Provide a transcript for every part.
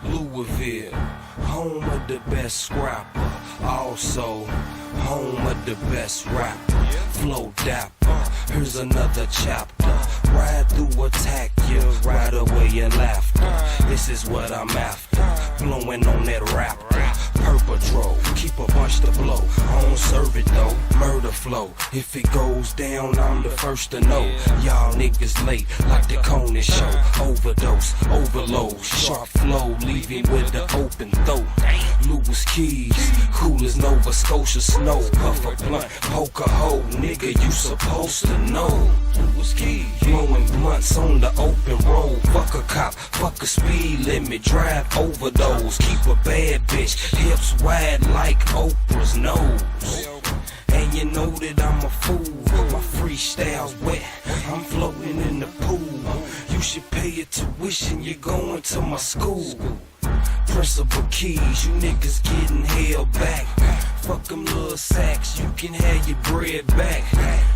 Louisville, home of the best scrapper. Also, home of the best rapper. Flow dapper, here's another chapter. Ride through, attack you, ride away your laughter. This is what I'm after, blowing on that rapper. Purple Dro, keep a bunch to blow. I don't serve it though, murder flow. If it goes down, I'm the first to know. Y'all niggas late, like the Conan show. Overdose, overload, sharp flow, leaving with the open throat. Lewis Keys, cool as Nova Scotia snow. Puff a blunt, poke a hole, nigga, you supposed to know. Lewis Keys, blowing blunts on the open road. Fuck a cop, fuck a speed limit, drive overdose. Keep a bad bitch, hips wide like Oprah's nose. And you know that I'm a fool, my freestyle's wet, I'm floating in the pool. You should pay your tuition, you're going to my school. Principal keys, you niggas getting held back. Fuck them little sacks, you can have your bread back.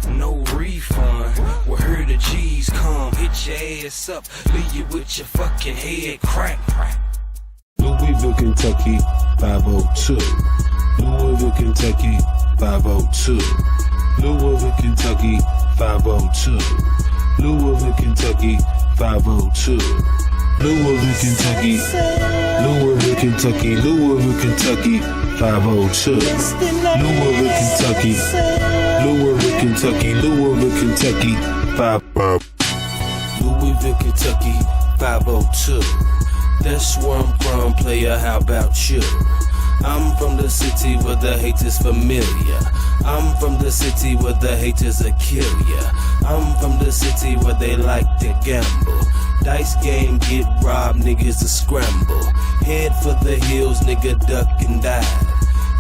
No refund, well here the G's come. Hit your ass up, leave you with your fucking head crack. Louisville, Kentucky, 502. Louisville, Kentucky, 502. Louisville, Kentucky, 502. Louisville, Kentucky, 502. Louisville, Kentucky, Louisville, Kentucky, Louisville, Kentucky, 502. Louisville, Kentucky, Louisville, Kentucky, Louisville, Kentucky, 502. Louisville, Kentucky, 502. That's where I'm from, player, how about you? I'm from the city where the hate is familiar. I'm from the city where the haters will kill ya. I'm from the city where they like to gamble. Dice game, get robbed, niggas to scramble. Head for the hills, nigga, duck and dive.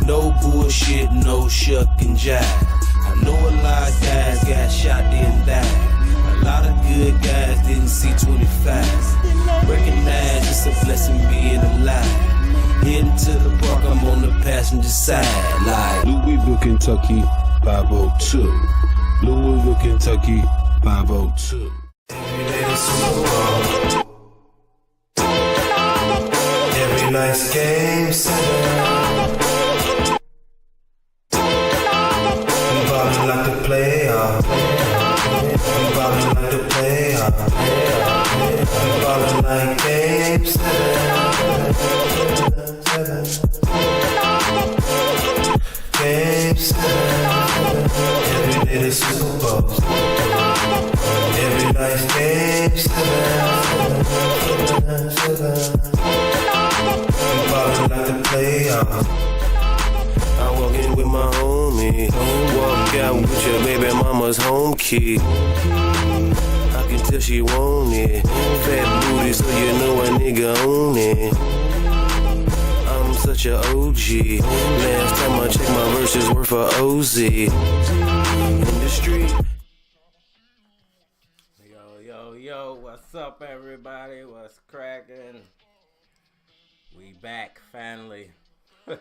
No bullshit, no shuck and jive. I know a lot of guys got shot and died. A lot of good guys didn't see 25. Recognize it's a blessing being alive. Heading to the park, I'm on the passenger side. Like Louisville, Kentucky, 502. Louisville, Kentucky, 502. Every night's game 7. I'm ballin' like the playoff. I'm ballin' like the playoff. I'm ballin' like game 7. Game 7. Every day the Super Bowl. Every night's game 7. I'm ballin' like the playoff. I walk in with my homie. Walk out with your baby mama's home key. I can tell she want it. Fat booty, so you know a nigga own it. I'm such a OG. Last time I checked, my verses were for OZ. In the street. Yo, what's up, everybody? What's cracking? We back, finally. I'm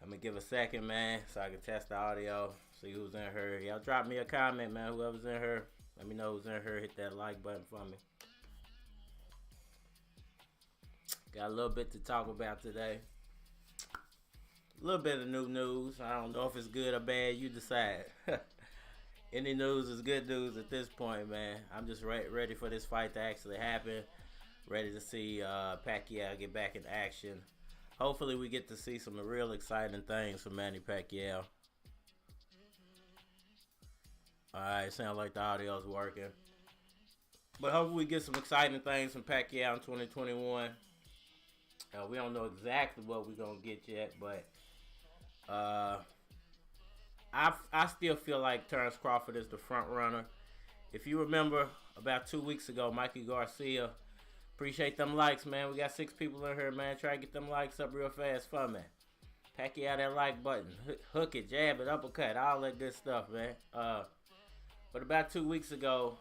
gonna give a second, man, so I can test the audio, see who's in here. Y'all drop me a comment, man, whoever's in here. Let me know who's in here. Hit that like button for me. Got a little bit to talk about today. A little bit of new news. I don't know if it's good or bad. You decide. Any news is good news at this point, man. I'm just ready for this fight to actually happen. Ready to see Pacquiao get back in action. Hopefully we get to see some real exciting things from Manny Pacquiao. Alright, sounds like the audio's working. But hopefully we get some exciting things from Pacquiao in 2021. We don't know exactly what we're going to get yet, but I still feel like Terence Crawford is the front runner. If you remember, about 2 weeks ago, Mikey Garcia, appreciate them likes, man. We got 6 people in here, man. Try to get them likes up real fast for me. Pacquiao that like button. Hook it, jab it, uppercut, all that good stuff, man. But about 2 weeks ago,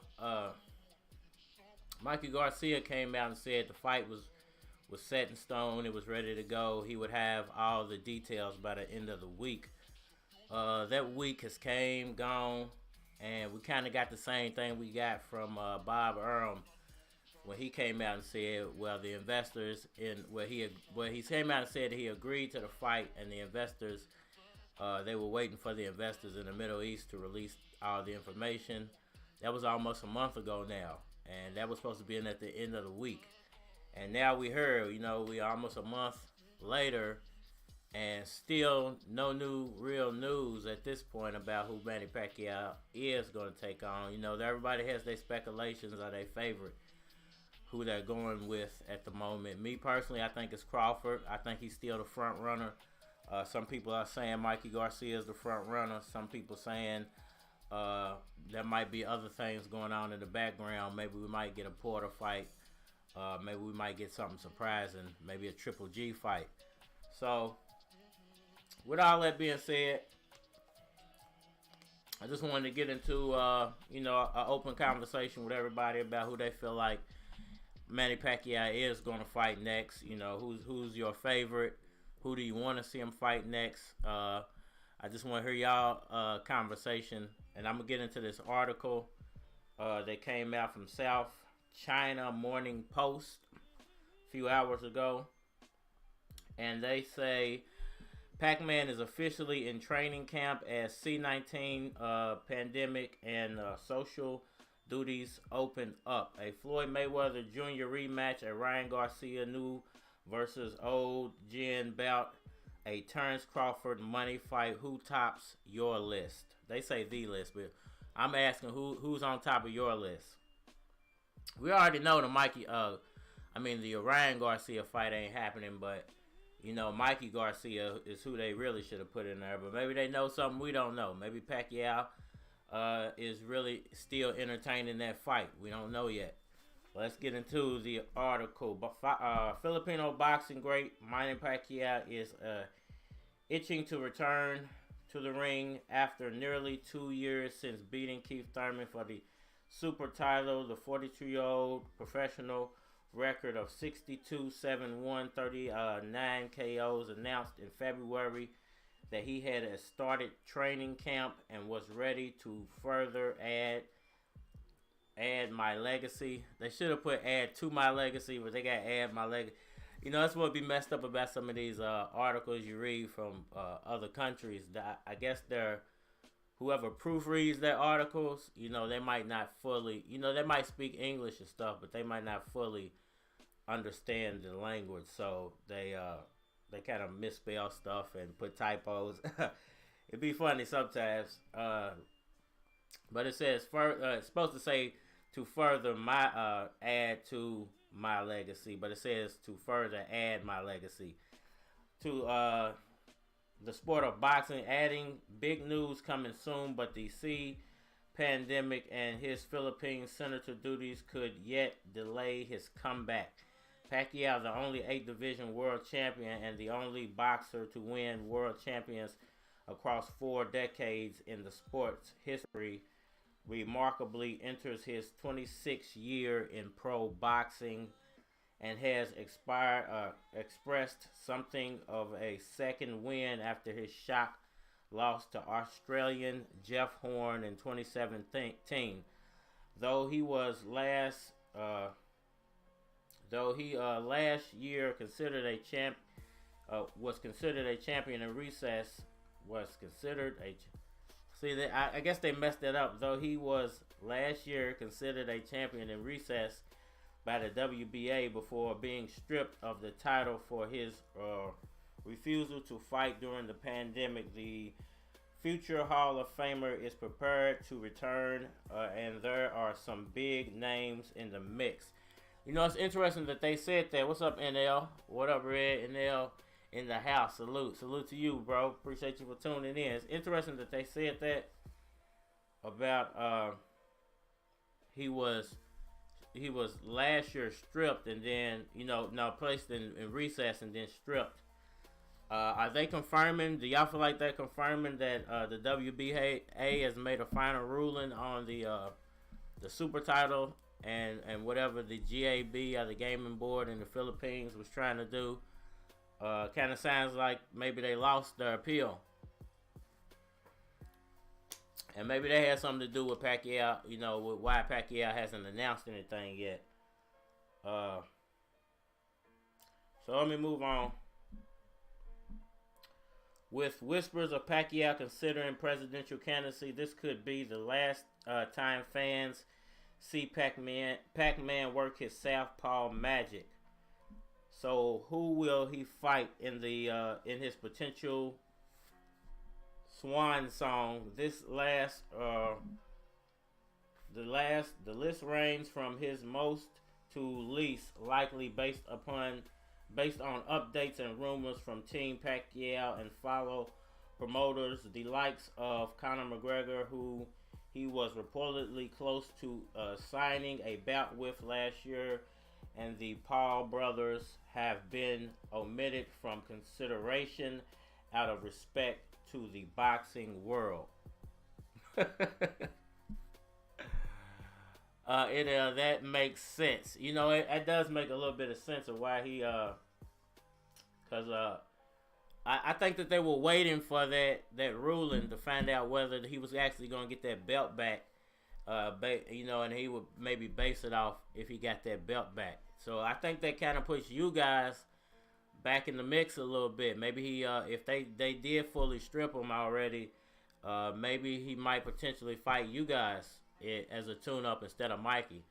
Mikey Garcia came out and said the fight was set in stone. It was ready to go. He would have all the details by the end of the week. That week has gone, and we kind of got the same thing we got from Bob Arum when he came out and said, well, the investors he came out and said that he agreed to the fight, and the investors, they were waiting for the investors in the Middle East to release all the information. That was almost a month ago now, and that was supposed to be in at the end of the week. And now we heard, we almost a month later, and still no real news at this point about who Manny Pacquiao is going to take on. Everybody has their speculations or their favorite, who they're going with at the moment. Me personally, I think it's Crawford. I think he's still the front runner. Some people are saying Mikey Garcia is the front runner. Some people saying there might be other things going on in the background. Maybe we might get a Porter fight. Maybe we might get something surprising. Maybe a Triple G fight. So, with all that being said, I just wanted to get into, an open conversation with everybody about who they feel like Manny Pacquiao is going to fight next. Who's your favorite? Who do you want to see him fight next? I just want to hear y'all conversation, and I'm going to get into this article that came out from South China Morning Post a few hours ago, and they say Pac-Man is officially in training camp as C-19 pandemic and social duties open up. A Floyd Mayweather Jr. rematch, a Ryan Garcia new versus old Gen bout, a Terence Crawford money fight. Who tops your list? They say the list, but I'm asking who's on top of your list. We already know the Ryan Garcia fight ain't happening, but Mikey Garcia is who they really should have put in there. But maybe they know something we don't know. Maybe Pacquiao is really still entertaining that fight. We don't know yet. Let's get into the article. Filipino boxing great Manny Pacquiao is itching to return to the ring after nearly 2 years since beating Keith Thurman for the super title. The 42-year-old professional record of 62-7-1, 39 KOs announced in February that he had started training camp and was ready to further add my legacy. They should have put add to my legacy, but they got add my legacy. That's what would be messed up about some of these articles you read from other countries. I guess whoever proofreads their articles, they might not fully, they might speak English and stuff, but they might not fully understand the language. So they kind of misspell stuff and put typos. It'd be funny sometimes. But it says, it's supposed to say to further my, add to my legacy, but it says to further add my legacy. To the sport of boxing, adding big news coming soon, but the pandemic and his Philippine senator duties could yet delay his comeback. Pacquiao, the only 8-division world champion and the only boxer to win world champions across 4 decades in the sport's history, remarkably enters his 26th year in pro boxing and has expressed something of a second win after his shock loss to Australian Jeff Horn in 2017. Though he last year was considered a champion in recess, I guess they messed that up. Though he was last year considered a champion in recess by the WBA before being stripped of the title for his refusal to fight during the pandemic, the future Hall of Famer is prepared to return, and there are some big names in the mix. It's interesting that they said that. What's up, NL? What up, Red? NL in the house. Salute to you, bro. Appreciate you for tuning in. It's interesting that they said that about he was last year stripped and then placed in recess and then stripped. Are they confirming? Do y'all feel like they're confirming that the WBA has made a final ruling on the super title and whatever the GAB or the gaming board in the Philippines was trying to do? Kind of sounds like maybe they lost their appeal. And maybe they had something to do with Pacquiao, with why Pacquiao hasn't announced anything yet. So let me move on. With whispers of Pacquiao considering presidential candidacy, this could be the last time fans see Pac-Man work his southpaw magic. So who will he fight in his potential swan song? The list ranges from his most to least likely based on updates and rumors from Team Pacquiao and follow promoters, the likes of Conor McGregor, who he was reportedly close to signing a bout with last year, and the Paul brothers have been omitted from consideration out of respect to the boxing world. That makes sense. You know, it does make a little bit of sense of why he because I think that they were waiting for that ruling to find out whether he was actually going to get that belt back. And he would maybe base it off if he got that belt back. So I think that kind of puts you guys back in the mix a little bit. Maybe he, if they did fully strip him already, maybe he might potentially fight you guys as a tune-up instead of Mikey.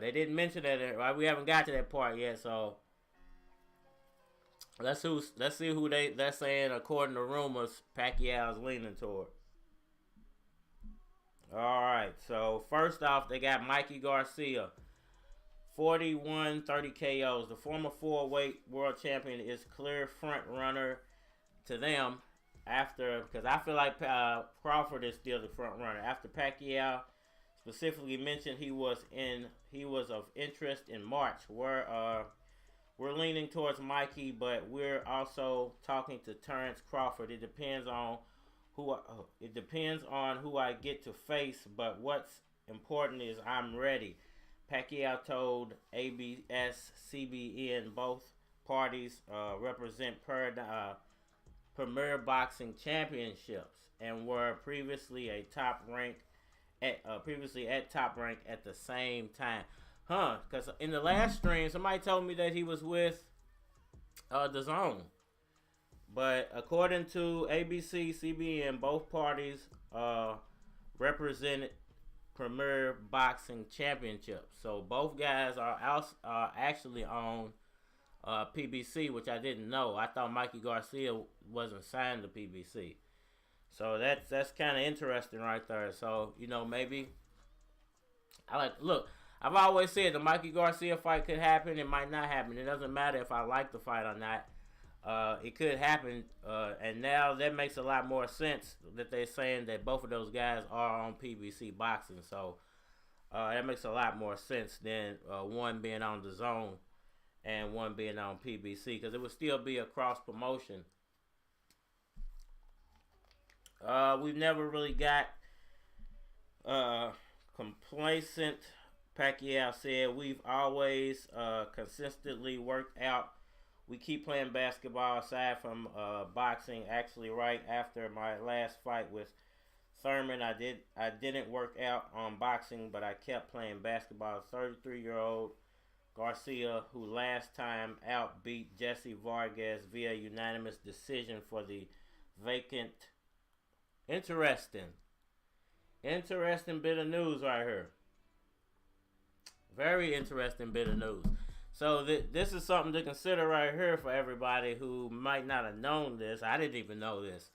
They didn't mention that, right? We haven't got to that part yet, so let's see who they're saying according to rumors Pacquiao's leaning toward. All right, so first off, they got Mikey Garcia, 41-30 KOs. The former 4-weight world champion is clear front runner to them because I feel like Crawford is still the front runner. After Pacquiao specifically mentioned he was of interest in March. We're leaning towards Mikey, but we're also talking to Terence Crawford. It depends on who I get to face, but what's important is I'm ready. Pacquiao told ABS-CBN both parties represent premier boxing championships and were previously at top rank at the same time. Because in the last stream, somebody told me that he was with the Zone. But according to ABC, CBN, both parties represented Premier Boxing Championships. So both guys are actually on PBC, which I didn't know. I thought Mikey Garcia wasn't signed to PBC. So that's kind of interesting right there. So, maybe I've always said the Mikey Garcia fight could happen. It might not happen. It doesn't matter if I like the fight or not. It could happen, and now that makes a lot more sense that they're saying that both of those guys are on PBC Boxing. So that makes a lot more sense than one being on the Zone and one being on PBC, because it would still be a cross promotion. We've never really got complacent. Pacquiao said we've always consistently worked out. We keep playing basketball aside from boxing. Actually, right after my last fight with Thurman, I didn't work out on boxing, but I kept playing basketball. 33-year-old Garcia, who last time out beat Jesse Vargas via unanimous decision for the vacant. Interesting bit of news right here. Very interesting bit of news. So this is something to consider right here for everybody who might not have known this. I didn't even know this.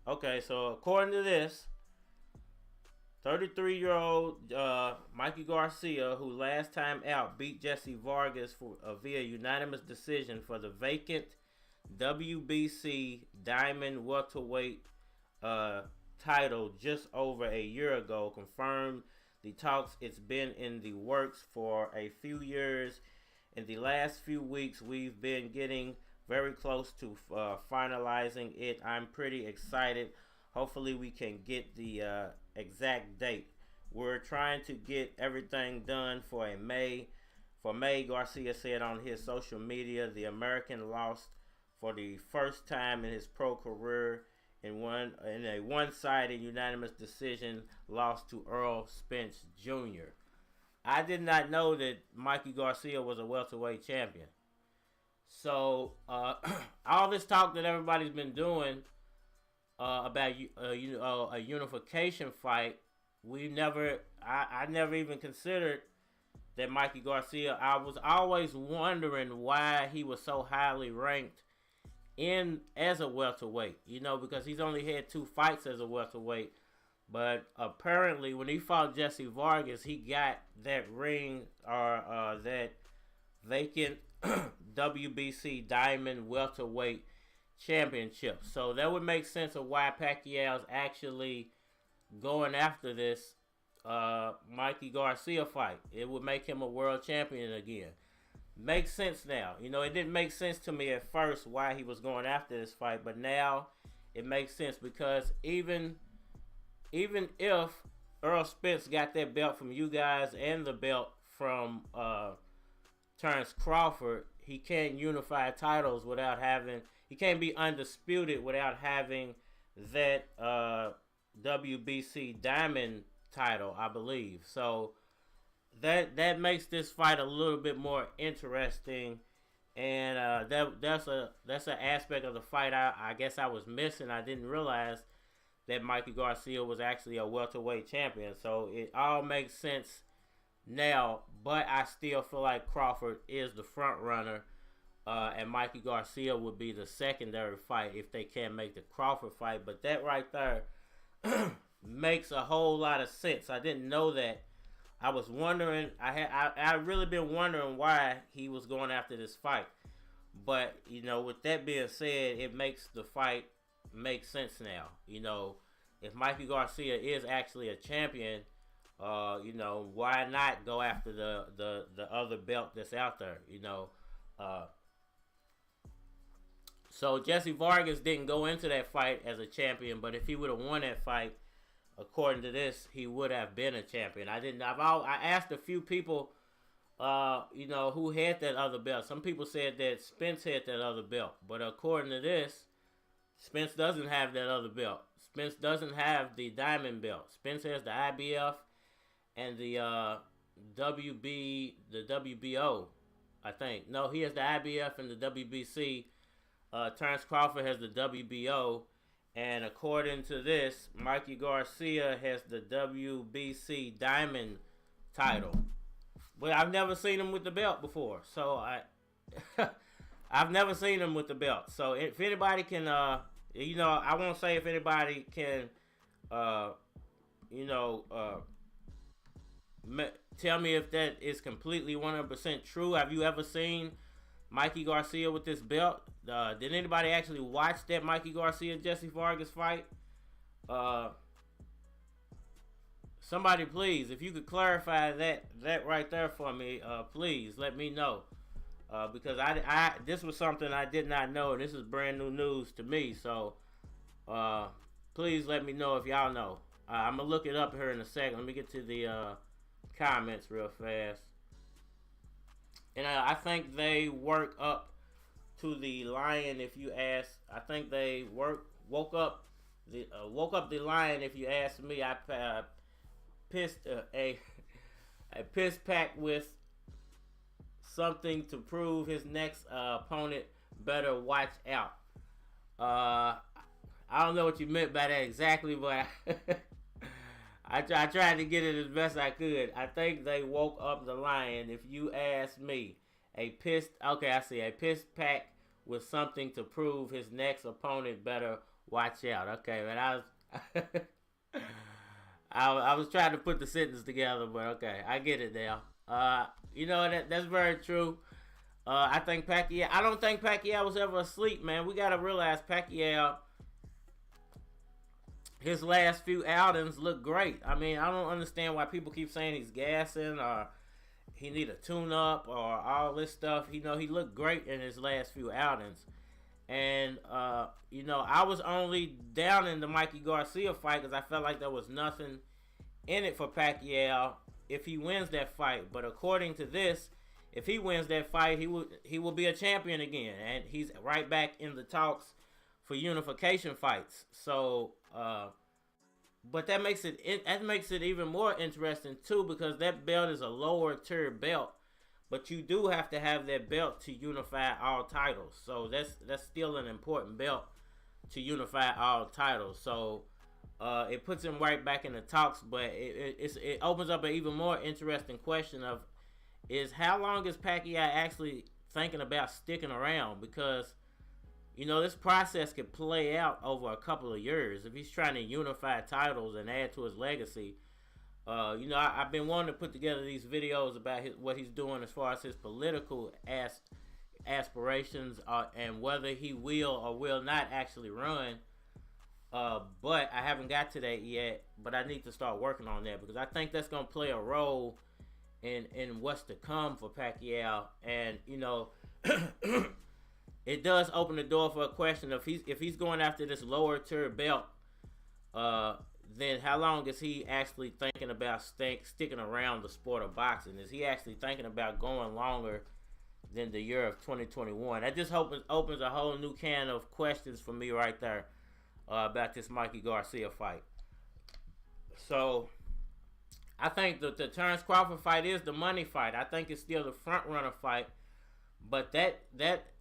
Okay, so according to this, 33-year-old Mikey Garcia, who last time out beat Jesse Vargas via unanimous decision for the vacant WBC Diamond welterweight title just over a year ago, confirmed the talks. It's been in the works for a few years. In the last few weeks, we've been getting very close to finalizing it. I'm pretty excited. Hopefully we can get the exact date. We're trying to get everything done for May. For May, Garcia said on his social media, the American lost for the first time in his pro career in a one-sided unanimous decision loss to Earl Spence Jr. I did not know that Mikey Garcia was a welterweight champion. So all this talk that everybody's been doing about a unification fight, I never even considered that Mikey Garcia. I was always wondering why he was so highly ranked as a welterweight. Because he's only had 2 fights as a welterweight. But apparently, when he fought Jesse Vargas, he got that ring or that vacant WBC Diamond Welterweight Championship. So that would make sense of why Pacquiao's actually going after this Mikey Garcia fight. It would make him a world champion again. Makes sense now. It didn't make sense to me at first why he was going after this fight, but now it makes sense because even if Earl Spence got that belt from you guys and the belt from Terence Crawford, he can't unify titles without having. He can't be undisputed without having that WBC Diamond title, I believe. So that makes this fight a little bit more interesting, and that's an aspect of the fight I guess I was missing. I didn't realize that Mikey Garcia was actually a welterweight champion. So it all makes sense now, but I still feel like Crawford is the front runner, and Mikey Garcia would be the secondary fight if they can't make the Crawford fight. But that right there makes a whole lot of sense. I didn't know that. I was wondering. I really been wondering why he was going after this fight. But with that being said, it makes the fight make sense now. If Mikey Garcia is actually a champion, why not go after the other belt that's out there? So Jesse Vargas didn't go into that fight as a champion, but if he would have won that fight, according to this, he would have been a champion. I asked a few people, who had that other belt. Some people said that Spence had that other belt, but according to this, Spence doesn't have that other belt. Spence doesn't have the diamond belt. Spence has the IBF and the WBO, I think. No, he has the IBF and the WBC. Terence Crawford has the WBO. And according to this, Mikey Garcia has the WBC Diamond title. But I've never seen him with the belt before. So I've never seen him with the belt. So if anybody can, I won't say if anybody can, tell me if that is completely 100% true. Have you ever seen Mikey Garcia with this belt? Did anybody actually watch that Mikey Garcia Jesse Vargas fight? Somebody please, if you could clarify that right there for me, please let me know. Because I this was something I did not know. This is brand new news to me. So please let me know if y'all know. I'm gonna look it up here in a second. Let me get to the comments real fast. And I think they work up to the lion. If you ask, I think they woke up the lion. If you ask me, I pissed a piss pack with something to prove his next opponent better watch out. I don't know what you meant by that exactly, but I tried to get it as best I could. I think they woke up the lion. If you ask me, a piss pack with something to prove his next opponent better watch out. Okay, man, I was trying to put the sentence together, but okay, I get it now. That's very true. I don't think Pacquiao was ever asleep, man. We gotta realize Pacquiao, his last few outings look great. I mean, I don't understand why people keep saying he's gassing or he need a tune-up or all this stuff. He looked great in his last few outings. And, I was only down in the Mikey Garcia fight because I felt like there was nothing in it for Pacquiao if he wins that fight. But according to this, if he wins that fight, he will be a champion again. And he's right back in the talks for unification fights. So, But that makes it even more interesting too, because that belt is a lower tier belt, but you do have to have that belt to unify all titles. So that's still an important belt to unify all titles. So it puts him right back in the talks, but it opens up an even more interesting question of is how long is Pacquiao actually thinking about sticking around? Because this process could play out over a couple of years if he's trying to unify titles and add to his legacy. I've been wanting to put together these videos about what he's doing as far as his political aspirations and whether he will or will not actually run. But I haven't got to that yet. But I need to start working on that because I think that's going to play a role in what's to come for Pacquiao. And it does open the door for a question of if he's going after this lower tier belt. Then how long is he actually thinking about sticking around the sport of boxing? Is he actually thinking about going longer than the year of 2021? That just opens a whole new can of questions for me right there about this Mikey Garcia fight. So I think that the Terence Crawford fight is the money fight. I think it's still the front runner fight, but that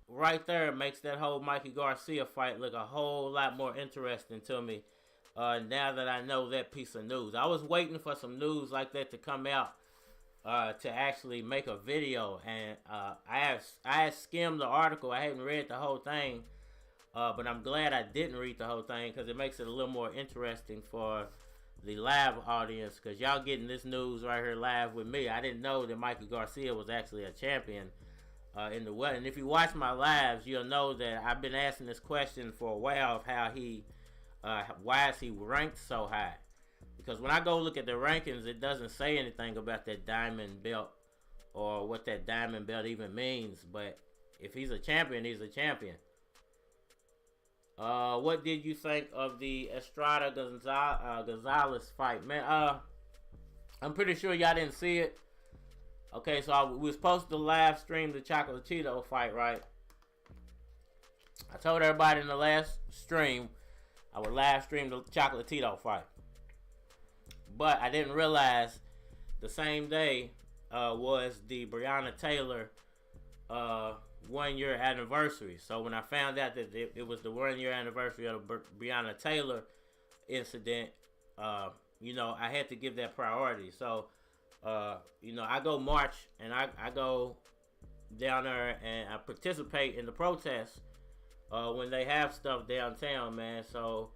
right there makes that whole Mikey Garcia fight look a whole lot more interesting to me. Now that I know that piece of news, I was waiting for some news like that to come out to actually make a video, and I have skimmed the article. I haven't read the whole thing, but I'm glad I didn't read the whole thing because it makes it a little more interesting for the live audience. Because y'all getting this news right here live with me. I didn't know that Mikey Garcia was actually a champion in the what. And if you watch my lives, you'll know that I've been asking this question for a while of how he. Why is he ranked so high? Because when I go look at the rankings, it doesn't say anything about that diamond belt or what that diamond belt even means. But if he's a champion, he's a champion. What did you think of the Estrada Gonzalez fight, man? I'm pretty sure y'all didn't see it. Okay, so we were supposed to live stream the Chocolatito fight, right? I told everybody in the last stream I would live stream the Chocolatito fight. But I didn't realize the same day was the Breonna Taylor 1 year anniversary. So when I found out that it was the 1 year anniversary of the Breonna Taylor incident, I had to give that priority. So, I go march and I go down there and I participate in the protests. When they have stuff downtown, man. So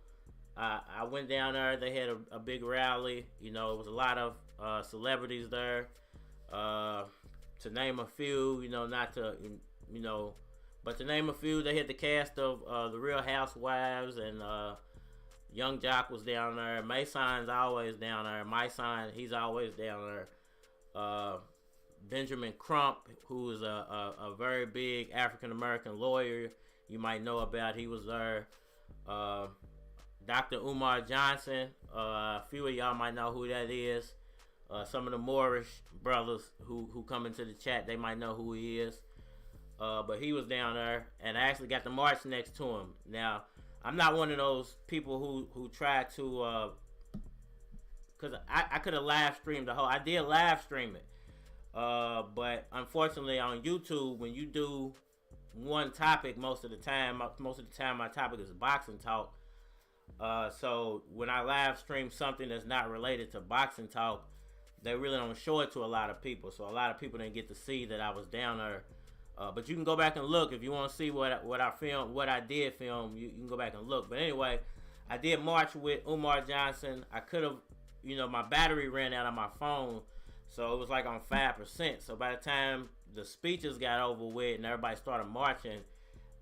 I went down there. They had a big rally. It was a lot of celebrities there. To name a few, but to name a few, they had the cast of the Real Housewives, and Young Jock was down there. Mason's always down there. My son, he's always down there. Benjamin Crump, who is a very big African American lawyer. You might know about. He was there. Dr. Umar Johnson. A few of y'all might know who that is. Some of the Moorish brothers who come into the chat, they might know who he is. But he was down there, and I actually got the march next to him. Now, I'm not one of those people who try to, because I could have live streamed the whole. I did live stream it, but unfortunately on YouTube, when you do one topic most of the time my topic is boxing talk. So when I live stream something that's not related to boxing talk, they really don't show it to a lot of people. So a lot of people didn't get to see that I was down there. But you can go back and look if you want to see what I filmed, what I did film. You can go back and look. But anyway, I did march with Umar Johnson. I could have, my battery ran out on my phone, so it was like on 5%. So by the time the speeches got over with and everybody started marching,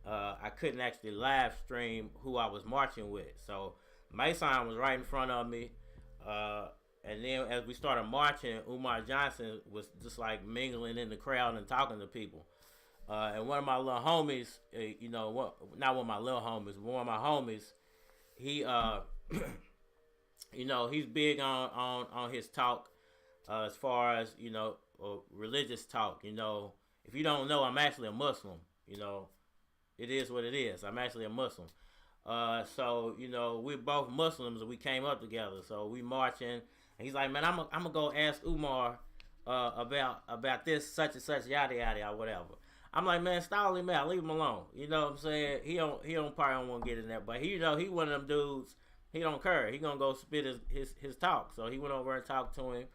I couldn't actually live stream who I was marching with. So Mason was right in front of me. And then as we started marching, Umar Johnson was just like mingling in the crowd and talking to people. And one of my little homies, not one of my little homies, but one of my homies, he, he's big on his talk as far as, religious talk. If you don't know, I'm actually a Muslim. It is what it is. I'm actually a Muslim. So, you know, we're both Muslims and we came up together. So we marching. And he's like, man, I'm gonna go ask Umar about this such and such, yada yada or whatever. I'm like, man, stall him out, leave him alone. You know what I'm saying? He don't probably want to get in there, but he one of them dudes. He don't care. He gonna go spit his talk. So he went over and talked to him,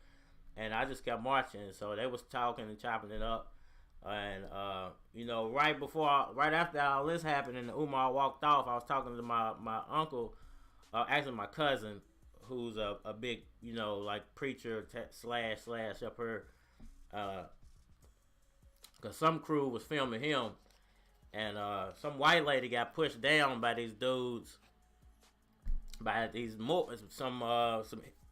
and I just kept marching. So they was talking and chopping it up, and you know, right after all this happened, and Umar walked off, I was talking to my uncle, actually my cousin, who's a big, you know, like preacher slash up here, because some crew was filming him, and some white lady got pushed down by these dudes, by these some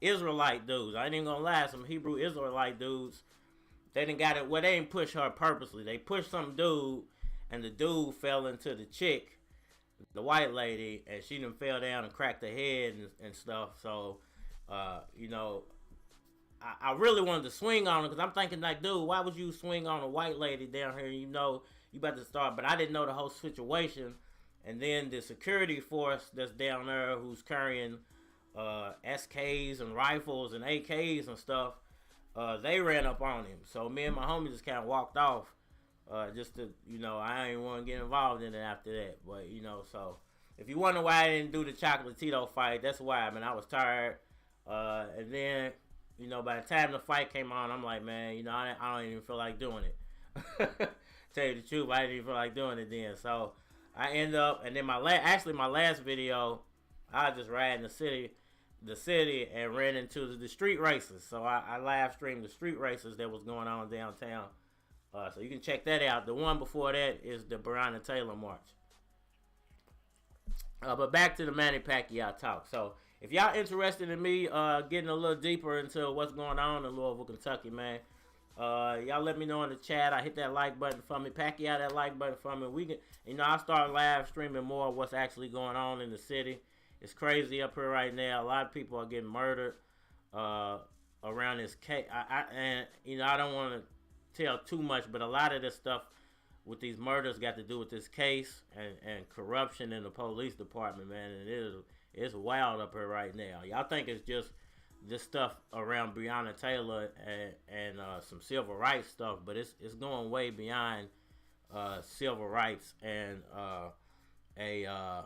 Israelite dudes. I ain't even gonna lie, some Hebrew Israelite dudes. They didn't got it. Well, they didn't push her purposely. They pushed some dude, and the dude fell into the chick, the white lady, and she done fell down and cracked her head and stuff. So, you know, I really wanted to swing on her because I'm thinking like, dude, why would you swing on a white lady down here? You know, you about to start, but I didn't know the whole situation. And then the security force that's down there who's carrying SKs and rifles and AKs and stuff, they ran up on him. So me and my homie just kind of walked off, just to, you know, I ain't want to get involved in it after that. But, you know, so if you wonder why I didn't do the Chocolatito fight, that's why. I mean, I was tired. And then, you know, by the time the fight came on, I'm like, man, you know, I don't even feel like doing it. Tell you the truth, I didn't even feel like doing it then. So I end up, and then my last video, I was just riding the city and ran into the street races. So I live streamed the street races that was going on downtown. So you can check that out. The one before that is the Breonna Taylor March. But back to the Manny Pacquiao talk. So if y'all interested in me getting a little deeper into what's going on in Louisville, Kentucky, man, y'all let me know in the chat. I hit that like button for me. Pacquiao that like button for me. We can, you know, I'll start live streaming more of what's actually going on in the city. It's crazy up here right now. A lot of people are getting murdered around this case. And you know, I don't want to tell too much, but a lot of this stuff with these murders got to do with this case and corruption in the police department, man. And it's wild up here right now. Y'all think it's just this stuff around Breonna Taylor and some civil rights stuff, but it's going way beyond civil rights and a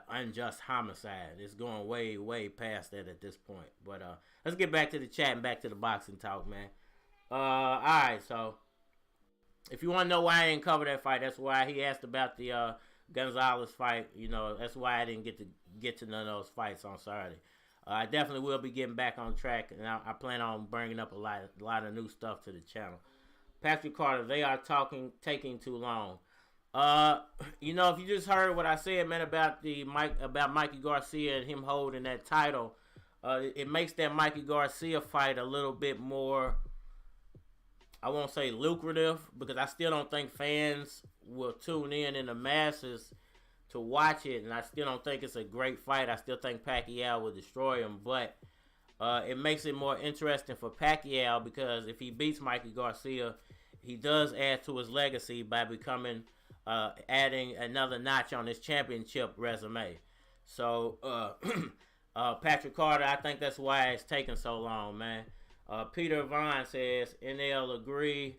unjust homicide. It's going way past that at this point. But let's get back to the chat and back to the boxing talk, man. Alright, so if you want to know why I didn't cover that fight, that's why he asked about the Gonzalez fight. You know, that's why I didn't get to none of those fights on Saturday. I definitely will be getting back on track, and I plan on bringing up a lot of new stuff to the channel. Patrick Carter, they are taking too long. You know, if you just heard what I said, man, about Mikey Garcia and him holding that title, it makes that Mikey Garcia fight a little bit more, I won't say lucrative, because I still don't think fans will tune in the masses to watch it, and I still don't think it's a great fight. I still think Pacquiao will destroy him, but it makes it more interesting for Pacquiao, because if he beats Mikey Garcia, he does add to his legacy by becoming adding another notch on his championship resume. So Patrick Carter, I think that's why it's taking so long, man. Peter Vaughn says, NL agree.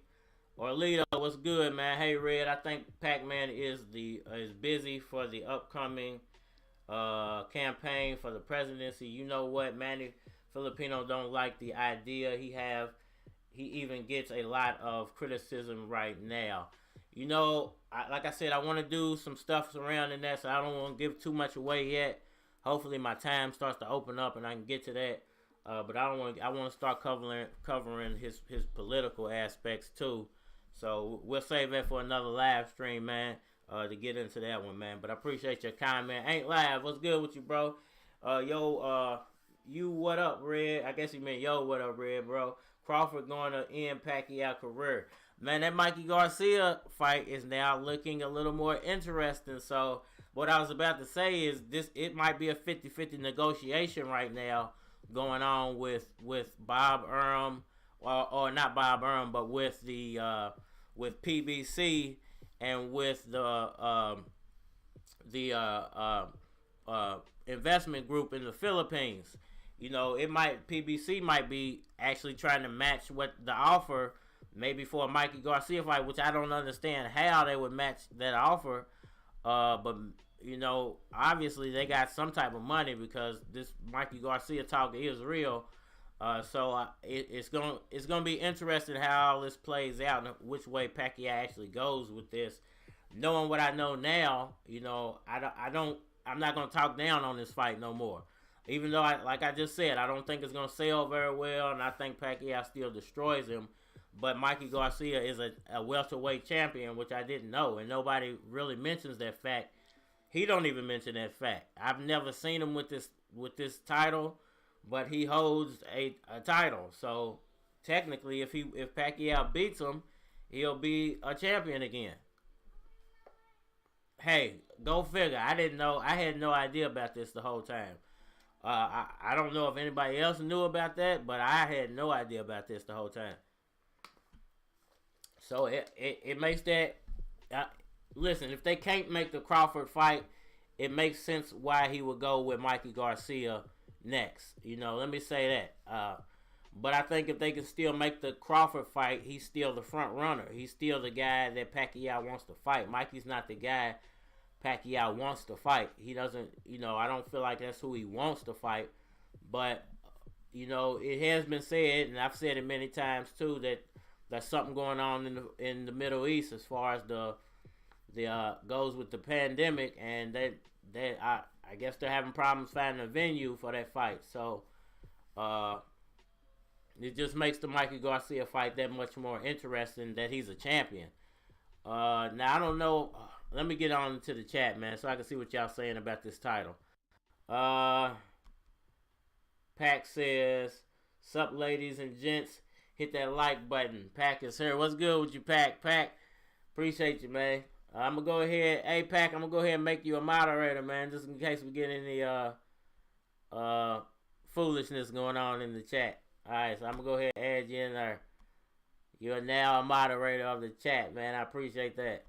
Orlito, what's good, man? Hey, Red, I think Pac-Man is busy for the upcoming campaign for the presidency. You know what, Manny Filipino don't like the idea. He even gets a lot of criticism right now. You know, like I said, I want to do some stuff surrounding that, so I don't want to give too much away yet. Hopefully my time starts to open up and I can get to that. But I want to start covering his political aspects too. So we'll save that for another live stream, man, to get into that one, man. But I appreciate your comment. Ain't live. What's good with you, bro? You what up, Red? I guess he meant yo, what up, Red, bro? Crawford going to end Pacquiao career. Man, that Mikey Garcia fight is now looking a little more interesting. So what I was about to say is it might be a 50-50 negotiation right now going on with Bob Arum, or not Bob Arum, but with the with PBC and with the investment group in the Philippines. You know, PBC might be actually trying to match what the offer maybe for a Mikey Garcia fight, which I don't understand how they would match that offer. But you know, obviously they got some type of money because this Mikey Garcia talk is real. So it's gonna be interesting how this plays out and which way Pacquiao actually goes with this. Knowing what I know now, you know, I'm not gonna talk down on this fight no more. Even though, like I just said, I don't think it's gonna sell very well, and I think Pacquiao still destroys him. But Mikey Garcia is a welterweight champion, which I didn't know, and nobody really mentions that fact. He don't even mention that fact. I've never seen him with this title, but he holds a title. So technically, if Pacquiao beats him, he'll be a champion again. Hey, go figure. I didn't know. I had no idea about this the whole time. I don't know if anybody else knew about that, but I had no idea about this the whole time. So it makes that. Listen, if they can't make the Crawford fight, it makes sense why he would go with Mikey Garcia next. You know, let me say that. But I think if they can still make the Crawford fight, he's still the front runner. He's still the guy that Pacquiao wants to fight. Mikey's not the guy Pacquiao wants to fight. He doesn't, you know, I don't feel like that's who he wants to fight. But, you know, it has been said, and I've said it many times too, that there's something going on in the Middle East as far as the goes with the pandemic, and I guess they're having problems finding a venue for that fight. So it just makes the Mikey Garcia fight that much more interesting that he's a champion. Now I don't know. Let me get on to the chat, man, so I can see what y'all saying about this title. Pac says, "Sup, ladies and gents, hit that like button. Pac is here. What's good with you, Pac? Pac, appreciate you, man. I'm gonna go ahead. Hey, Pac, I'm gonna go ahead and make you a moderator, man, just in case we get any foolishness going on in the chat. All right, so I'm gonna go ahead and add you in there. You are now a moderator of the chat, man. I appreciate that.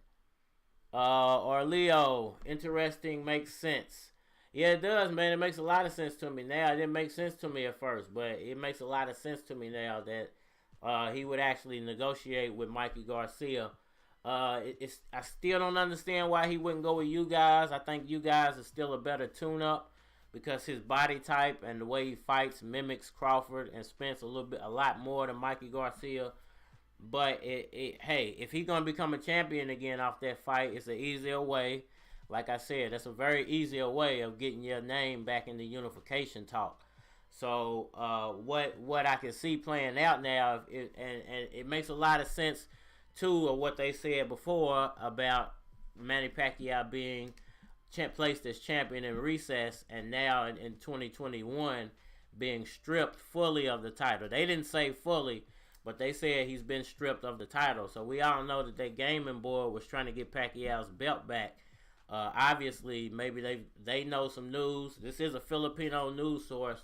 Or Leo, interesting, makes sense. Yeah, it does, man. It makes a lot of sense to me now. It didn't make sense to me at first, but it makes a lot of sense to me now that he would actually negotiate with Mikey Garcia. I still don't understand why he wouldn't go with you guys. I think you guys are still a better tune-up because his body type and the way he fights mimics Crawford and Spence a lot more than Mikey Garcia. But hey, if he's gonna become a champion again off that fight, it's an easier way. Like I said, that's a very easier way of getting your name back in the unification talk. So what I can see playing out now, and it makes a lot of sense too of what they said before about Manny Pacquiao being placed as champion in recess, and now in 2021 being stripped fully of the title. They didn't say fully, but they said he's been stripped of the title. So we all know that that gaming board was trying to get Pacquiao's belt back. Obviously, maybe they know some news. This is a Filipino news source.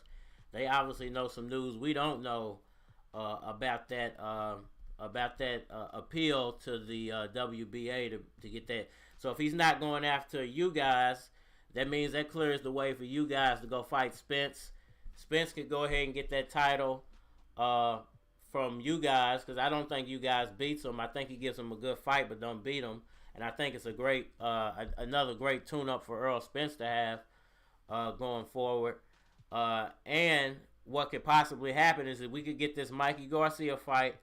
They obviously know some news we don't know about that appeal to the WBA to get that. So if he's not going after you guys, that means that clears the way for you guys to go fight Spence. Spence could go ahead and get that title from you guys, because I don't think you guys beats him. I think he gives him a good fight, but don't beat him. And I think it's a great, another great tune-up for Earl Spence to have going forward. And what could possibly happen is that we could get this Mikey Garcia fight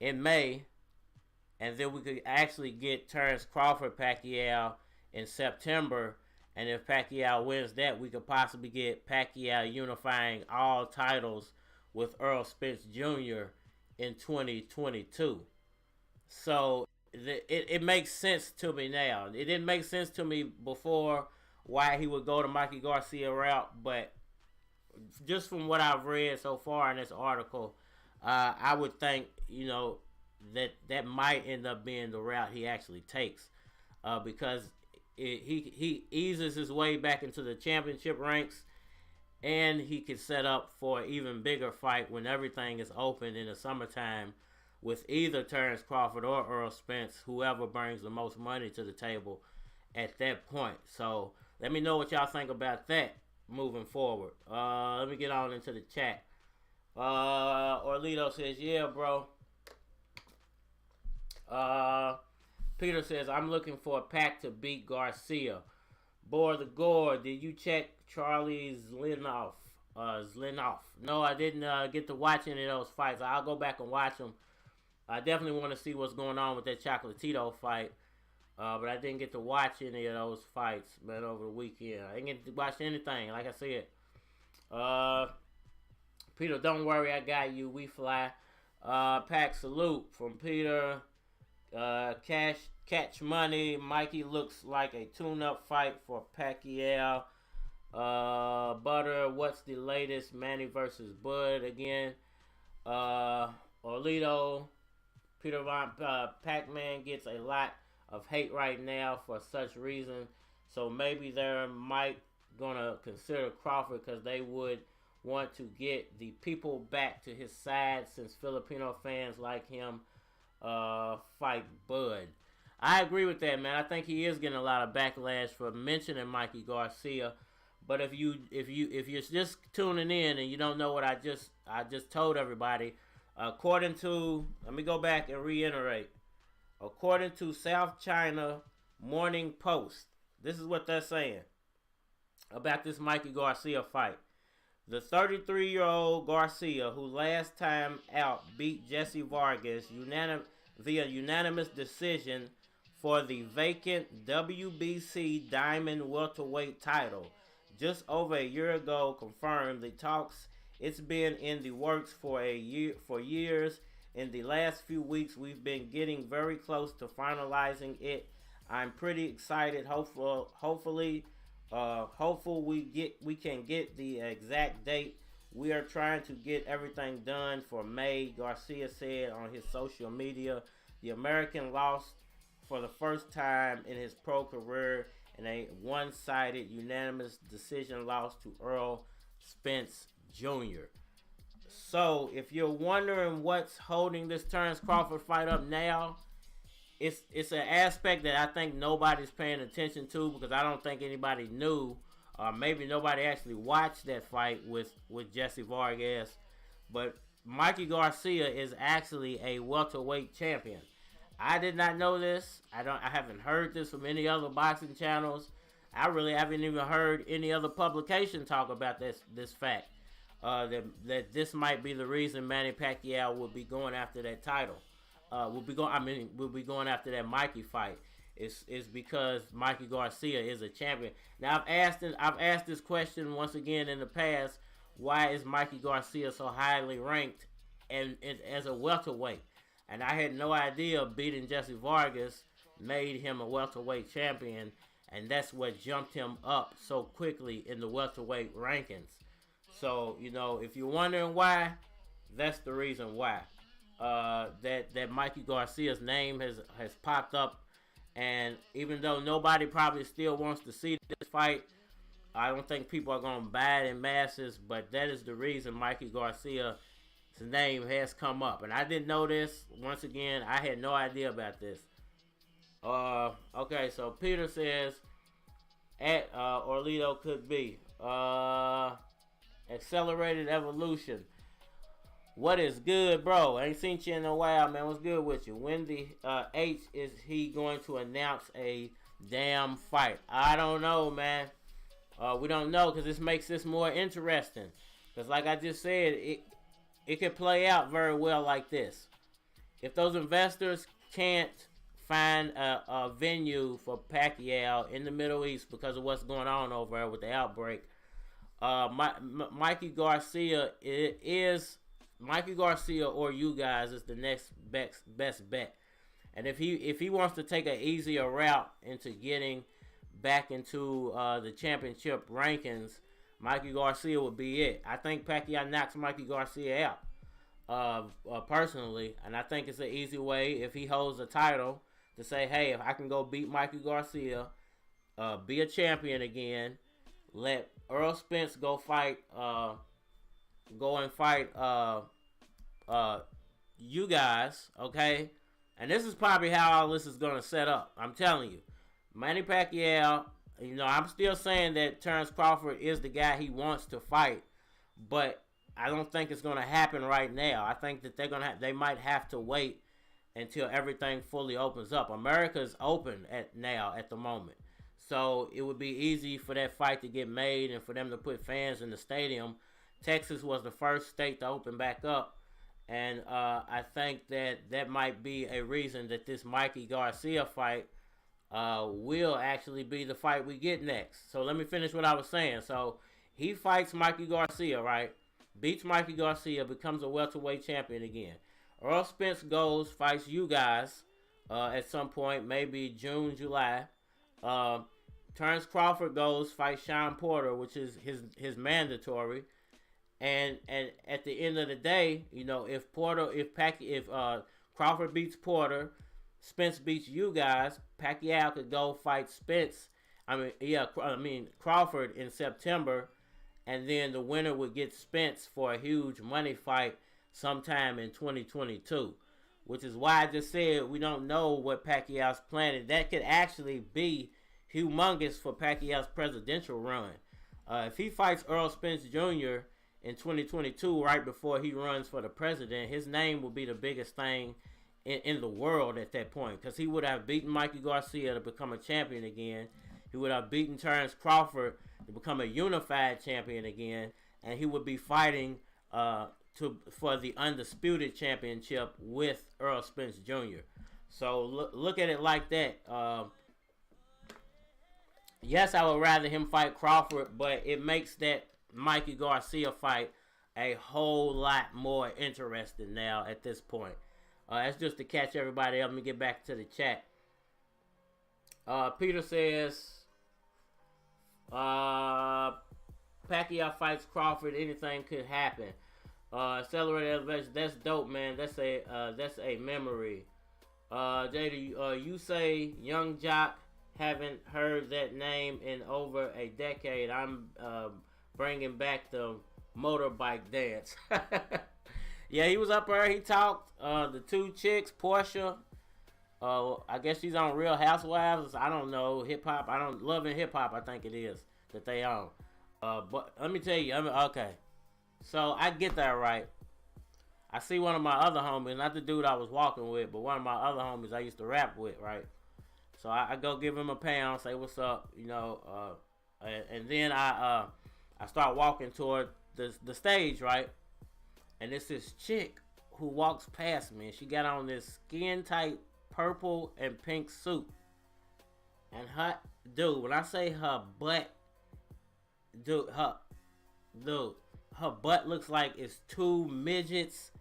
in May, and then we could actually get Terence Crawford Pacquiao in September. And if Pacquiao wins that, we could possibly get Pacquiao unifying all titles with Earl Spence Jr. in 2022. So it makes sense to me now. It didn't make sense to me before why he would go the Mikey Garcia route, but just from what I've read so far in this article, I would think, you know, that might end up being the route he actually takes, because he eases his way back into the championship ranks, and he could set up for an even bigger fight when everything is open in the summertime with either Terence Crawford or Earl Spence, whoever brings the most money to the table. at that point. So let me know what y'all think about that moving forward. Let me get on into the chat. Orlito says, yeah, bro. Peter says, I'm looking for a PAC to beat Garcia. Boar the Gore, did you check Charlie Zlinoff? No, I didn't get to watch any of those fights. I'll go back and watch them. I definitely want to see what's going on with that Chocolatito fight. But I didn't get to watch any of those fights, man, over the weekend. I didn't get to watch anything, like I said. Peter, don't worry, I got you. We fly. PAC salute from Peter. Catch money. Mikey looks like a tune-up fight for Pacquiao. Butter, what's the latest? Manny versus Bud again. Orlito, Peter Von Pac-Man gets a lot of hate right now for such reason. So maybe they're gonna consider Crawford because they would want to get the people back to his side since Filipino fans like him fight Bud. I agree with that, man. I think he is getting a lot of backlash for mentioning Mikey Garcia. But if you're just tuning in and you don't know what I just told everybody, according to, let me go back and reiterate. According to South China Morning Post, this is what they're saying about this Mikey Garcia fight. The 33-year-old Garcia, who last time out beat Jesse Vargas via unanimous decision for the vacant WBC Diamond welterweight title, just over a year ago, confirmed the talks. It's been in the works for years. In the last few weeks, we've been getting very close to finalizing it. I'm pretty excited. Hopeful we can get the exact date. We are trying to get everything done for May, Garcia said on his social media. The American lost for the first time in his pro career in a one-sided unanimous decision loss to Earl Spence Jr. So, if you're wondering what's holding this Terence Crawford fight up now, it's an aspect that I think nobody's paying attention to because I don't think anybody knew, or maybe nobody actually watched that fight with Jesse Vargas. But Mikey Garcia is actually a welterweight champion. I did not know this. I haven't heard this from any other boxing channels. I really haven't even heard any other publication talk about this fact. That this might be the reason Manny Pacquiao will be going after that title. Will be going after that Mikey fight. It's because Mikey Garcia is a champion. Now I've asked this question once again in the past. Why is Mikey Garcia so highly ranked and as a welterweight? And I had no idea beating Jesse Vargas made him a welterweight champion, and that's what jumped him up so quickly in the welterweight rankings. So, if you're wondering why, that's the reason why. That Mikey Garcia's name has popped up, and even though nobody probably still wants to see this fight, I don't think people are going to buy it in masses, but that is the reason Mikey Garcia's name has come up. And I didn't know this. Once again, I had no idea about this. Okay, so Peter says, at Orlito could be. Accelerated Evolution. What is good, bro? I ain't seen you in a while, man. What's good with you? When the H is he going to announce a damn fight? I don't know, man. We don't know because this makes this more interesting. Because like I just said, it could play out very well like this. If those investors can't find a venue for Pacquiao in the Middle East because of what's going on over there with the outbreak, Mikey Garcia Mikey Garcia or you guys is the next best bet. And if he wants to take an easier route into getting back into the championship rankings, Mikey Garcia would be it. I think Pacquiao knocks Mikey Garcia out personally, and I think it's an easy way if he holds the title to say, hey, if I can go beat Mikey Garcia, be a champion again, let Earl Spence go and fight you guys, okay? And this is probably how all this is going to set up. I'm telling you. Manny Pacquiao, you know, I'm still saying that Terence Crawford is the guy he wants to fight, but I don't think it's going to happen right now. I think that they might have to wait until everything fully opens up. America's open at the moment. So it would be easy for that fight to get made and for them to put fans in the stadium. Texas was the first state to open back up. And I think that might be a reason that this Mikey Garcia fight will actually be the fight we get next. So let me finish what I was saying. So he fights Mikey Garcia, right? Beats Mikey Garcia, becomes a welterweight champion again. Earl Spence goes, fights you guys at some point, maybe June, July. Terence Crawford goes, fights Sean Porter, which is his mandatory. And at the end of the day, you know, if Crawford beats Porter, Spence beats you guys, Pacquiao could go fight Crawford in September, and then the winner would get Spence for a huge money fight sometime in 2022, which is why I just said we don't know what Pacquiao's planning. That could actually be humongous for Pacquiao's presidential run. If he fights Earl Spence Jr. in 2022, right before he runs for the president, his name will be the biggest thing in the world at that point, because he would have beaten Mikey Garcia to become a champion again. He would have beaten Terence Crawford to become a unified champion again, and he would be fighting for the undisputed championship with Earl Spence Jr. So look at it like that. Yes, I would rather him fight Crawford, but it makes that Mikey Garcia fight a whole lot more interesting now at this point. That's just to catch everybody up. Let me get back to the chat. Peter says, Pacquiao fights Crawford, anything could happen. Accelerated elevation, that's dope, man. That's a memory. JD, you say Young Jock, haven't heard that name in over a decade. I'm bringing back the motorbike dance. Yeah, he was up there. He talked. The two chicks, Portia. I guess she's on Real Housewives. I don't know. Hip hop. Love and Hip Hop. I think it is that they own. But let me tell you. Okay. So I get that right. I see one of my other homies, not the dude I was walking with, but one of my other homies I used to rap with, right? So I go give him a pound, say what's up, you know, and then I start walking toward the stage, right? And it's this chick who walks past me, and she got on this skin tight purple and pink suit. And when I say her butt, her butt looks like it's two midgets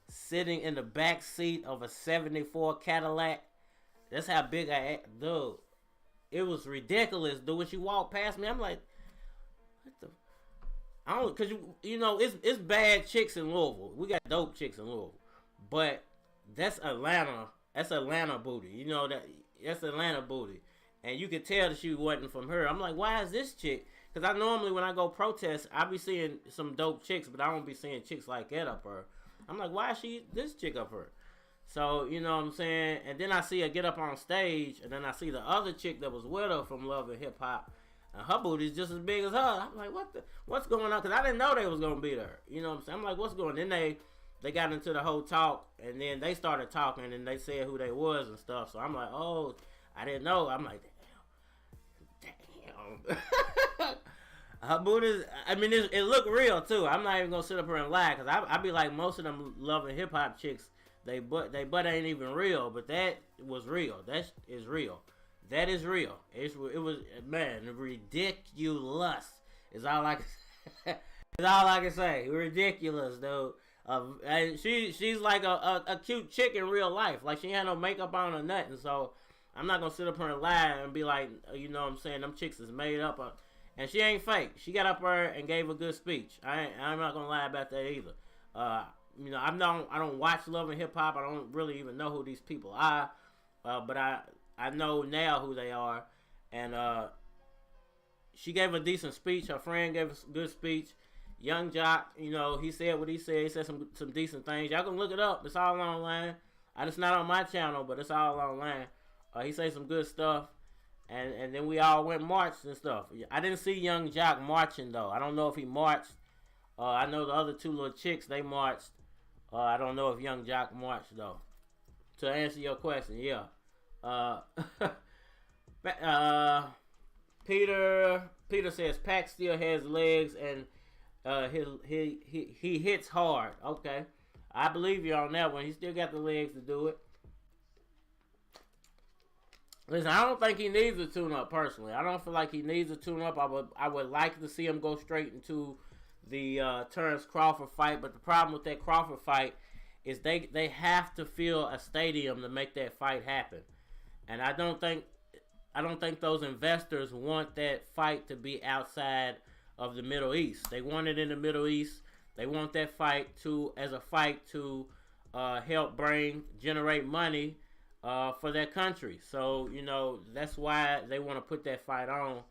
sitting in the back seat of a 74 Cadillac. That's how big dude. It was ridiculous, dude. When she walked past me, I'm like, what the? I don't, cause you know it's bad chicks in Louisville. We got dope chicks in Louisville, but that's Atlanta. That's Atlanta booty. You know that's Atlanta booty, and you could tell that she wasn't from her. I'm like, why is this chick? Cause I normally when I go protest, I be seeing some dope chicks, but I don't be seeing chicks like that up her. I'm like, why is this chick up her? So, you know what I'm saying? And then I see her get up on stage, and then I see the other chick that was with her from Love and Hip Hop, and her booty's just as big as her. I'm like, what's going on? Because I didn't know they was going to be there. You know what I'm saying? I'm like, what's going on? Then they got into the whole talk, and then they started talking, and they said who they was and stuff. So I'm like, oh, I didn't know. I'm like, damn. Her booty, I mean, it looked real, too. I'm not even going to sit up here and lie, because I be like most of them Love and Hip Hop chicks. They butt ain't even real, but that was real. That is real. That is real. It was, man, ridiculous. Is all I can say. Ridiculous, dude. And she's like a cute chick in real life. Like, she had no makeup on or nothing. So I'm not gonna sit up here and lie and be like, you know what I'm saying, them chicks is made up. And she ain't fake. She got up there and gave a good speech. I'm not gonna lie about that either. You know, I don't watch Love and Hip Hop. I don't really even know who these people are, but I know now who they are. And she gave a decent speech. Her friend gave a good speech. Young Jock, you know, he said what he said. He said some decent things. Y'all can look it up. It's all online. It's not on my channel, but it's all online. He said some good stuff. and then we all went marched and stuff. I didn't see Young Jock marching though. I don't know if he marched. I know the other two little chicks, they marched. I don't know if Young Jock marched though. To answer your question, yeah. Peter says Pac still has legs and he hits hard. Okay, I believe you on that one. He still got the legs to do it. Listen, I don't think he needs a tune-up personally. I don't feel like he needs a tune-up. I would like to see him go straight into the Terence Crawford fight, but the problem with that Crawford fight is they have to fill a stadium to make that fight happen, and I don't think those investors want that fight to be outside of the Middle East. They want it in the Middle East. They want that fight to help generate money for their country. So, you know, that's why they want to put that fight on.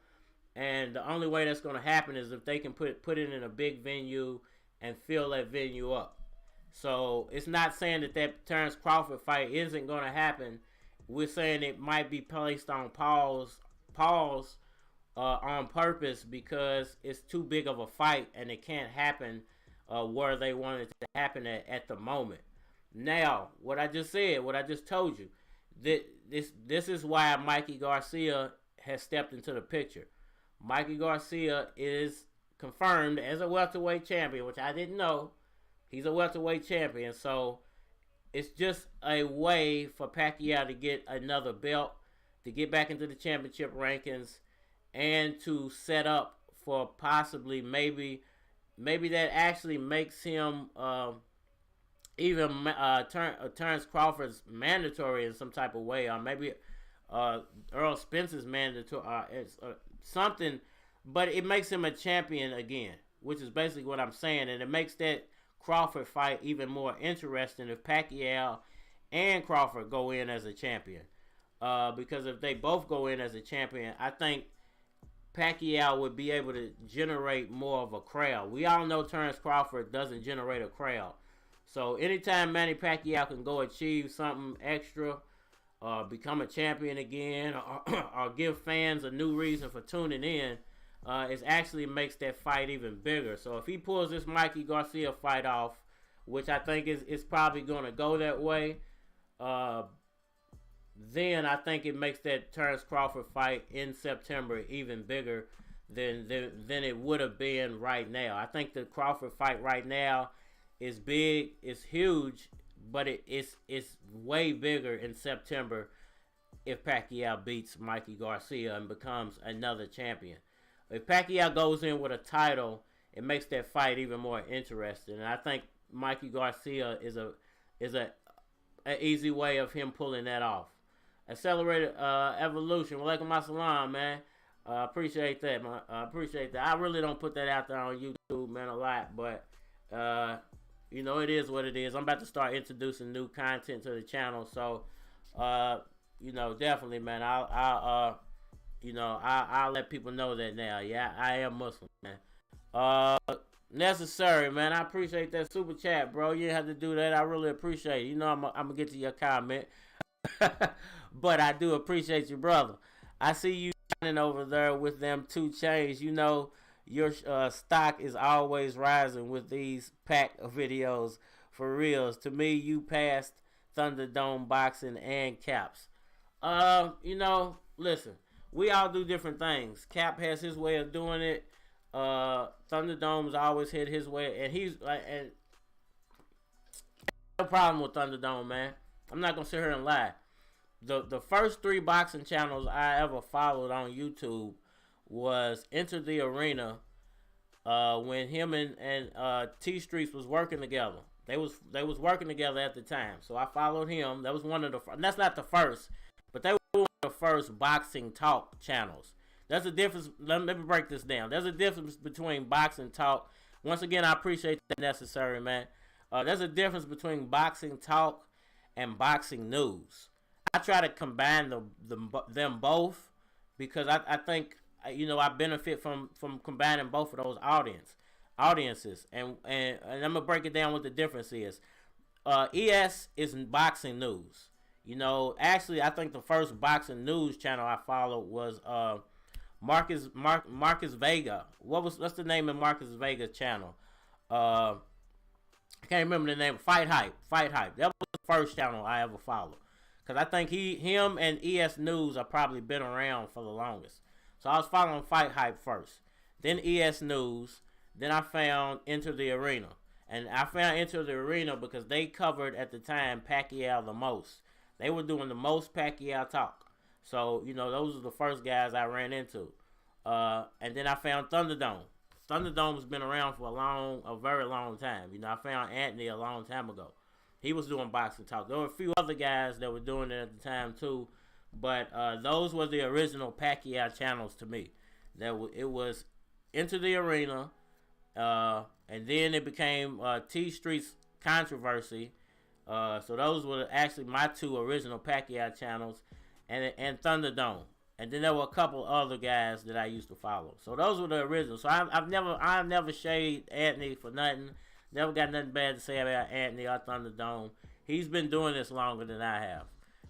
And the only way that's going to happen is if they can put it in a big venue and fill that venue up. So it's not saying that Terence Crawford fight isn't going to happen. We're saying it might be placed on pause on purpose because it's too big of a fight and it can't happen where they want it to happen at the moment. Now, what I just told you, this is why Mikey Garcia has stepped into the picture. Mikey Garcia is confirmed as a welterweight champion, which I didn't know. He's a welterweight champion, so it's just a way for Pacquiao to get another belt, to get back into the championship rankings, and to set up for possibly maybe that actually makes him Terence Crawford's mandatory in some type of way, or maybe Earl Spence's mandatory, something, but it makes him a champion again, which is basically what I'm saying, and it makes that Crawford fight even more interesting if Pacquiao and Crawford go in as a champion. Because if they both go in as a champion, I think Pacquiao would be able to generate more of a crowd. We all know Terence Crawford doesn't generate a crowd. So anytime Manny Pacquiao can go achieve something extra, become a champion again, or give fans a new reason for tuning in, it actually makes that fight even bigger. So if he pulls this Mikey Garcia fight off, which I think is probably going to go that way, then I think it makes that Terence Crawford fight in September even bigger than it would have been right now. I think the Crawford fight right now is big, it's huge, but it's way bigger in September if Pacquiao beats Mikey Garcia and becomes another champion. If Pacquiao goes in with a title, it makes that fight even more interesting. And I think Mikey Garcia is an easy way of him pulling that off. Accelerated Evolution. Walaikum assalam, man. Appreciate that, man. Appreciate that. I really don't put that out there on YouTube, man, a lot. But, you know, it is what it is. I'm about to start introducing new content to the channel. So, you know, definitely, man. I'll let people know that now. Yeah, I am Muslim, man. Necessary, man. I appreciate that super chat, bro. You didn't have to do that. I really appreciate it. You know, I'm going to get to your comment. But I do appreciate you, brother. I see you shining over there with them 2 chains. You know, your stock is always rising with these PAC videos. For reals. To me, you passed Thunderdome boxing and Caps. You know, listen. We all do different things. Cap has his way of doing it. Thunderdome's always hit his way, and he's like, and no problem with Thunderdome, man. I'm not gonna sit here and lie. The first 3 boxing channels I ever followed on YouTube was Enter the Arena, when him and T Streets was working together. They was working together at the time, so I followed him. That was one of the. That's not the first, but they were one of the first boxing talk channels. There's a difference. Let me break this down. There's a difference between boxing talk. Once again, I appreciate that, Necessary, man. There's a difference between boxing talk and boxing news. I try to combine them both because I think, you know, I benefit from combining both of those audiences. And I'm gonna break it down what the difference is. ES is boxing news. You know, actually, I think the first boxing news channel I followed was Marcus Vega. What's the name of Marcus Vega's channel? I can't remember the name. Fight Hype. That was the first channel I ever followed. Cause I think him and ES News have probably been around for the longest. So I was following Fight Hype first, then ES News, then I found Enter the Arena, and I found Enter the Arena because they covered at the time Pacquiao the most. They were doing the most Pacquiao talk. So, you know, those are the first guys I ran into. And then I found Thunderdome. Thunderdome's been around for a very long time. You know, I found Anthony a long time ago. He was doing boxing talk. There were a few other guys that were doing it at the time too, but those were the original Pacquiao channels to me. It was Into the Arena, and then it became T Street's Controversy. So those were actually my two original Pacquiao channels, and Thunderdome. And then there were a couple other guys that I used to follow. So those were the originals. So I've never shaded Anthony for nothing. Never got nothing bad to say about Anthony or Thunderdome. He's been doing this longer than I have.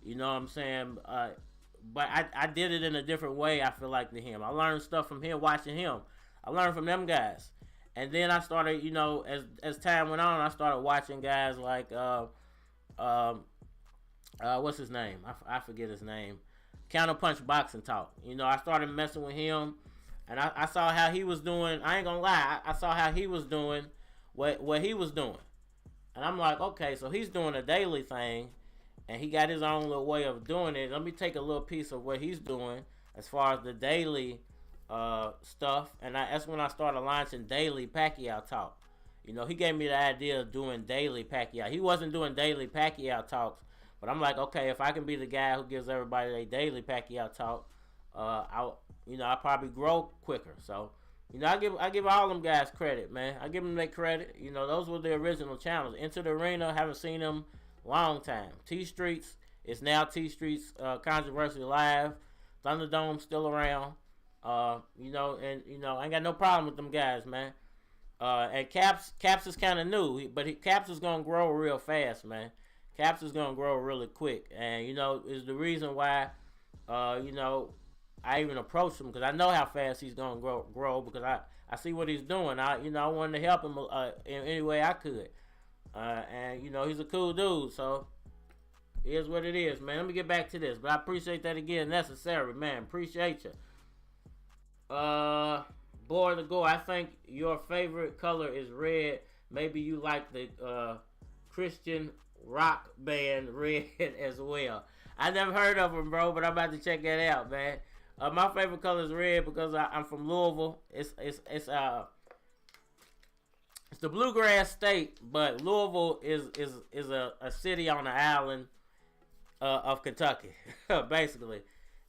You know what I'm saying? But I did it in a different way, I feel like, than him. I learned stuff from him, watching him. I learned from them guys. And then I started, you know, as time went on, I started watching guys like, what's his name? I forget his name. Counterpunch Boxing Talk. You know, I started messing with him. And I saw how he was doing. I ain't gonna lie. I saw how he was doing what he was doing. And I'm like, okay, so he's doing a daily thing, and he got his own little way of doing it. Let me take a little piece of what he's doing as far as the daily stuff. And that's when I started launching daily Pacquiao talk. You know, he gave me the idea of doing daily Pacquiao. He wasn't doing daily Pacquiao talks, but I'm like, okay, if I can be the guy who gives everybody their daily Pacquiao talk, I'll probably grow quicker. So, you know, I give all them guys credit, man. I give them their credit. You know, those were the original channels. Into the Arena, haven't seen them long time. T Streets is now T Streets Controversy Live. Thunderdome still around. You know, and you know, I ain't got no problem with them guys, man. And Caps is kind of new, but Caps is gonna grow real fast, man. Caps is gonna grow really quick, and you know, is the reason why, you know, I even approached him, because I know how fast he's gonna grow because I see what he's doing. I wanted to help him in any way I could, and you know, he's a cool dude. So it is what it is, man. Let me get back to this, but I appreciate that again, necessary, man. Appreciate you. Boy to go. I think your favorite color is red. Maybe you like the Christian rock band Red as well. I never heard of them, bro, but I'm about to check that out, man. My favorite color is red because I'm from Louisville. It's the bluegrass state, but Louisville is a city on the island of Kentucky, basically.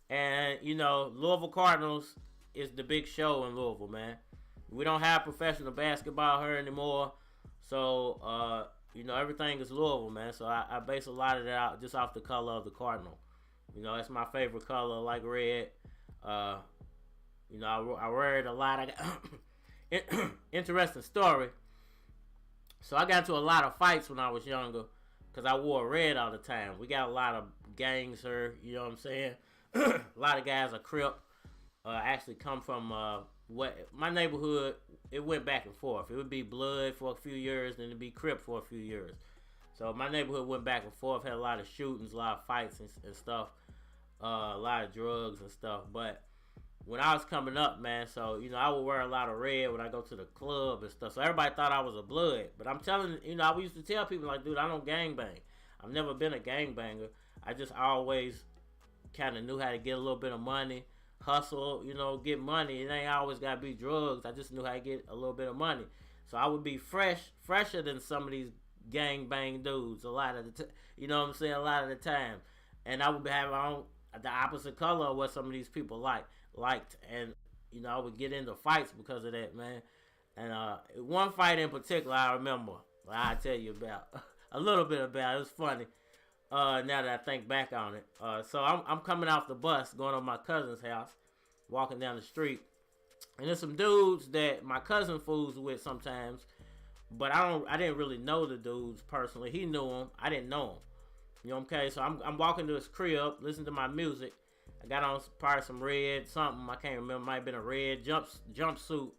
And you know, Louisville Cardinals is the big show in Louisville, man. We don't have professional basketball here anymore, so you know, everything is Louisville, man. So I base a lot of that out just off the color of the Cardinal. You know, that's my favorite color, like red. You know, I wear it a lot. I got interesting story. So I got into a lot of fights when I was younger because I wore red all the time. We got a lot of gangs here, you know what I'm saying? A lot of guys are Crip. Actually come from my neighborhood. It went back and forth. It would be Blood for a few years, then it'd be Crip for a few years. So my neighborhood went back and forth, had a lot of shootings, a lot of fights and stuff, a lot of drugs and stuff. But when I was coming up, man, so, you know, I would wear a lot of red when I go to the club and stuff. So everybody thought I was a Blood. But I'm telling you, know, I used to tell people, like, dude, I don't gangbang. I've never been a gangbanger. I just always kind of knew how to get a little bit of money, hustle, you know, get money. It ain't always got to be drugs. I just knew how to get a little bit of money. So I would be fresher than some of these gangbang dudes a lot of the time. You know what I'm saying? A lot of the time. And I would have on the opposite color of what some of these people liked. And, you know, I would get into fights because of that, man. And one fight in particular I remember, I'll tell you about, a little bit about. It was funny. Now that I think back on it. So I'm coming off the bus, going to my cousin's house, walking down the street. And there's some dudes that my cousin fools with sometimes, but I didn't really know the dudes personally. He knew them. I didn't know them. You know, okay, so I'm walking to his crib, listening to my music. I got on probably some red something. I can't remember. Might have been a red jumpsuit.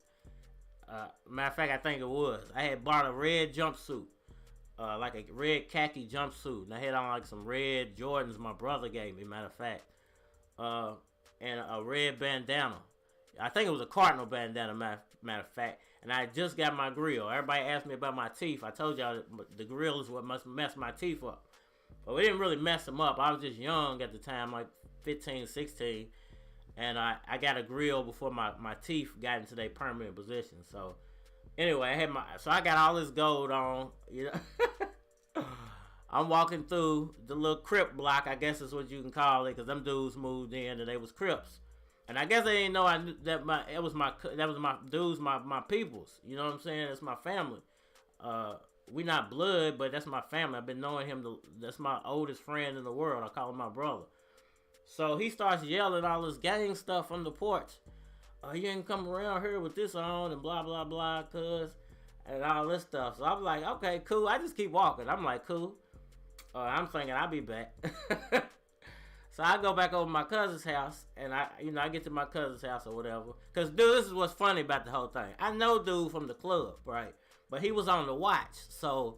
Matter of fact, I think it was. I had bought a red jumpsuit, like a red khaki jumpsuit, and I had on like some red Jordans my brother gave me. Matter of fact, and a red bandana. I think it was a Cardinal bandana. Matter of fact, and I just got my grill. Everybody asked me about my teeth. I told y'all that the grill is what must mess my teeth up. But we didn't really mess them up. I was just young at the time, like 15, 16. And I got a grill before my teeth got into their permanent position. So, anyway, I got all this gold on, you know. I'm walking through the little Crip block, I guess is what you can call it, because them dudes moved in and they was Crips. And I guess they didn't know that was my dudes, my peoples. You know what I'm saying? It's my family. We not blood, but that's my family. I've been knowing him. That's my oldest friend in the world. I call him my brother. So he starts yelling all this gang stuff from the porch. You ain't come around here with this on and blah, blah, blah, cuz. And all this stuff. So I'm like, okay, cool. I just keep walking. I'm like, cool. I'm thinking I'll be back. So I go back over to my cousin's house. And I get to my cousin's house or whatever. Because, dude, this is what's funny about the whole thing. I know dude from the club, right? But he was on the watch, so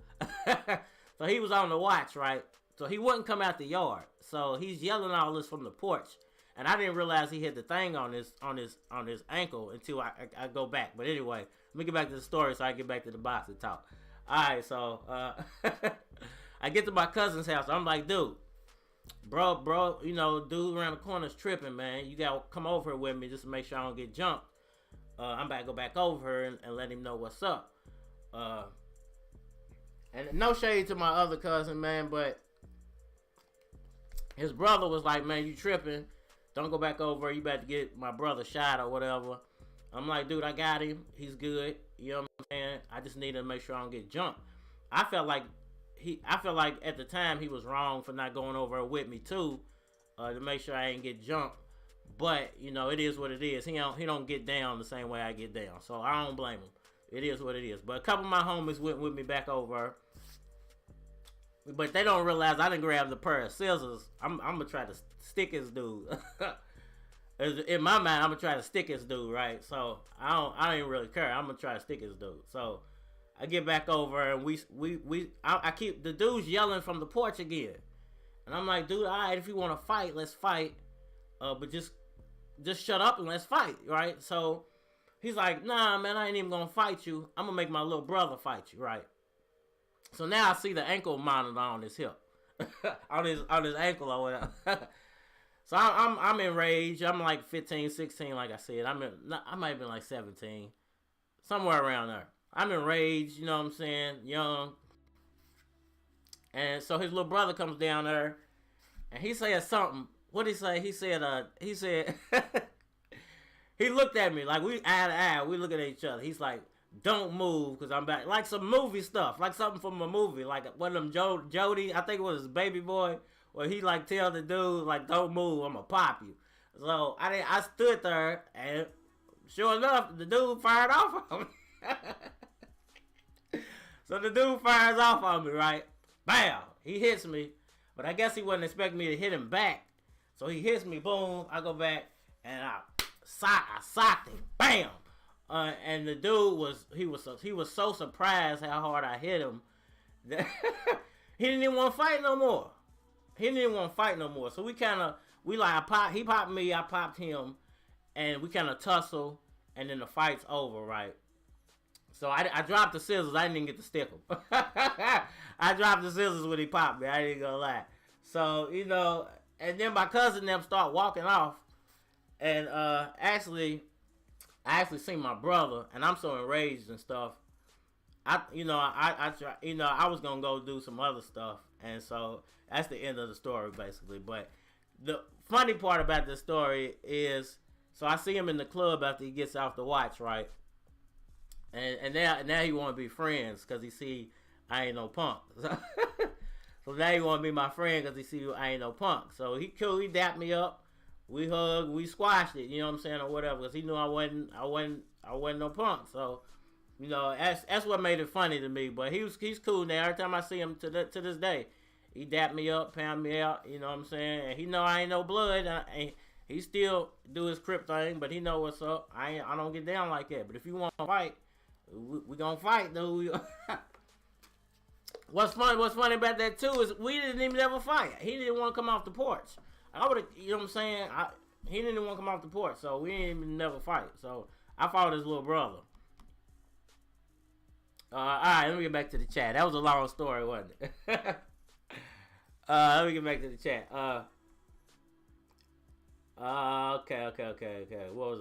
he was on the watch, right? So he wouldn't come out the yard. So he's yelling all this from the porch, and I didn't realize he had the thing on his ankle until I go back. But anyway, let me get back to the story so I get back to the box and talk. All right, so I get to my cousin's house. I'm like, dude, bro, you know, dude around the corner's tripping, man. You gotta come over here with me just to make sure I don't get jumped. I'm about to go back over here and let him know what's up. And no shade to my other cousin, man, but his brother was like, man, you tripping. Don't go back over. You better get my brother shot or whatever. I'm like, dude, I got him. He's good. You know what I'm saying? I just need to make sure I don't get jumped. I felt like at the time he was wrong for not going over with me too, to make sure I ain't get jumped. But, you know, it is what it is. He don't get down the same way I get down. So I don't blame him. It is what it is. But a couple of my homies went with me back over. But they don't realize I didn't grab the pair of scissors. I'm going to try to stick his dude. In my mind, I'm going to try to stick his dude, right? So I don't even really care. I'm going to try to stick his dude. So I get back over and I keep the dude's yelling from the porch again. And I'm like, dude, all right, if you want to fight, let's fight. But just shut up and let's fight, right? So he's like, nah, man, I ain't even gonna fight you. I'm gonna make my little brother fight you, right? So now I see the ankle monitor on his hip, on his ankle or whatever. So I'm enraged. I'm like 15, 16, like I said. I might have been like 17, somewhere around there. I'm enraged, you know what I'm saying, young. And so his little brother comes down there, and he said something. What did he say? He said, he looked at me like we eye to eye. We look at each other. He's like, don't move because I'm back. Like some movie stuff. Like something from a movie. Like one of them Jody, I think it was his baby boy, where he like tell the dude, like, don't move, I'm going to pop you. So I stood there, and sure enough, the dude fired off on me. So the dude fires off on me, right? Bam! He hits me. But I guess he wasn't expecting me to hit him back. So he hits me, boom, I go back, and I socked him, bam! And the dude was so surprised how hard I hit him that he didn't even want to fight no more. So he popped me, I popped him, and we kind of tussle, and then the fight's over, right? So I dropped the scissors. I didn't even get to stick him. I dropped the scissors when he popped me. I ain't gonna lie. So, you know, and then my cousin and them start walking off. And I actually seen my brother, and I'm so enraged and stuff. I was gonna go do some other stuff, and so that's the end of the story basically. But the funny part about this story is, so I see him in the club after he gets off the watch, right? And now he want to be friends because he see I ain't no punk. So now he want to be my friend because he see I ain't no punk. So he cool. He dapped me up. We hugged. We squashed it. You know what I'm saying, or whatever. Because he knew I wasn't no punk. So, you know, that's what made it funny to me. But he's cool now. Every time I see him to this day, He dapped me up, pound me out. You know what I'm saying? And he know I ain't no blood. He still do his Crip thing, but he know what's up. I don't get down like that. But if you want to fight, we gonna fight, dude. What's funny about that too is we didn't even ever fight. He didn't want to come off the porch. I would have, you know what I'm saying? He didn't even want to come off the porch, so we didn't even never fight. So I fought his little brother. All right, let me get back to the chat. That was a long story, wasn't it? Let me get back to the chat. Okay. What was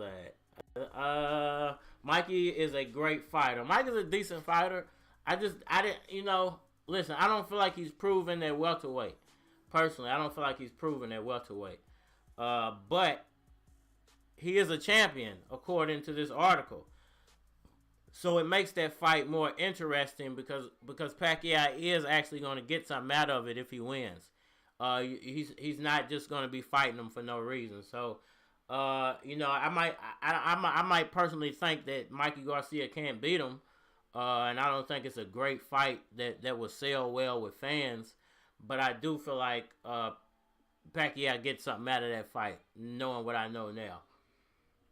that? Mikey is a great fighter. Mike is a decent fighter. I didn't, listen, I don't feel like he's proven at welterweight. Personally, I don't feel like he's proven at welterweight. But he is a champion, according to this article. So it makes that fight more interesting because Pacquiao is actually going to get something out of it if he wins. He's not just going to be fighting him for no reason. So, I might personally think that Mikey Garcia can't beat him, and I don't think it's a great fight that will sell well with fans. But I do feel like Pacquiao gets something out of that fight, knowing what I know now.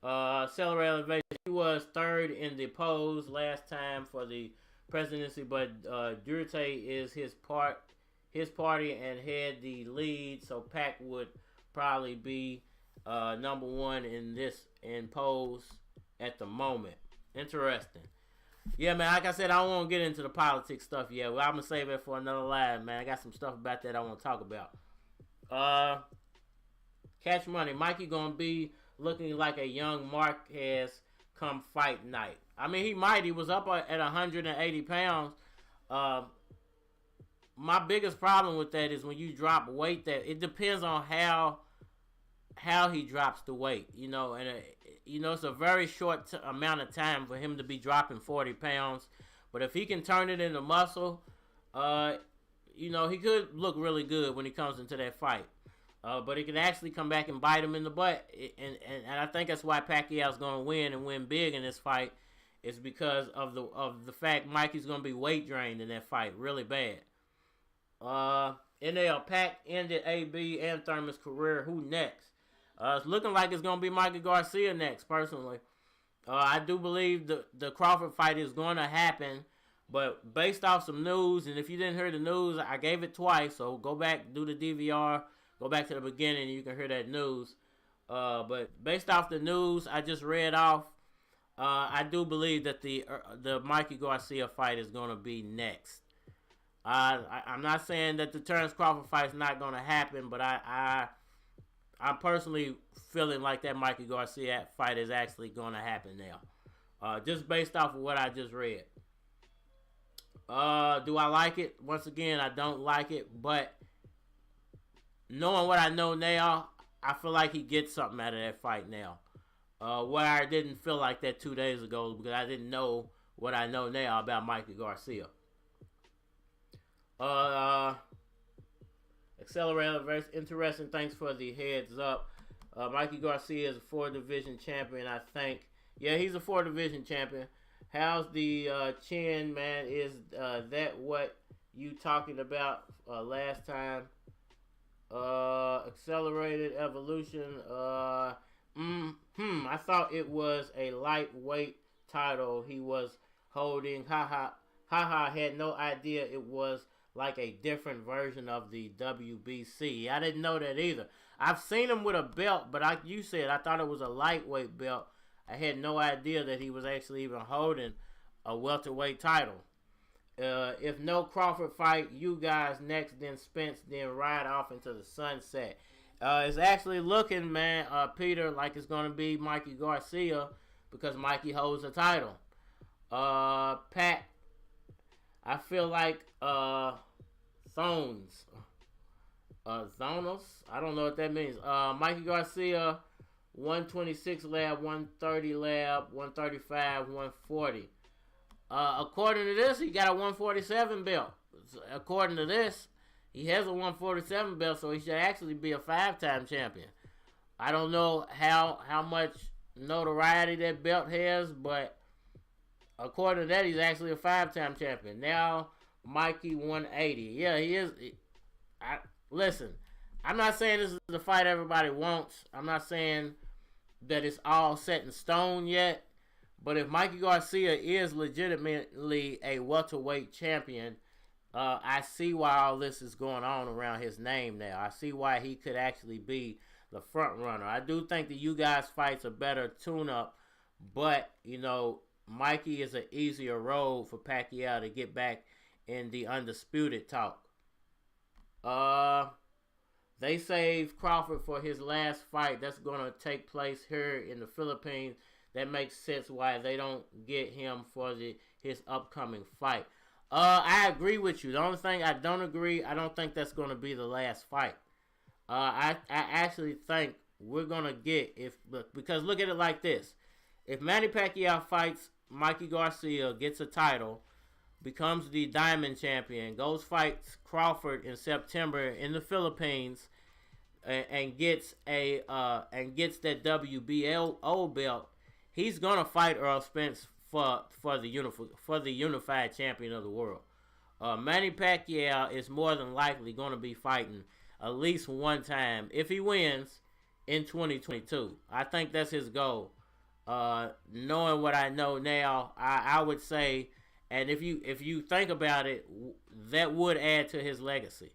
Accelerated elevation. He was third in the polls last time for the presidency, but Duterte is his party and had the lead, so PAC would probably be number one in polls at the moment. Interesting. Yeah, man, like I said, I don't want to get into the politics stuff yet. Well, I'm going to save it for another live, man. I got some stuff about that I want to talk about. Cash Money. Mikey going to be looking like a young Marquez come fight night. I mean, he might. He was up at 180 pounds. My biggest problem with that is when you drop weight, that it depends on how he drops the weight. It's a very short amount of time for him to be dropping 40 pounds. But if he can turn it into muscle, he could look really good when he comes into that fight. But it can actually come back and bite him in the butt. And I think that's why Pacquiao's going to win and win big in this fight. Is because of the fact Mikey's going to be weight drained in that fight really bad. NL PAC ended AB and Thurman's career. Who next? It's looking like it's going to be Mikey Garcia next, personally. I do believe the Crawford fight is going to happen. But based off some news, and if you didn't hear the news, I gave it twice. So go back, do the DVR. Go back to the beginning and you can hear that news. But based off the news I just read off, I do believe that the Mikey Garcia fight is going to be next. I'm not saying that the Terence Crawford fight is not going to happen, but I'm personally feeling like that Mikey Garcia fight is actually going to happen now. Just based off of what I just read. Do I like it? Once again, I don't like it, but knowing what I know now, I feel like he gets something out of that fight now. Where I didn't feel like that 2 days ago because I didn't know what I know now about Mikey Garcia. Accelerator, very interesting. Thanks for the heads up. Mikey Garcia is a 4-division champion, I think. Yeah, he's a 4-division champion. How's the chin, man? Is that what you talking about last time? Accelerated evolution. I thought it was a lightweight title he was holding. Had no idea it was like a different version of the WBC. I didn't know that either. I've seen him with a belt, but like you said, I thought it was a lightweight belt. I had no idea that he was actually even holding a welterweight title. If no Crawford fight, you guys next, then Spence, then ride off into the sunset. It's actually looking, man, Peter, like it's going to be Mikey Garcia because Mikey holds the title. Pat, I feel like Thones. Zonos? I don't know what that means. Mikey Garcia, 126 lab, 130 lab, 135, 140. According to this, he got a 147 belt. According to this, he has a 147 belt, so he should actually be a 5-time champion. I don't know how much notoriety that belt has, but according to that, he's actually a 5-time champion. Now, Mikey 180. Yeah, he is. Listen, I'm not saying this is the fight everybody wants. I'm not saying that it's all set in stone yet. But if Mikey Garcia is legitimately a welterweight champion, I see why all this is going on around his name now. I see why he could actually be the front runner. I do think the you guys fight's a better tune-up, but, Mikey is an easier road for Pacquiao to get back in the undisputed talk. They saved Crawford for his last fight. That's going to take place here in the Philippines. That makes sense why they don't get him for his upcoming fight. I agree with you. The only thing I don't agree, I don't think that's going to be the last fight. I actually think we're going to get, because look at it like this. If Manny Pacquiao fights Mikey Garcia, gets a title, becomes the Diamond Champion, goes fights Crawford in September in the Philippines, and gets that WBO belt, he's gonna fight Earl Spence for the unified champion of the world. Manny Pacquiao is more than likely going to be fighting at least one time, if he wins, in 2022. I think that's his goal. Knowing what I know now, I would say, and if you think about it, that would add to his legacy.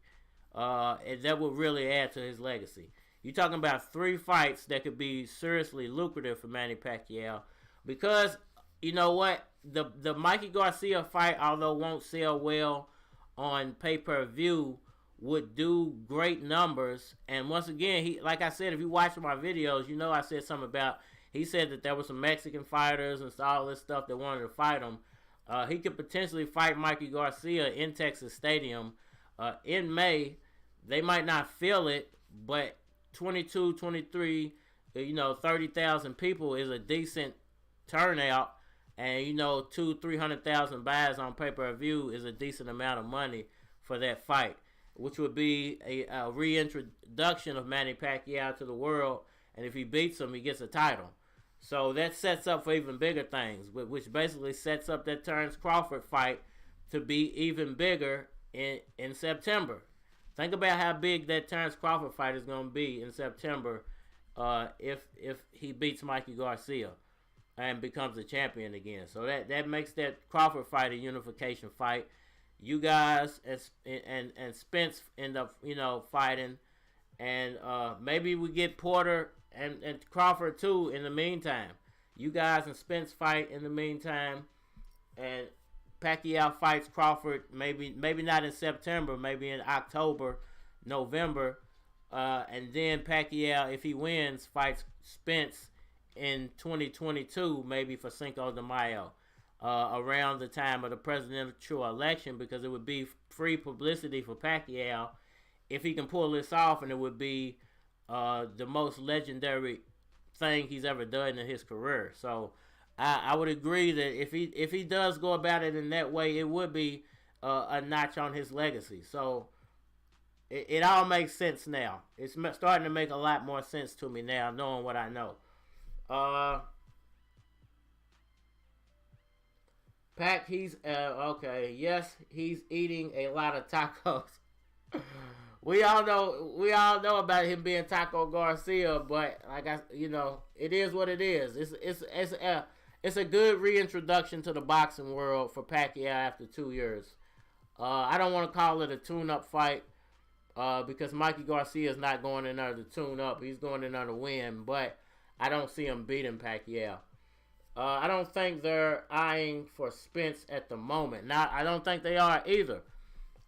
And that would really add to his legacy. You're talking about 3 fights that could be seriously lucrative for Manny Pacquiao, because you know what, the Mikey Garcia fight, although won't sell well on pay-per-view, would do great numbers. And once again, he, like I said, if you watch my videos, I said something about, he said that there were some Mexican fighters and all this stuff that wanted to fight him. He could potentially fight Mikey Garcia in Texas Stadium in May. They might not feel it, but 22, 23, 30,000 people is a decent turnout. And, 200,000-300,000 buys on pay-per-view is a decent amount of money for that fight, which would be a reintroduction of Manny Pacquiao to the world. And if he beats him, he gets a title. So that sets up for even bigger things, which basically sets up that Terence Crawford fight to be even bigger in September. Think about how big that Terence Crawford fight is going to be in September if he beats Mikey Garcia and becomes a champion again. So that makes that Crawford fight a unification fight. You guys and Spence end up fighting, and maybe we get Porter and Crawford too in the meantime. You guys and Spence fight in the meantime, and Pacquiao fights Crawford maybe not in September, maybe in October, November, and then Pacquiao, if he wins, fights Spence in 2022, maybe for Cinco de Mayo, around the time of the presidential election, because it would be free publicity for Pacquiao if he can pull this off, and it would be the most legendary thing he's ever done in his career. So I would agree that if he does go about it in that way, it would be a notch on his legacy. So it all makes sense now. It's starting to make a lot more sense to me now, knowing what I know. Pac, he's okay. Yes, he's eating a lot of tacos. We all know about him being Taco Garcia, but it is what it is. It's a good reintroduction to the boxing world for Pacquiao after 2 years. I don't want to call it a tune-up fight because Mikey Garcia is not going in there to tune up. He's going in there to win, but I don't see him beating Pacquiao. I don't think they're eyeing for Spence at the moment. I don't think they are either.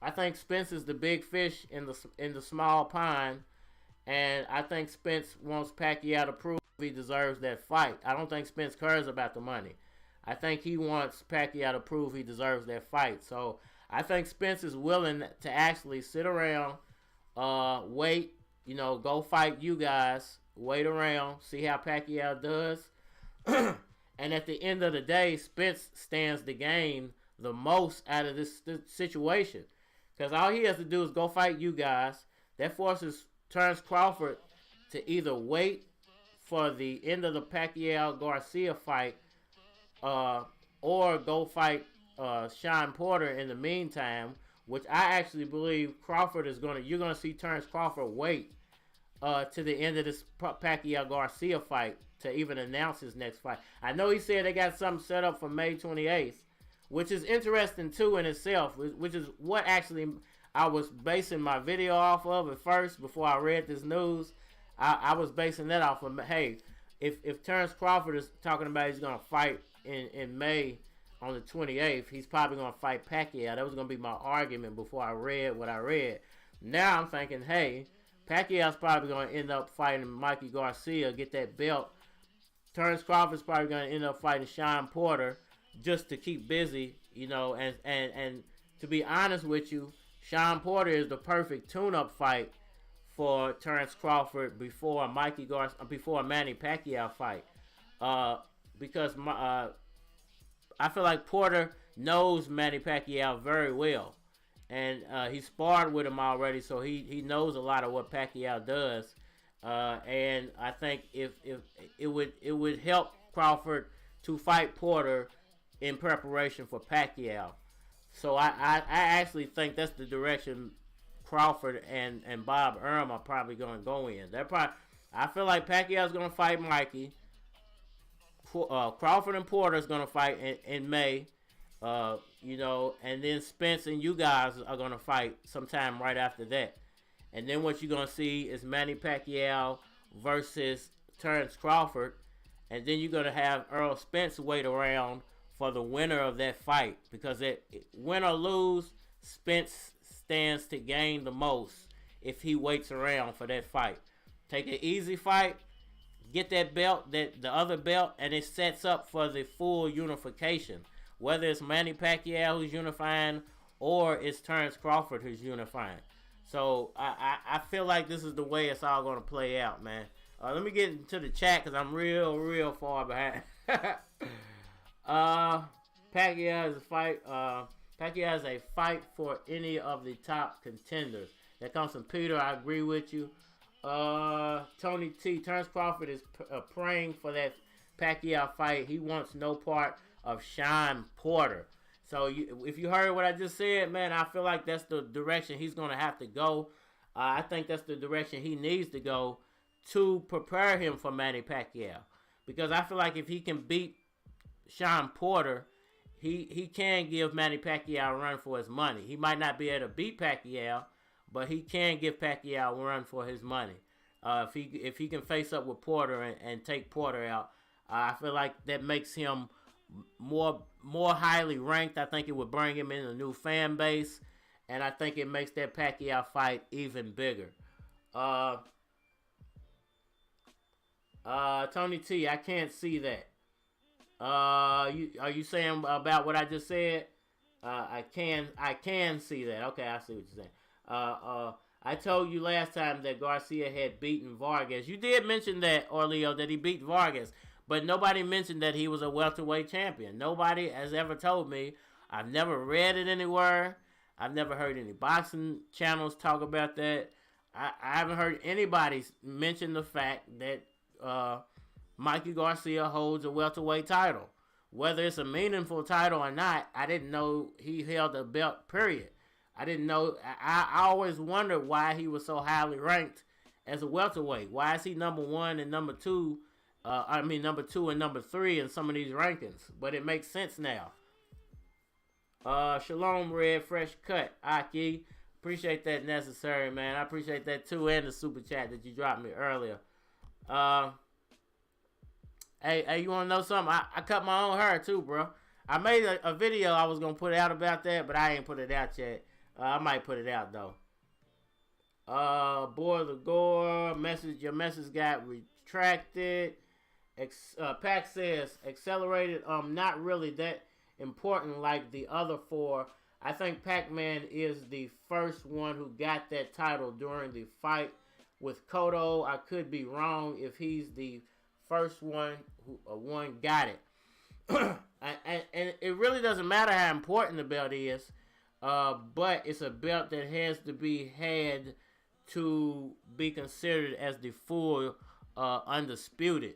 I think Spence is the big fish in the small pond, and I think Spence wants Pacquiao to prove he deserves that fight. I don't think Spence cares about the money. I think he wants Pacquiao to prove he deserves that fight. So I think Spence is willing to actually sit around, wait, go fight you guys, wait around, see how Pacquiao does. And at the end of the day, Spence stands to gain the most out of this situation. Because all he has to do is go fight you guys. That forces Terence Crawford to either wait for the end of the Pacquiao-Garcia fight or go fight Sean Porter in the meantime, which I actually believe Crawford is you're gonna see Terence Crawford wait to the end of this Pacquiao Garcia fight to even announce his next fight. I know he said they got something set up for May 28th, which is interesting too in itself, which is what actually I was basing my video off of at first before I read this news. I was basing that off of, hey, if Terence Crawford is talking about he's going to fight in May on the 28th, he's probably going to fight Pacquiao. That was going to be my argument before I read what I read. Now I'm thinking, hey, Pacquiao's probably going to end up fighting Mikey Garcia, get that belt. Terence Crawford's probably going to end up fighting Sean Porter just to keep busy, you know, and to be honest with you, Sean Porter is the perfect tune-up fight for Terence Crawford before a Manny Pacquiao fight, because I feel like Porter knows Manny Pacquiao very well, and he sparred with him already, so he knows a lot of what Pacquiao does, and I think if it would help Crawford to fight Porter in preparation for Pacquiao. So I actually think that's the direction Crawford and Bob Arum are probably going to go in. I feel like Pacquiao's going to fight Mikey. Crawford and Porter is going to fight in May. You know, and then Spence and you guys are going to fight sometime right after that. And then what you're going to see is Manny Pacquiao versus Terence Crawford. And then you're going to have Earl Spence wait around for the winner of that fight, because win or lose, Spence stands to gain the most if he waits around for that fight. Take an easy fight, get that belt, the other belt, and it sets up for the full unification. Whether it's Manny Pacquiao who's unifying or it's Terence Crawford who's unifying. So I feel like this is the way it's all going to play out, man. Let me get into the chat because I'm real far behind. Pacquiao is a fight for any of the top contenders. That comes from Peter. I agree with you. Tony T. Terence Crawford is praying for that Pacquiao fight. He wants no part of Sean Porter. So if you heard what I just said, man, I feel like that's the direction he's going to have to go. I think that's the direction he needs to go to prepare him for Manny Pacquiao. Because I feel like if he can beat Sean Porter, he can give Manny Pacquiao a run for his money. He might not be able to beat Pacquiao, but he can give Pacquiao a run for his money. If he can face up with Porter and take Porter out, I feel like that makes him more highly ranked. I think it would bring him in a new fan base, and I think it makes that Pacquiao fight even bigger. Tony T, I can't see that. Are you saying about what I just said? I can see that. Okay, I see what you're saying. I told you last time that Garcia had beaten Vargas. You did mention that, Orleo, that he beat Vargas, but nobody mentioned that he was a welterweight champion. Nobody has ever told me. I've never read it anywhere. I've never heard any boxing channels talk about that. I haven't heard anybody mention the fact that Mikey Garcia holds a welterweight title. Whether it's a meaningful title or not, I didn't know he held a belt, period. I didn't know. I always wondered why he was so highly ranked as a welterweight. Why is he number one and number two? Number two and number three in some of these rankings. But it makes sense now. Shalom, Red, fresh cut. Aki, appreciate that necessary, man. I appreciate that too, and the super chat that you dropped me earlier. Hey, you want to know something? I cut my own hair too, bro. I made a video I was going to put out about that, but I ain't put it out yet. I might put it out, though. Boy the Gore, your message got retracted. PAC says, accelerated, not really that important like the other four. I think Pac-Man is the first one who got that title during the fight with Cotto. I could be wrong if he's the first one who got it. and it really doesn't matter how important the belt is, but it's a belt that has to be had to be considered as the full undisputed.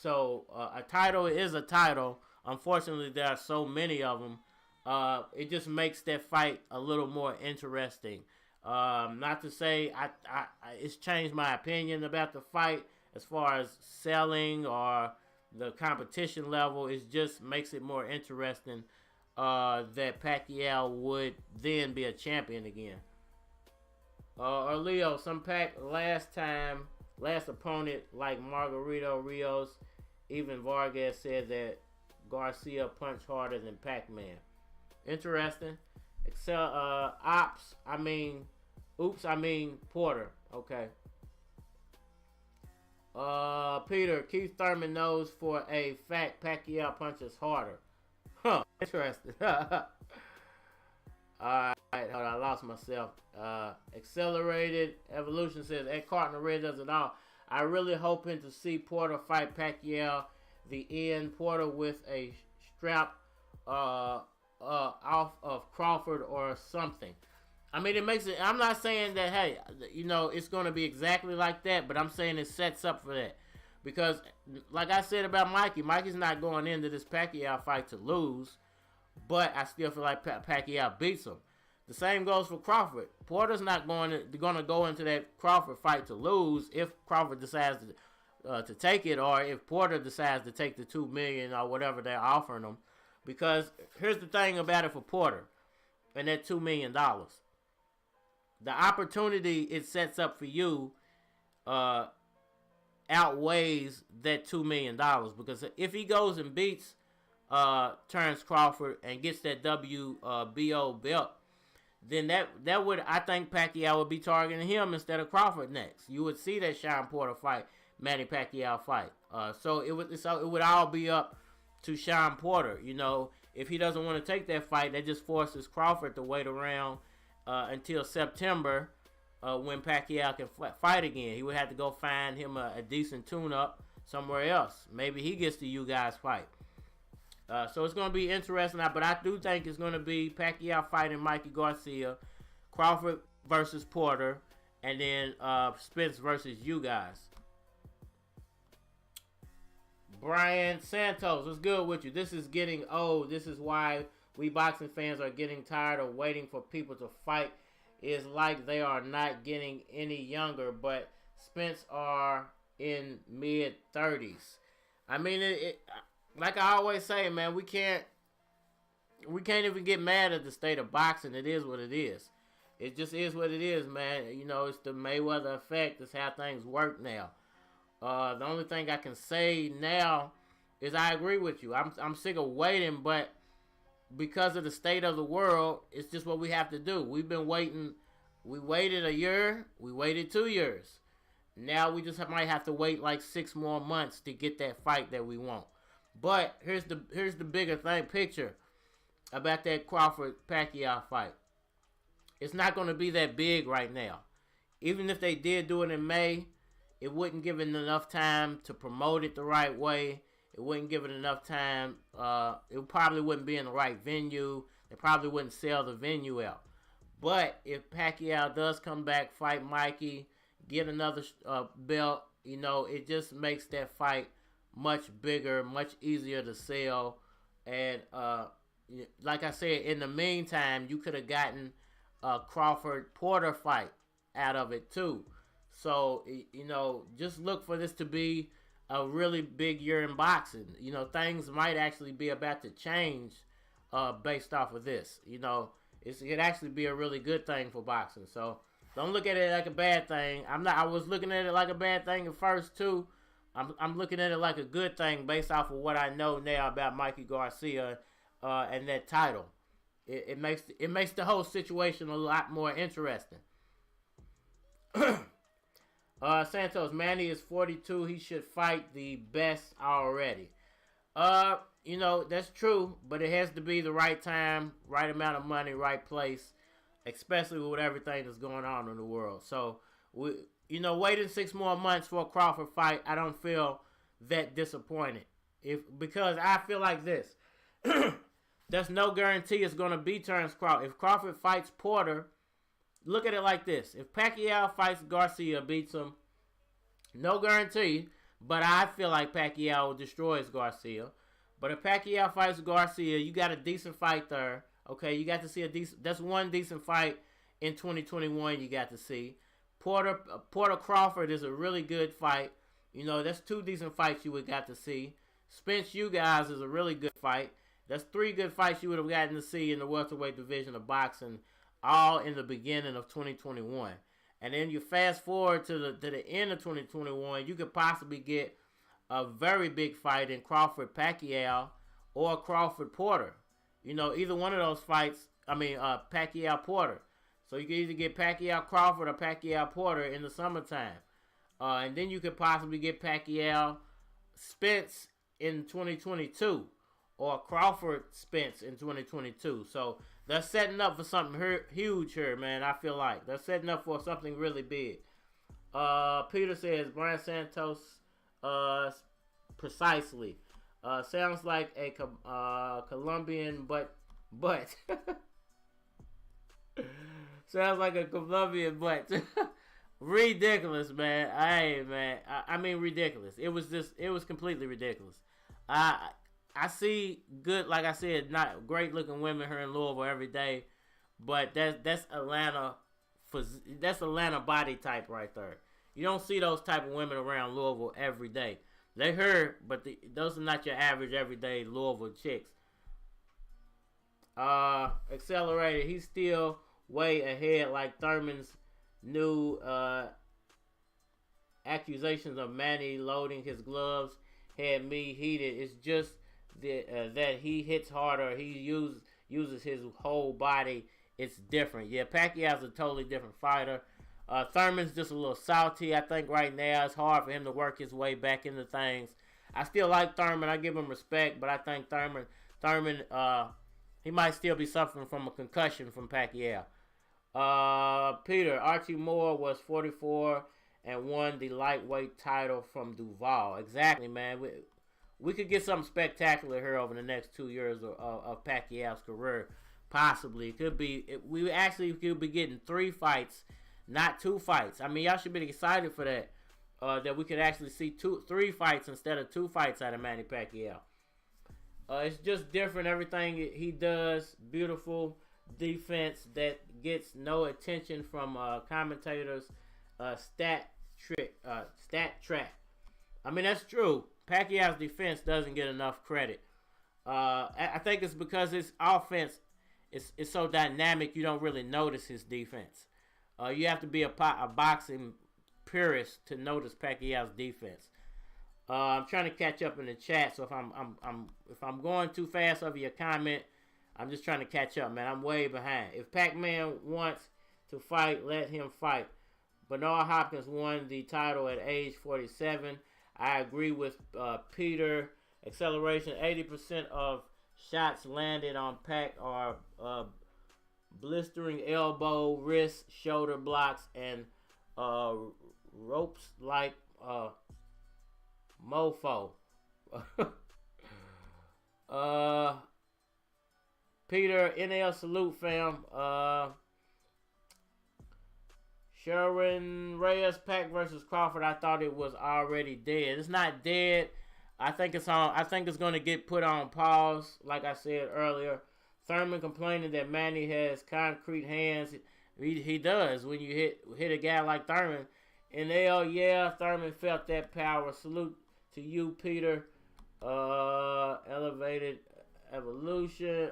So a title is a title. Unfortunately, there are so many of them. it just makes that fight a little more interesting. Not to say it's changed my opinion about the fight as far as selling or the competition level. It just makes it more interesting that Pacquiao would then be a champion again. Or Leo, some last opponent like Margarito Rios, even Vargas said that Garcia punched harder than Pac-Man. Interesting. Porter. Okay. Peter, Keith Thurman knows for a fact Pacquiao punches harder. Huh. Interesting. Alright, hold on, I lost myself. Accelerated Evolution says, Ed Carton Red does it all. I really hoping to see Porter fight Pacquiao. The end, Porter with a strap off of Crawford or something. I mean, it makes it. I'm not saying that, hey, it's going to be exactly like that, but I'm saying it sets up for that. Because, like I said about Mikey's not going into this Pacquiao fight to lose, but I still feel like Pacquiao beats him. The same goes for Crawford. Porter's not going to go into that Crawford fight to lose if Crawford decides to take it, or if Porter decides to take the $2 million or whatever they're offering him. Because here's the thing about it for Porter and that $2 million. The opportunity it sets up for you outweighs that $2 million. Because if he goes and beats Terence Crawford and gets that WBO belt, then that would, I think Pacquiao would be targeting him instead of Crawford next. You would see that Sean Porter fight, Manny Pacquiao fight. So it would all be up to Sean Porter. If he doesn't want to take that fight, that just forces Crawford to wait around until September when Pacquiao can fight again. He would have to go find him a decent tune-up somewhere else. Maybe he gets the you guys fight. So it's going to be interesting. But I do think it's going to be Pacquiao fighting Mikey Garcia, Crawford versus Porter, and then Spence versus you guys. Brian Santos, what's good with you? This is getting old. This is why we boxing fans are getting tired of waiting for people to fight. It's like they are not getting any younger, but Spence are in mid-30s. I mean, like I always say, man, we can't even get mad at the state of boxing. It is what it is. It just is what it is, man. It's the Mayweather effect. It's how things work now. The only thing I can say now is I agree with you. I'm sick of waiting, but because of the state of the world, it's just what we have to do. We've been waiting. We waited a year. We waited 2 years. Now we just might have to wait like 6 more months to get that fight that we want. But here's the bigger picture about that Crawford-Pacquiao fight. It's not going to be that big right now. Even if they did do it in May, it wouldn't give it enough time to promote it the right way. It wouldn't give it enough time. It probably wouldn't be in the right venue. They probably wouldn't sell the venue out. But if Pacquiao does come back, fight Mikey, get another belt, it just makes that fight much bigger, much easier to sell. And like I said, in the meantime, you could have gotten a Crawford-Porter fight out of it too. So, just look for this to be a really big year in boxing. Things might actually be about to change based off of this. It could actually be a really good thing for boxing. So, don't look at it like a bad thing. I was looking at it like a bad thing at first too. I'm looking at it like a good thing based off of what I know now about Mikey Garcia and that title. It makes the whole situation a lot more interesting. Santos, Manny is 42. He should fight the best already. That's true, but it has to be the right time, right amount of money, right place, especially with everything that's going on in the world. So, waiting 6 more months for a Crawford fight, I don't feel that disappointed. Because I feel like this. There's no guarantee it's going to be Terence Crawford. If Crawford fights Porter, look at it like this. If Pacquiao fights Garcia, beats him, no guarantee, but I feel like Pacquiao destroys Garcia. But if Pacquiao fights Garcia, you got a decent fight there. Okay, you got to see a decent. That's one decent fight in 2021. You got to see. Porter Crawford is a really good fight. You know, that's two decent fights you would got to see. Spence, you guys, is a really good fight. That's three good fights you would have gotten to see in the welterweight division of boxing, all in the beginning of 2021. And then you fast forward to the end of 2021, you could possibly get a very big fight in Crawford Pacquiao or Crawford Porter. You know, either one of those fights. Pacquiao Porter. So you can either get Pacquiao Crawford or Pacquiao Porter in the summertime. And then you could possibly get Pacquiao Spence in 2022 or Crawford Spence in 2022. So they're setting up for something huge here, man. I feel like they're setting up for something really big. Peter says Brian Santos, precisely. Sounds like a Colombian, but sounds like a Colombian, but ridiculous, man. I mean ridiculous. It was completely ridiculous. I see good, like I said, not great looking women here in Louisville every day, but that's Atlanta body type right there. You don't see those type of women around Louisville every day. They here, but those are not your average everyday Louisville chicks. Accelerated, he's still way ahead, like Thurman's new accusations of Manny loading his gloves had me heated. It's just that he hits harder. He uses his whole body. It's different. Yeah, Pacquiao's a totally different fighter. Thurman's just a little salty, I think, right now. It's hard for him to work his way back into things. I still like Thurman. I give him respect, but I think Thurman, he might still be suffering from a concussion from Pacquiao. Peter, Archie Moore was 44 and won the lightweight title from Duval. Exactly, man. We could get something spectacular here over the next 2 years of Pacquiao's career. Possibly. It could be. We actually could be getting 3 fights, not 2 fights. I mean, y'all should be excited for that. That we could actually see 3 fights instead of 2 fights out of Manny Pacquiao. It's just different. Everything he does, beautiful defense that gets no attention from commentators. Stat track. I mean, that's true. Pacquiao's defense doesn't get enough credit. I think it's because his offense is so dynamic, you don't really notice his defense. You have to be a boxing purist to notice Pacquiao's defense. I'm trying to catch up in the chat, so if I'm going too fast over your comment, I'm just trying to catch up, man. I'm way behind. If Pac-Man wants to fight, let him fight. Bernard Hopkins won the title at age 47. I agree with Peter. Acceleration, 80% of shots landed on Pac are blistering elbow, wrist, shoulder blocks, and ropes like mofo. Peter, NL salute, fam. Sherwin Reyes, Pac versus Crawford. I thought it was already dead. It's not dead. I think it's on. I think it's going to get put on pause, like I said earlier. Thurman complaining that Manny has concrete hands. He does when you hit a guy like Thurman. NL, yeah, Thurman felt that power. Salute to you, Peter. Elevated evolution.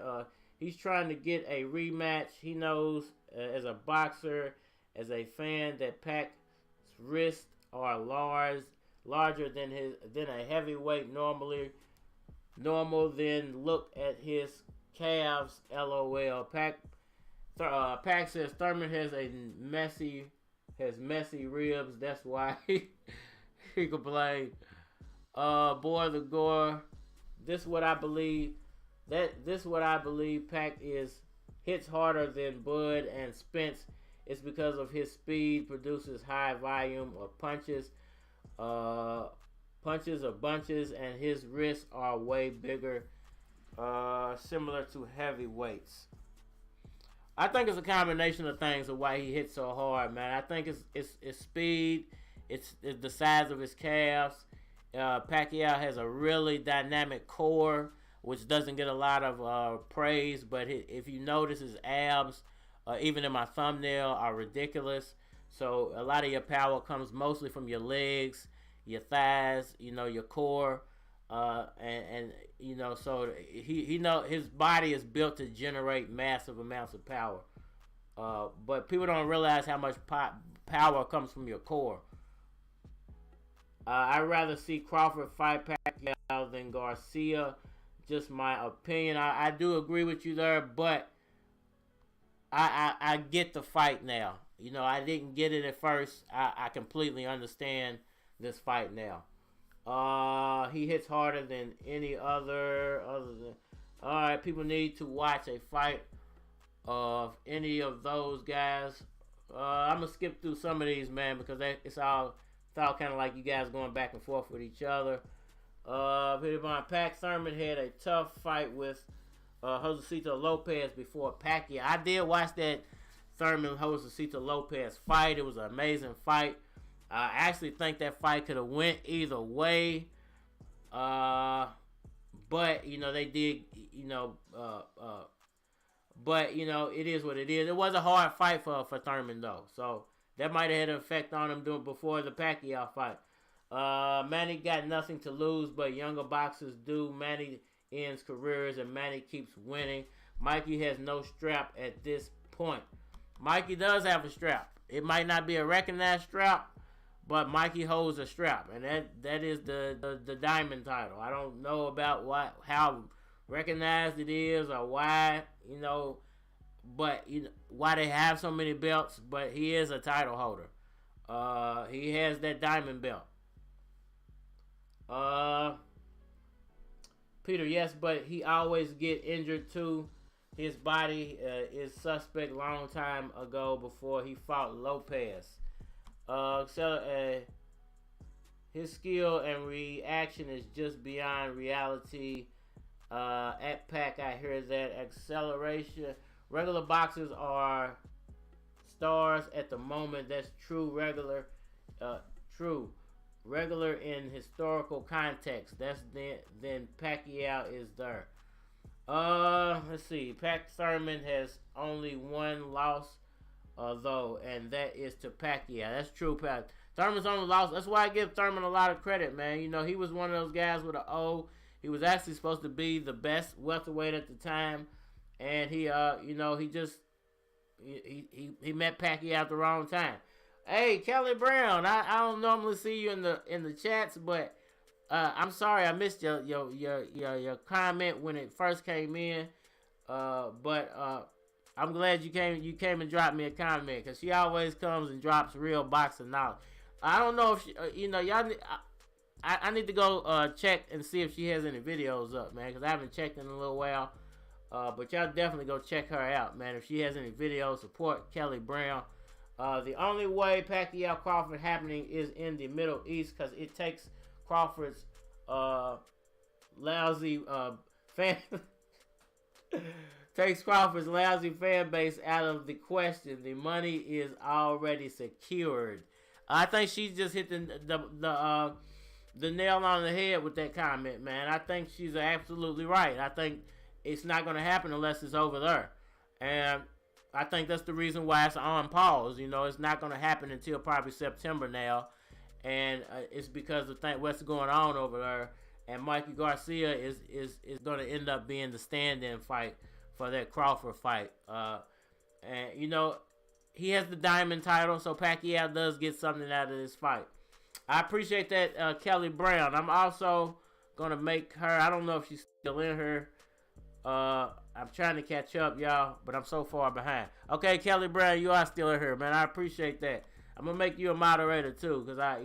He's trying to get a rematch. He knows as a boxer, as a fan, that Pac's wrists are larger than a heavyweight normal. Then look at his calves. LOL. Pac says Thurman has messy ribs. That's why he complained. Boy the gore. This is what I believe. Pac hits harder than Bud and Spence. It's because of his speed, produces high volume of punches or bunches, and his wrists are way bigger, similar to heavyweights. I think it's a combination of things of why he hits so hard, man. I think it's speed, it's the size of his calves. Pacquiao has a really dynamic core, which doesn't get a lot of praise. But if you notice, his abs, even in my thumbnail, are ridiculous. So a lot of your power comes mostly from your legs, your thighs, your core, and so he know his body is built to generate massive amounts of power. But people don't realize how much power comes from your core. I'd rather see Crawford fight Pacquiao than Garcia. Just my opinion. I do agree with you there, but I get the fight now. I didn't get it at first. I completely understand this fight now. He hits harder than any other than. All right, people need to watch a fight of any of those guys. I'm gonna skip through some of these, man, because it's all kind of like you guys going back and forth with each other. Pat Thurman had a tough fight with Josecito Lopez before Pacquiao. I did watch that Thurman Josecito Lopez fight. It was an amazing fight. I actually think that fight could have went either way. But they did. But it is what it is. It was a hard fight for Thurman though, so that might have had an effect on him doing before the Pacquiao fight. Manny got nothing to lose, but younger boxers do. Manny ends careers and Manny keeps winning. Mikey has no strap at this point. Mikey does have a strap. It might not be a recognized strap, but Mikey holds a strap, and that is the diamond title. I don't know about how recognized it is or why, but why they have so many belts, but he is a title holder. He has that diamond belt. Peter, yes, but he always get injured too. His body is suspect long time ago before he fought Lopez. His skill and reaction is just beyond reality. At PAC, I hear that acceleration. Regular boxers are stars at the moment. That's true. Regular in historical context. That's then Pacquiao is there. Let's see. Pat Thurman has only one loss, though, and that is to Pacquiao. That's true, Pat. Thurman's only loss. That's why I give Thurman a lot of credit, man. He was one of those guys with an O. He was actually supposed to be the best welterweight at the time, and he met Pacquiao at the wrong time. Hey, Kelly Brown, I don't normally see you in the chats, but I'm sorry I missed your comment when it first came in. But I'm glad you came and dropped me a comment, because she always comes and drops real boxing knowledge. I don't know if she, y'all. I need to go check and see if she has any videos up, man, because I haven't checked in a little while. But y'all definitely go check her out, man. If she has any videos, support Kelly Brown. The only way Pacquiao Crawford happening is in the Middle East, because it takes Crawford's lousy fan takes Crawford's lousy fan base out of the question. The money is already secured. I think she just hit the nail on the head with that comment, man. I think she's absolutely right. I think it's not going to happen unless it's over there. And I think that's the reason why it's on pause. It's not going to happen until probably September now. And it's because of what's going on over there. And Mikey Garcia is going to end up being the stand-in fight for that Crawford fight. And, he has the diamond title, so Pacquiao does get something out of this fight. I appreciate that, Kelly Brown. I'm also going to make her, I don't know if she's still in here. I'm trying to catch up, y'all, but I'm so far behind. Okay, Kelly Brown, you are still in here, man. I appreciate that. I'm going to make you a moderator, too, because I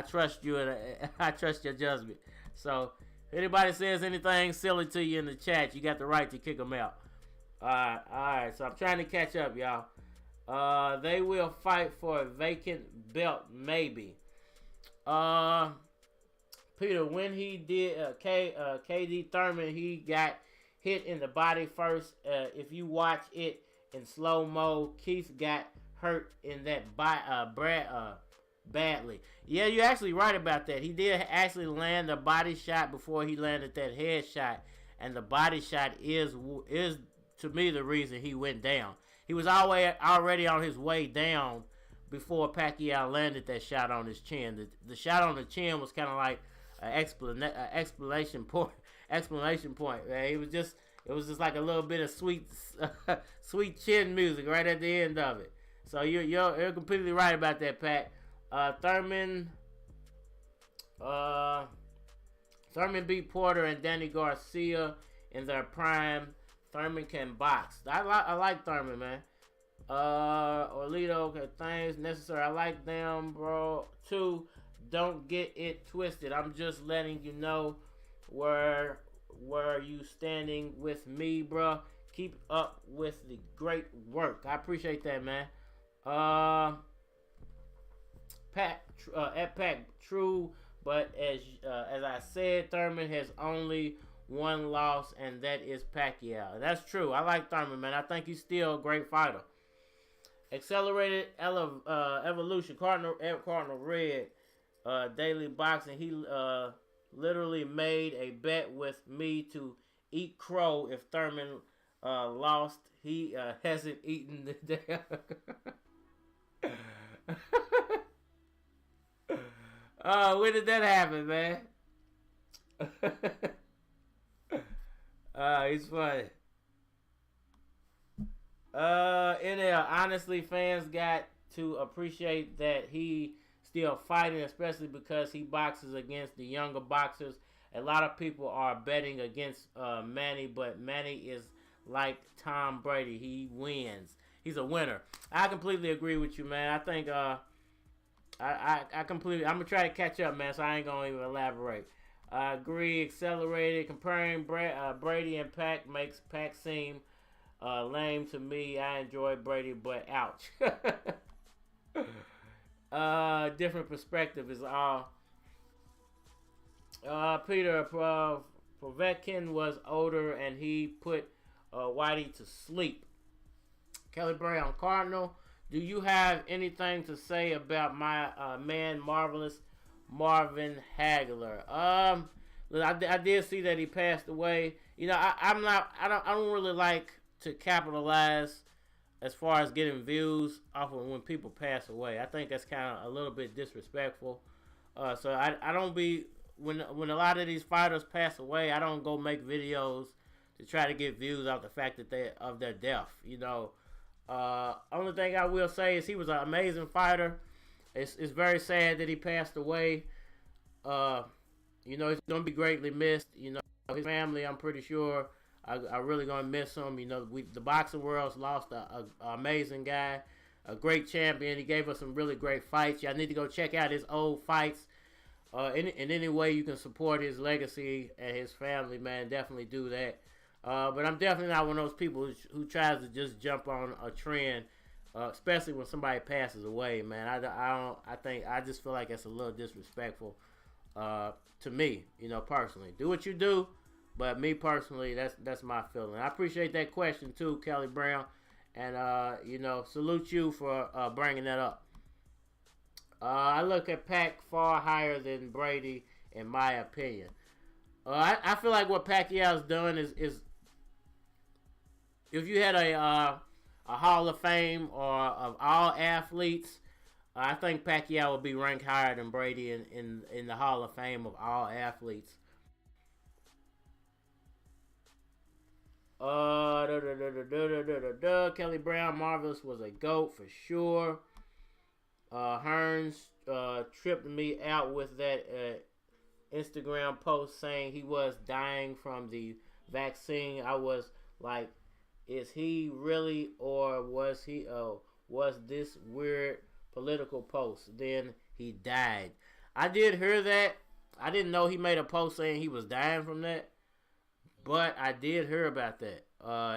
trust you, and I trust your judgment. So, if anybody says anything silly to you in the chat, you got the right to kick them out. All right, so I'm trying to catch up, y'all. They will fight for a vacant belt, maybe. Peter, when he did KD Thurman, he got hit in the body first. If you watch it in slow-mo, Keith got hurt in that badly. Yeah, you're actually right about that. He did actually land a body shot before he landed that head shot. and the body shot is to me the reason he went down. He was already on his way down before Pacquiao landed that shot on his chin. The shot on the chin was kind of like an explanation point. Man. It was just like a little bit of sweet chin music right at the end of it. So you're completely right about that, Pat. Thurman beat Porter and Danny Garcia in their prime. Thurman can box. I like Thurman, man. Orlito, okay, things necessary. I like them, bro. 2, don't get it twisted. I'm just letting you know where you standing with me, bro. Keep up with the great work. I appreciate that, man. At PAC, true, but as I said, Thurman has only one loss, and that is Pacquiao. That's true. I like Thurman, man. I think he's still a great fighter. Accelerated Evolution, Cardinal Red, Daily Boxing. He literally made a bet with me to eat crow if Thurman lost. He hasn't eaten the damn. When did that happen, man? He's funny. NL, honestly, fans got to appreciate that he still fighting, especially because he boxes against the younger boxers. A lot of people are betting against Manny, but Manny is like Tom Brady. He wins. He's a winner. I completely agree with you, man. I think I completely. I'm gonna try to catch up, man. So I ain't gonna even elaborate. I agree. Accelerated. Comparing Brady and Pac makes Pac seem lame to me. I enjoy Brady, but ouch. Different perspective is all. Peter Povetkin was older and he put Whitey to sleep. Kelly Brown, Cardinal, do you have anything to say about my man, Marvelous Marvin Hagler? I did see that he passed away. You know, I don't really like to capitalize as far as getting views off of when people pass away. I think that's kind of a little bit disrespectful. So I don't be when a lot of these fighters pass away, I don't go make videos to try to get views off the fact that of their death. You know, only thing I will say is he was an amazing fighter. It's very sad that he passed away. You know, he's gonna be greatly missed. You know, his family, I'm pretty sure, are really gonna miss him. You know, the boxing world's lost an amazing guy, a great champion. He gave us some really great fights. Y'all need to go check out his old fights. In any way you can support his legacy and his family, man, definitely do that. But I'm definitely not one of those people who tries to just jump on a trend, especially when somebody passes away, man. I just feel like it's a little disrespectful to me, you know, personally. Do what you do, but me personally, that's my feeling. I appreciate that question too, Kelly Brown, and you know, salute you for bringing that up. I look at Pac far higher than Brady, in my opinion. I feel like what Pacquiao's done is if you had a Hall of Fame or of all athletes, I think Pacquiao would be ranked higher than Brady in the Hall of Fame of all athletes. Kelly Brown, Marvelous was a GOAT for sure. Hearns tripped me out with that Instagram post saying he was dying from the vaccine. I was like, is he really, or was this weird political post? Then he died. I did hear that. I didn't know he made a post saying he was dying from that, but I did hear about that.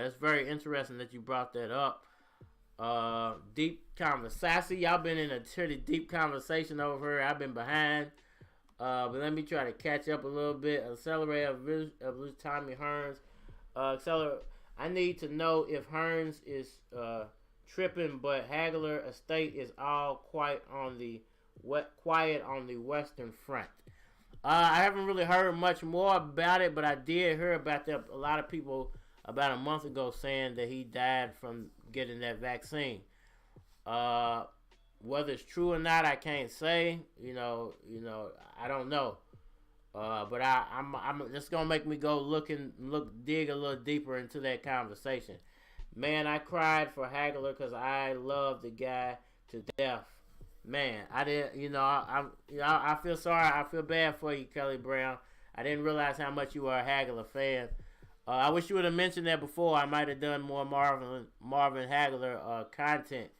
It's very interesting that you brought that up. Deep conversation. Y'all been in a pretty deep conversation over here. I've been behind. But let me try to catch up a little bit. Accelerate of Tommy Hearns. Accelerate. I need to know if Hearns is tripping, but Hagler estate is all quiet on the Western Front. I haven't really heard much more about it, but I did hear about that. A lot of people about a month ago saying that he died from getting that vaccine. Whether it's true or not, I can't say. I don't know. But I'm just gonna make me go dig a little deeper into that conversation. Man, I cried for Hagler because I love the guy to death. Man, I didn't. I feel sorry. I feel bad for you, Kelly Brown. I didn't realize how much you were a Hagler fan. I wish you would have mentioned that before. I might have done more Marvin Hagler content.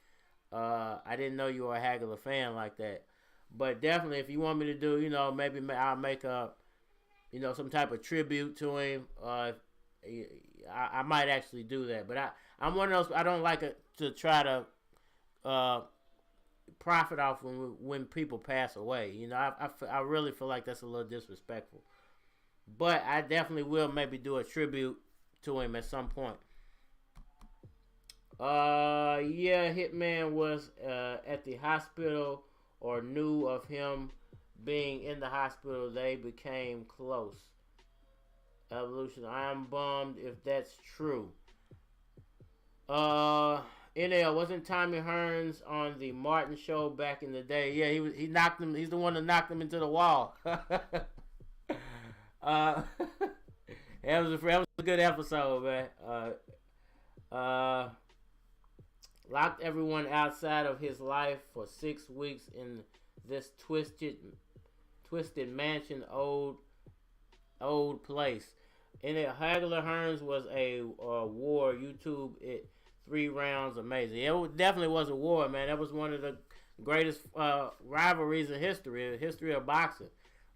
I didn't know you were a Hagler fan like that. But definitely, if you want me to do, maybe I'll make some type of tribute to him. I might actually do that. But I'm one of those. I don't like to try to profit off when people pass away. I really feel like that's a little disrespectful. But I definitely will maybe do a tribute to him at some point. Hitman was at the hospital or knew of him being in the hospital. They became close. Evolution. I am bummed if that's true. NL, wasn't Tommy Hearns on the Martin show back in the day? Yeah, he knocked him. He's the one that knocked him into the wall. That was a good episode, man. Locked everyone outside of his life for 6 weeks in this twisted mansion, old place. And Hagler Hearns was a war. YouTube it 3 rounds, amazing. It definitely was a war, man. That was one of the greatest rivalries in history of boxing.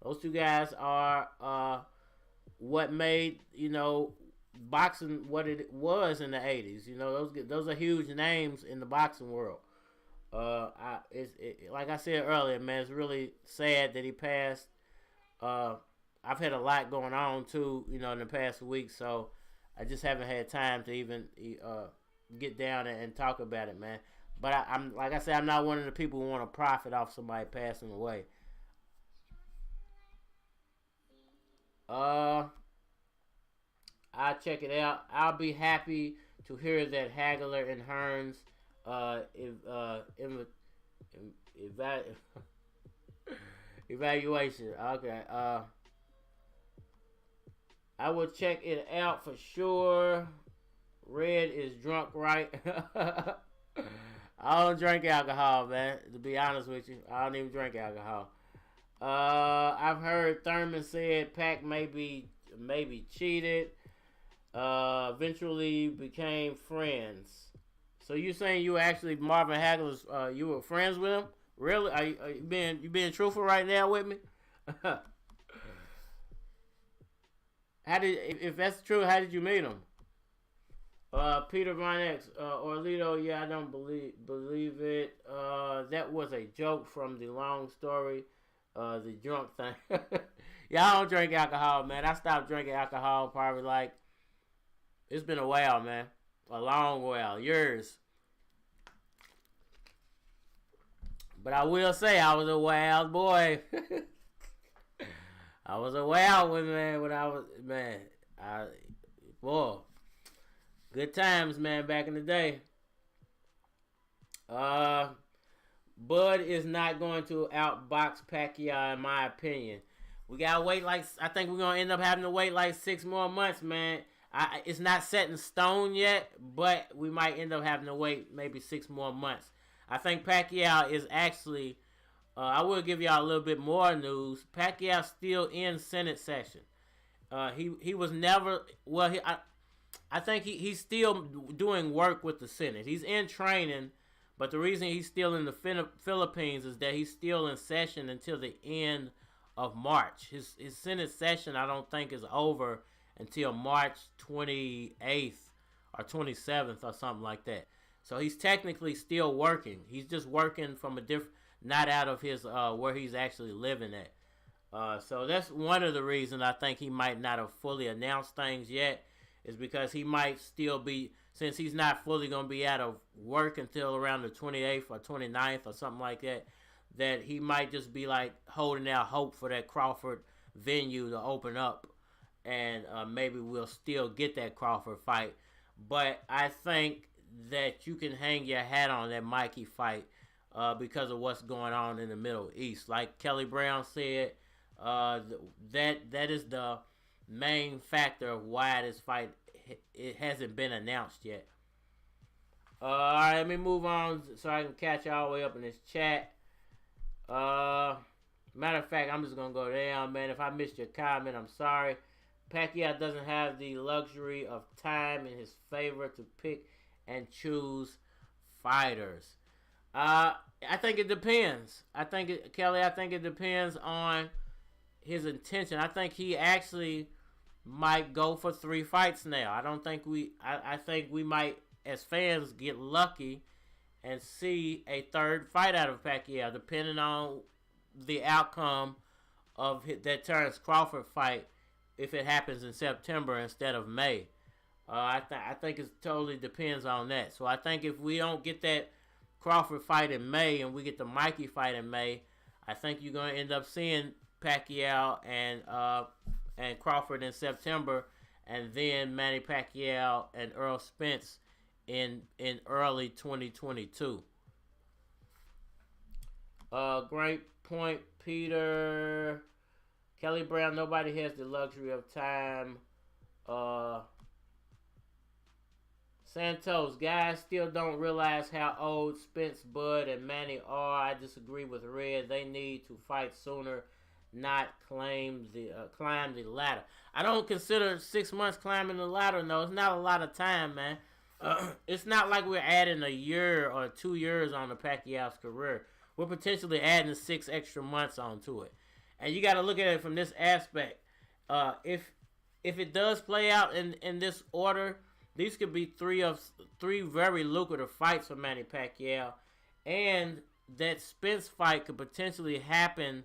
Those two guys are what made boxing what it was in the 80s. Those are huge names in the boxing world. Like I said earlier, man, it's really sad that he passed. I've had a lot going on too, in the past week, so I just haven't had time to even get down and talk about it, man. But I'm like I said, I'm not one of the people who want to profit off somebody passing away. I'll check it out. I'll be happy to hear that Hagler and Hearns evaluation. Okay. I will check it out for sure. Red is drunk, right? I don't drink alcohol, man. To be honest with you, I don't even drink alcohol. I've heard Thurman said PAC maybe cheated. Eventually became friends. So you saying you actually Marvin Hagler's? You were friends with him? Really? Are you being truthful right now with me? If that's true, how did you meet him? Peter Von X, Orlito, yeah, I don't believe it. That was a joke from the long story, the drunk thing. Yeah, I don't drink alcohol, man. I stopped drinking alcohol probably it's been a while, man. A long while, years. But I will say I was a wild boy. I was a wild one, man, when I was, man. Boy. Good times, man, back in the day. Bud is not going to outbox Pacquiao, in my opinion. We gotta wait I think we're gonna end up having to wait 6 more months, man. It's not set in stone yet, but we might end up having to wait maybe 6 more months. I think Pacquiao is actually, I will give y'all a little bit more news. Pacquiao's still in Senate session. He was never, I think he's still doing work with the Senate. He's in training, but the reason he's still in the Philippines is that he's still in session until the end of March. His Senate session, I don't think, is over until March 28th or 27th or something like that. So he's technically still working. He's just working from not out of his where he's actually living at. So that's one of the reasons I think he might not have fully announced things yet, is because he might still be, since he's not fully going to be out of work until around the 28th or 29th or something like that, that he might just be holding out hope for that Crawford venue to open up, and maybe we'll still get that Crawford fight. But I think that you can hang your hat on that Mikey fight because of what's going on in the Middle East. Like Kelly Brown said, that is the main factor of why this fight it hasn't been announced yet. All right, let me move on so I can catch all the way up in this chat. Matter of fact, I'm just going to go down, man. If I missed your comment, I'm sorry. Pacquiao doesn't have the luxury of time in his favor to pick and choose fighters. I think it depends. Kelly, I think it depends on his intention. I think he actually might go for 3 fights now. I think we might, as fans, get lucky and see a 3rd fight out of Pacquiao, depending on the outcome of that Terence Crawford fight, if it happens in September instead of May. I think it totally depends on that. So I think if we don't get that Crawford fight in May and we get the Mikey fight in May, I think you're going to end up seeing Pacquiao and Crawford in September, and then Manny Pacquiao and Errol Spence in early 2022. Great point, Peter. Kelly Brown, nobody has the luxury of time. Santos, guys still don't realize how old Spence, Bud, and Manny are. I disagree with Red. They need to fight sooner, not climb the ladder. I don't consider 6 months climbing the ladder. No, it's not a lot of time, man. It's not like we're adding a year or 2 years on the Pacquiao's career. We're potentially adding 6 extra months onto it. And you got to look at it from this aspect. If it does play out in this order, these could be three very lucrative fights for Manny Pacquiao. And that Spence fight could potentially happen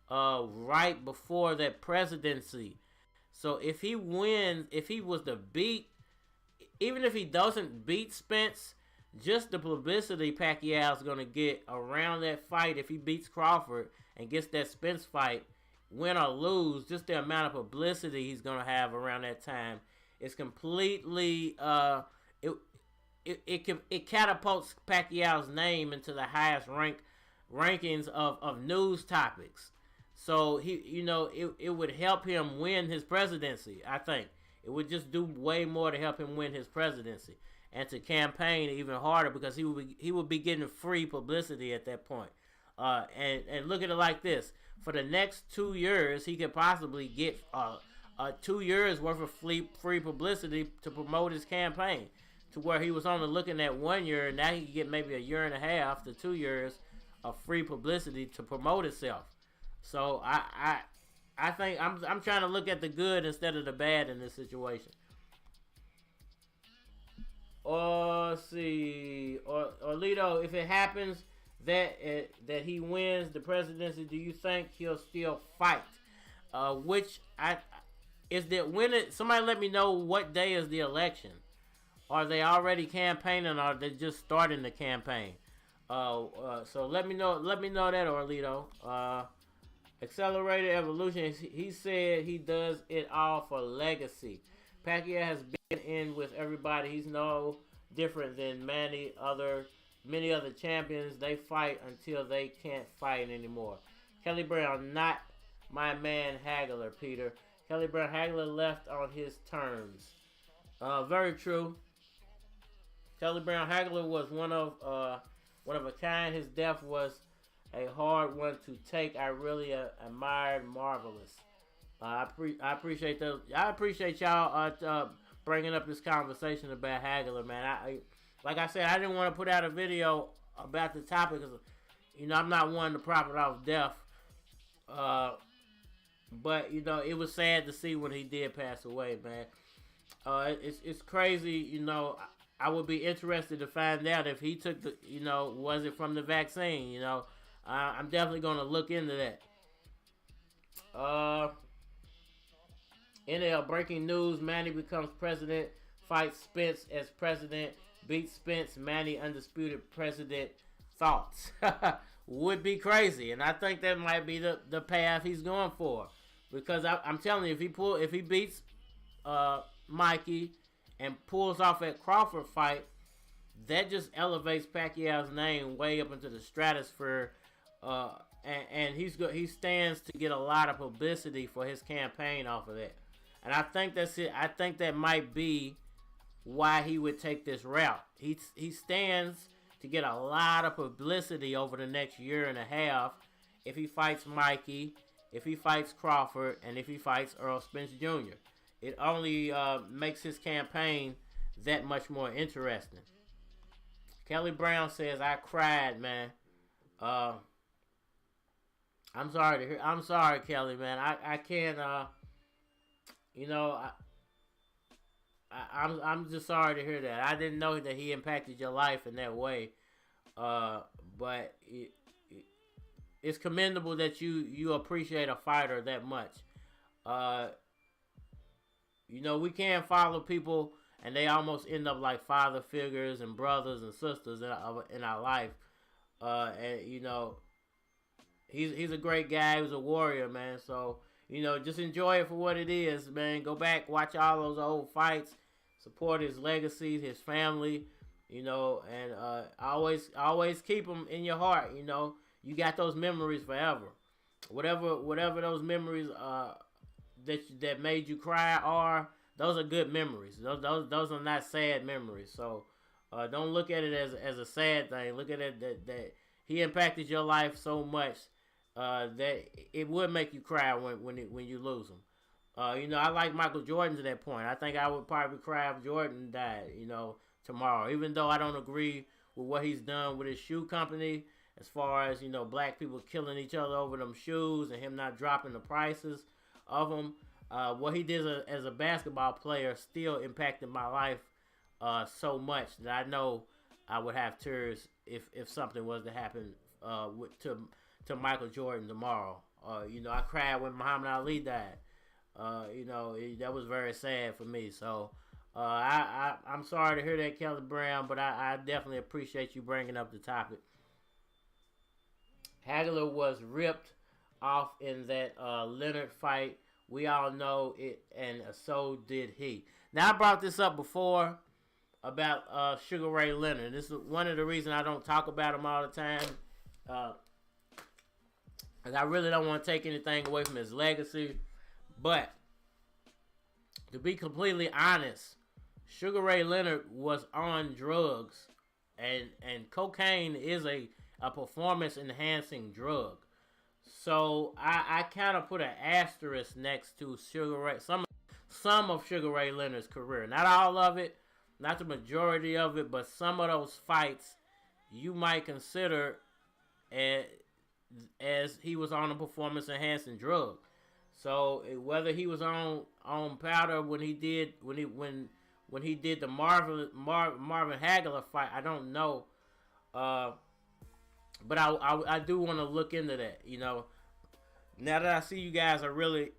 right before that presidency. So if he wins, if he was to beat, even if he doesn't beat Spence, just the publicity Pacquiao's going to get around that fight, if he beats Crawford and gets that Spence fight, win or lose, just the amount of publicity he's going to have around that time is completely, it catapults Pacquiao's name into the highest rankings of news topics. So it would help him win his presidency. I think it would just do way more to help him win his presidency and to campaign even harder, because he would be getting free publicity at that point. And look at it like this: for the next 2 years, he could possibly get 2 years worth of free publicity to promote his campaign, to where he was only looking at 1 year, and now he could get maybe a year and a half to 2 years of free publicity to promote himself. So I think I'm trying to look at the good instead of the bad in this situation. Let's see, Orlito, if it happens that he wins the presidency, do you think he'll still fight? Somebody let me know what day is the election. Are they already campaigning, or are they just starting the campaign? So let me know that, Orlito. Accelerated Evolution, he said he does it all for legacy. Pacquiao has been in with everybody. He's no different than many other champions. They fight until they can't fight anymore. Kelly Brown, not my man Hagler, Peter. Kelly Brown, Hagler left on his terms. Very true. Kelly Brown, Hagler was one of a kind. His death was a hard one to take. I really admired Marvelous. I appreciate that. I appreciate y'all bringing up this conversation about Hagler, man. Like I said, I didn't want to put out a video about the topic because, I'm not one to profit off death. But it was sad to see when he did pass away, man. It's crazy, I would be interested to find out if he took the, was it from the vaccine, I'm definitely going to look into that. NL breaking news: Manny becomes president, fights Spence as president, beats Spence, Manny undisputed president. Thoughts? Would be crazy, and I think that might be the path he's going for. Because I'm telling you, if he beats Mikey and pulls off that Crawford fight, that just elevates Pacquiao's name way up into the stratosphere, and he stands to get a lot of publicity for his campaign off of that. And I think that's it. I think that might be why he would take this route. He stands to get a lot of publicity over the next year and a half if he fights Mikey, if he fights Crawford, and if he fights Errol Spence Jr. It only makes his campaign that much more interesting. Kelly Brown says, "I cried, man." I'm sorry to hear. I'm sorry, Kelly, man. I can't. I'm just sorry to hear that. I didn't know that he impacted your life in that way. But it's commendable that you appreciate a fighter that much. We can't follow people and they almost end up like father figures and brothers and sisters in our life. He's a great guy. He was a warrior, man. So, just enjoy it for what it is, man. Go back, watch all those old fights, support his legacy, his family, and always keep them in your heart. You got those memories forever. Whatever those memories that made you cry are, those are good memories. Those are not sad memories. So don't look at it as a sad thing. Look at it that he impacted your life so much that it would make you cry when you lose him. I like Michael Jordan to that point. I think I would probably cry if Jordan died, tomorrow. Even though I don't agree with what he's done with his shoe company, as far as, black people killing each other over them shoes and him not dropping the prices of them. What he did as a basketball player still impacted my life so much that I know I would have tears if something was to happen to Michael Jordan tomorrow. I cried when Muhammad Ali died. That was very sad for me. So I'm sorry to hear that, Kelly Brown, but I definitely appreciate you bringing up the topic. Hagler was ripped off in that Leonard fight. We all know it, and so did he. Now, I brought this up before about Sugar Ray Leonard. This is one of the reasons I don't talk about him all the time. And I really don't want to take anything away from his legacy. But, to be completely honest, Sugar Ray Leonard was on drugs. And cocaine is a performance-enhancing drug. So I kind of put an asterisk next to Sugar Ray, some of Sugar Ray Leonard's career. Not all of it, not the majority of it, but some of those fights you might consider as he was on a performance-enhancing drug. So whether he was on powder when he did the Marvin Hagler fight, I don't know. But I do want to look into that, Now that I see you guys are really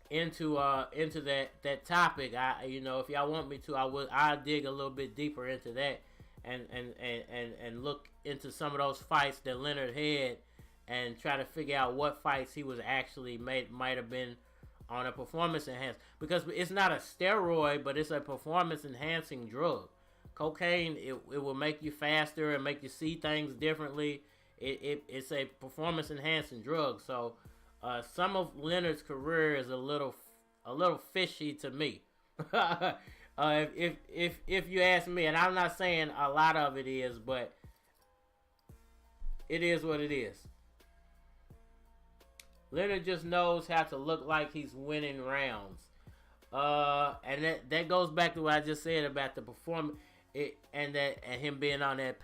into that topic, if y'all want me to, I'll dig a little bit deeper into that and look into some of those fights that Leonard had and try to figure out what fights he was actually might have been on a performance enhanced, because it's not a steroid, but it's a performance enhancing drug. Cocaine, it will make you faster and make you see things differently. It's a performance-enhancing drug. So some of Leonard's career is a little fishy to me. If you ask me, and I'm not saying a lot of it is, but it is what it is. Leonard just knows how to look like he's winning rounds. And that goes back to what I just said about the performance. And him being on that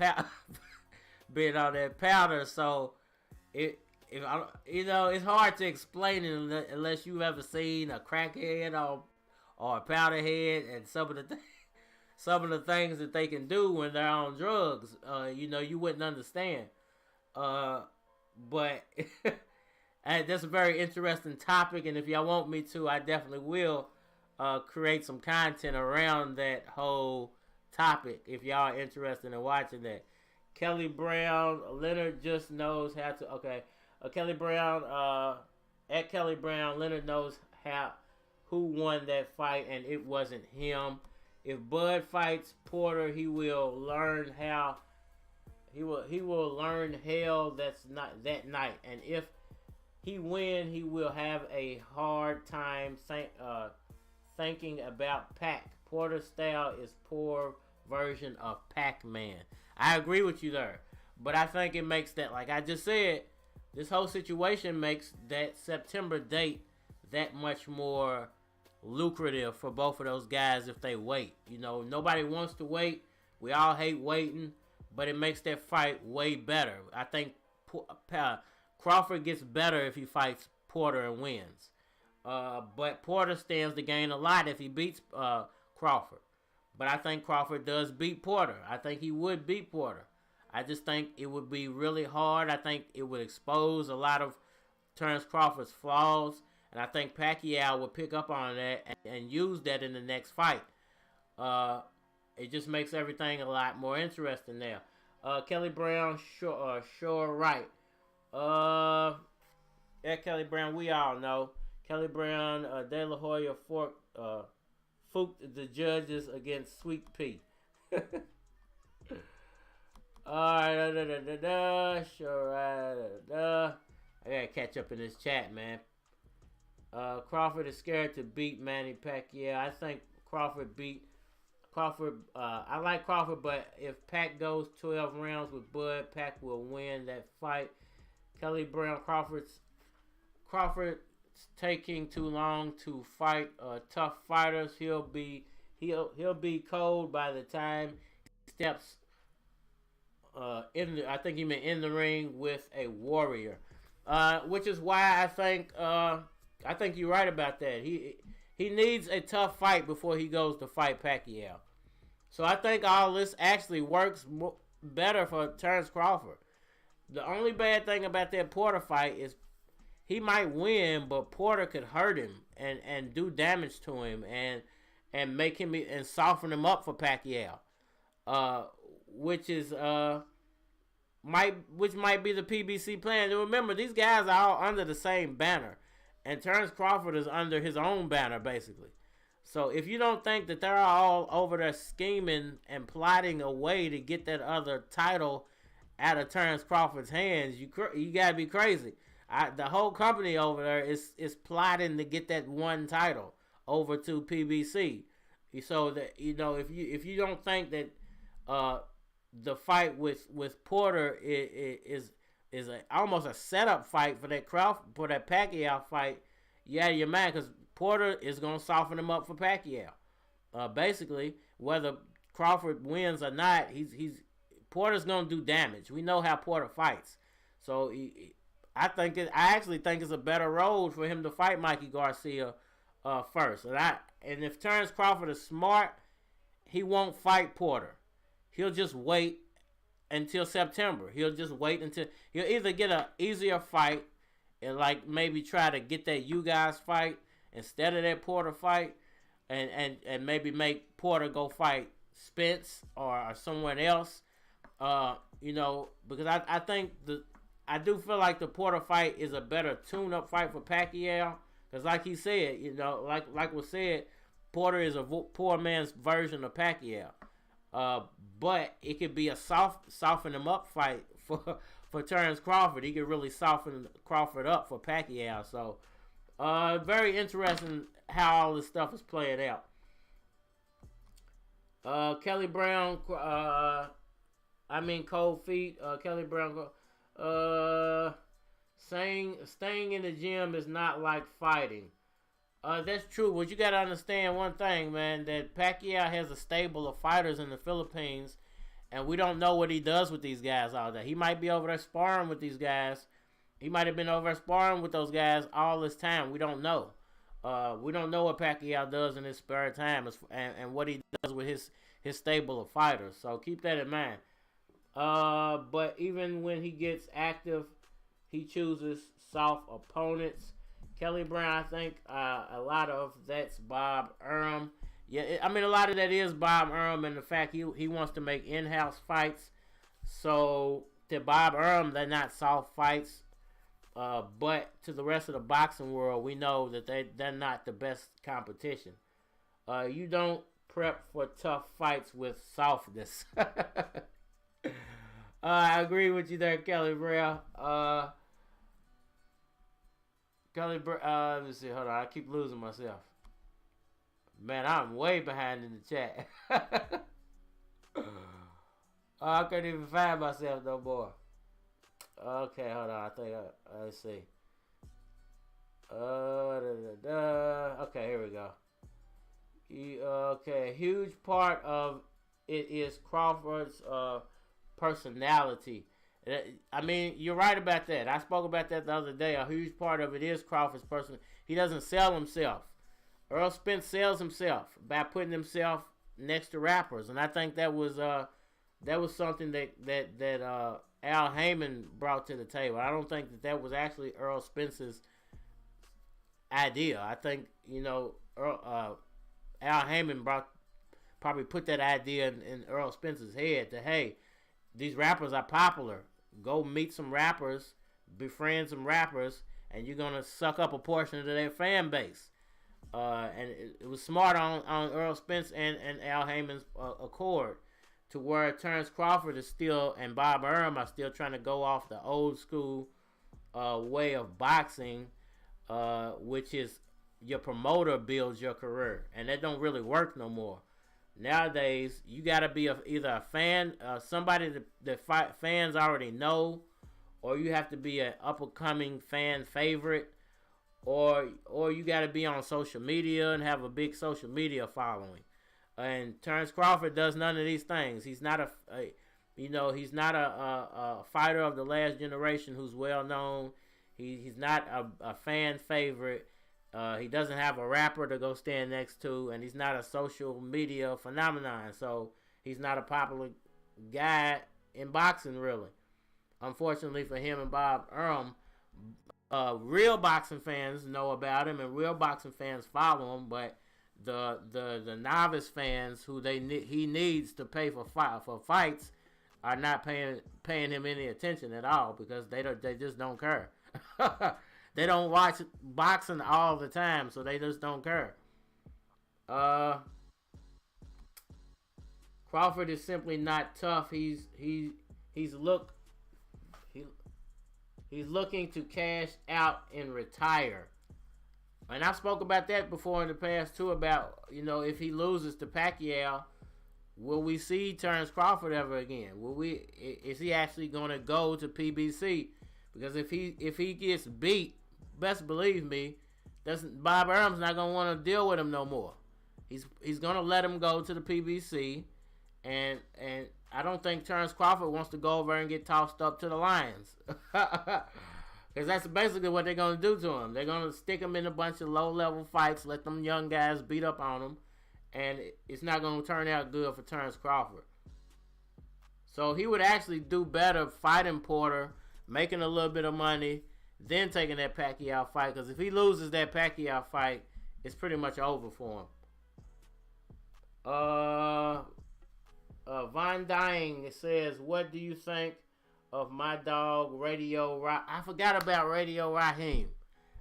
powder, so it's hard to explain it unless you've ever seen a crackhead or a powderhead, and some of the things that they can do when they're on drugs. You wouldn't understand. But that's a very interesting topic, and if y'all want me to, I definitely will create some content around that whole topic if y'all are interested in watching that. Kelly Brown, Leonard just knows how to. Okay, Kelly Brown. at Kelly Brown, Leonard knows who won that fight, and it wasn't him. If Bud fights Porter, he will learn how. He will learn hell that's not that night, and if he win, he will have a hard time thinking about Pac. Porter's style is poor version of Pac-Man. I agree with you there, but I think it makes that, like I just said, this whole situation makes that September date that much more lucrative for both of those guys if they wait. You know, nobody wants to wait. We all hate waiting, but it makes that fight way better. I think Crawford gets better if he fights Porter and wins. But Porter stands to gain a lot if he beats Crawford. But I think Crawford does beat Porter. I think he would beat Porter. I just think it would be really hard. I think it would expose a lot of Terence Crawford's flaws. And I think Pacquiao would pick up on that and use that in the next fight. It just makes everything a lot more interesting there. Kelly Brown, sure right. Yeah, Kelly Brown, we all know. Kelly Brown, De La Hoya fooked the judges against Sweet Pea. Alright, sure right. I gotta catch up in this chat, man. Crawford is scared to beat Manny Pacquiao. I think Crawford. I like Crawford, but if Pac goes 12 rounds with Bud, Pac will win that fight. Kelly Brown, Crawford's taking too long to fight tough fighters. He'll be cold by the time he steps I think he meant in the ring with a warrior, which is why I think you're right about that. He needs a tough fight before he goes to fight Pacquiao. So I think all this actually works better for Terence Crawford. The only bad thing about that Porter fight is he might win, but Porter could hurt him and do damage to him and make him and soften him up for Pacquiao, which might be the PBC plan. And remember, these guys are all under the same banner, and Terence Crawford is under his own banner basically. So if you don't think that they're all over there scheming and plotting a way to get that other title out of Terence Crawford's hands, you gotta be crazy. The whole company over there is plotting to get that one title over to PBC. So that, you know, if you don't think that the fight with Porter is almost a setup fight for that Pacquiao fight, you out of your mind, because Porter is gonna soften him up for Pacquiao. Basically, whether Crawford wins or not, Porter's gonna do damage. We know how Porter fights, so I actually think it's a better road for him to fight Mikey Garcia first. And if Terence Crawford is smart, he won't fight Porter. He'll just wait until September. He'll either get an easier fight and like maybe try to get that you guys fight instead of that Porter fight, and maybe make Porter go fight Spence or someone else. You know, because I think I do feel like the Porter fight is a better tune-up fight for Pacquiao. Because like he said, you know, like was said, Porter is a poor man's version of Pacquiao. But it could be a soften him up fight for Terence Crawford. He could really soften Crawford up for Pacquiao. So very interesting how all this stuff is playing out. Kelly Brown, Cold Feet. Kelly Brown, staying in the gym is not like fighting. That's true, but you got to understand one thing, man, that Pacquiao has a stable of fighters in the Philippines, and we don't know what he does with these guys all day. He might be over there sparring with these guys. He might have been over there sparring with those guys all this time. We don't know. We don't know what Pacquiao does in his spare time and what he does with his stable of fighters. So keep that in mind. But even when he gets active, he chooses soft opponents. Kelly Brown, I think a lot of that's Bob Arum. Yeah, a lot of that is Bob Arum, and the fact he wants to make in-house fights. So to Bob Arum, they're not soft fights. But to the rest of the boxing world, we know that they're not the best competition. You don't prep for tough fights with softness. I agree with you there, Kelly Brea. Let me see. Hold on. I keep losing myself. Man, I'm way behind in the chat. I can't even find myself no more. Okay, hold on. I think let's see. Okay, here we go. Okay, a huge part of it is Crawford's personality. I mean, you're right about that. I spoke about that the other day. A huge part of it is Crawford's person. He doesn't sell himself. Earl Spence sells himself by putting himself next to rappers, and I think that was something that Al Heyman brought to the table. I don't think that was actually Earl Spence's idea. I think Al Heyman probably put that idea in Earl Spence's head that, hey, these rappers are popular. Go meet some rappers, befriend some rappers, and you're gonna suck up a portion of their fan base. And it was smart on Earl Spence and Al Heyman's accord, to where Terence Crawford is still, and Bob Arum are still trying to go off the old school way of boxing, which is your promoter builds your career, and that don't really work no more. Nowadays, you got to be either a fan, somebody that fans already know, or you have to be an up-and-coming fan favorite, or you got to be on social media and have a big social media following. And Terence Crawford does none of these things. He's not a fighter of the last generation who's well known. He's not a fan favorite. He doesn't have a rapper to go stand next to, and he's not a social media phenomenon. So he's not a popular guy in boxing, really. Unfortunately for him and Bob Arum, real boxing fans know about him, and real boxing fans follow him. But the novice fans who he needs to pay for fights are not paying him any attention at all, because they just don't care. They don't watch boxing all the time, so they just don't care. Crawford is simply not tough. He's looking to cash out and retire. And I've spoke about that before in the past too, about, if he loses to Pacquiao, will we see Terence Crawford ever again? Is he actually going to go to PBC? Because if he gets beat, best believe me, Bob Arum's not going to want to deal with him no more. He's going to let him go to the PBC, and I don't think Terence Crawford wants to go over and get tossed up to the Lions. Because that's basically what they're going to do to him. They're going to stick him in a bunch of low-level fights, let them young guys beat up on him, and it's not going to turn out good for Terence Crawford. So he would actually do better fighting Porter, making a little bit of money, then taking that Pacquiao fight. Because if he loses that Pacquiao fight, it's pretty much over for him. Von Dying says, what do you think of my dog Radio Raheem? I forgot about Radio Raheem.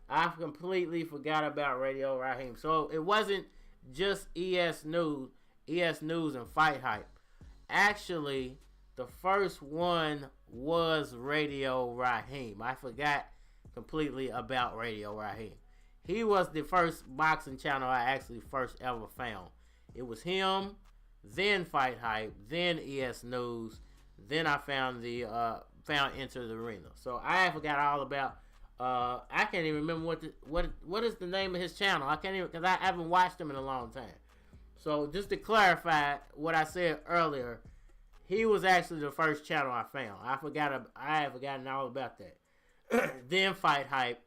I completely forgot about Radio Raheem. So it wasn't just ES News and Fight Hype. Actually, the first one was Radio Raheem. I forgot completely about Radio Raheem. He was the first boxing channel I actually first ever found. It was him, then Fight Hype, then ES News, then I found Enter the Arena. So I forgot all about. I can't even remember what is the name of his channel. I can't even, because I haven't watched him in a long time. So just to clarify what I said earlier, he was actually the first channel I found. I had forgotten all about that. Then Fight Hype,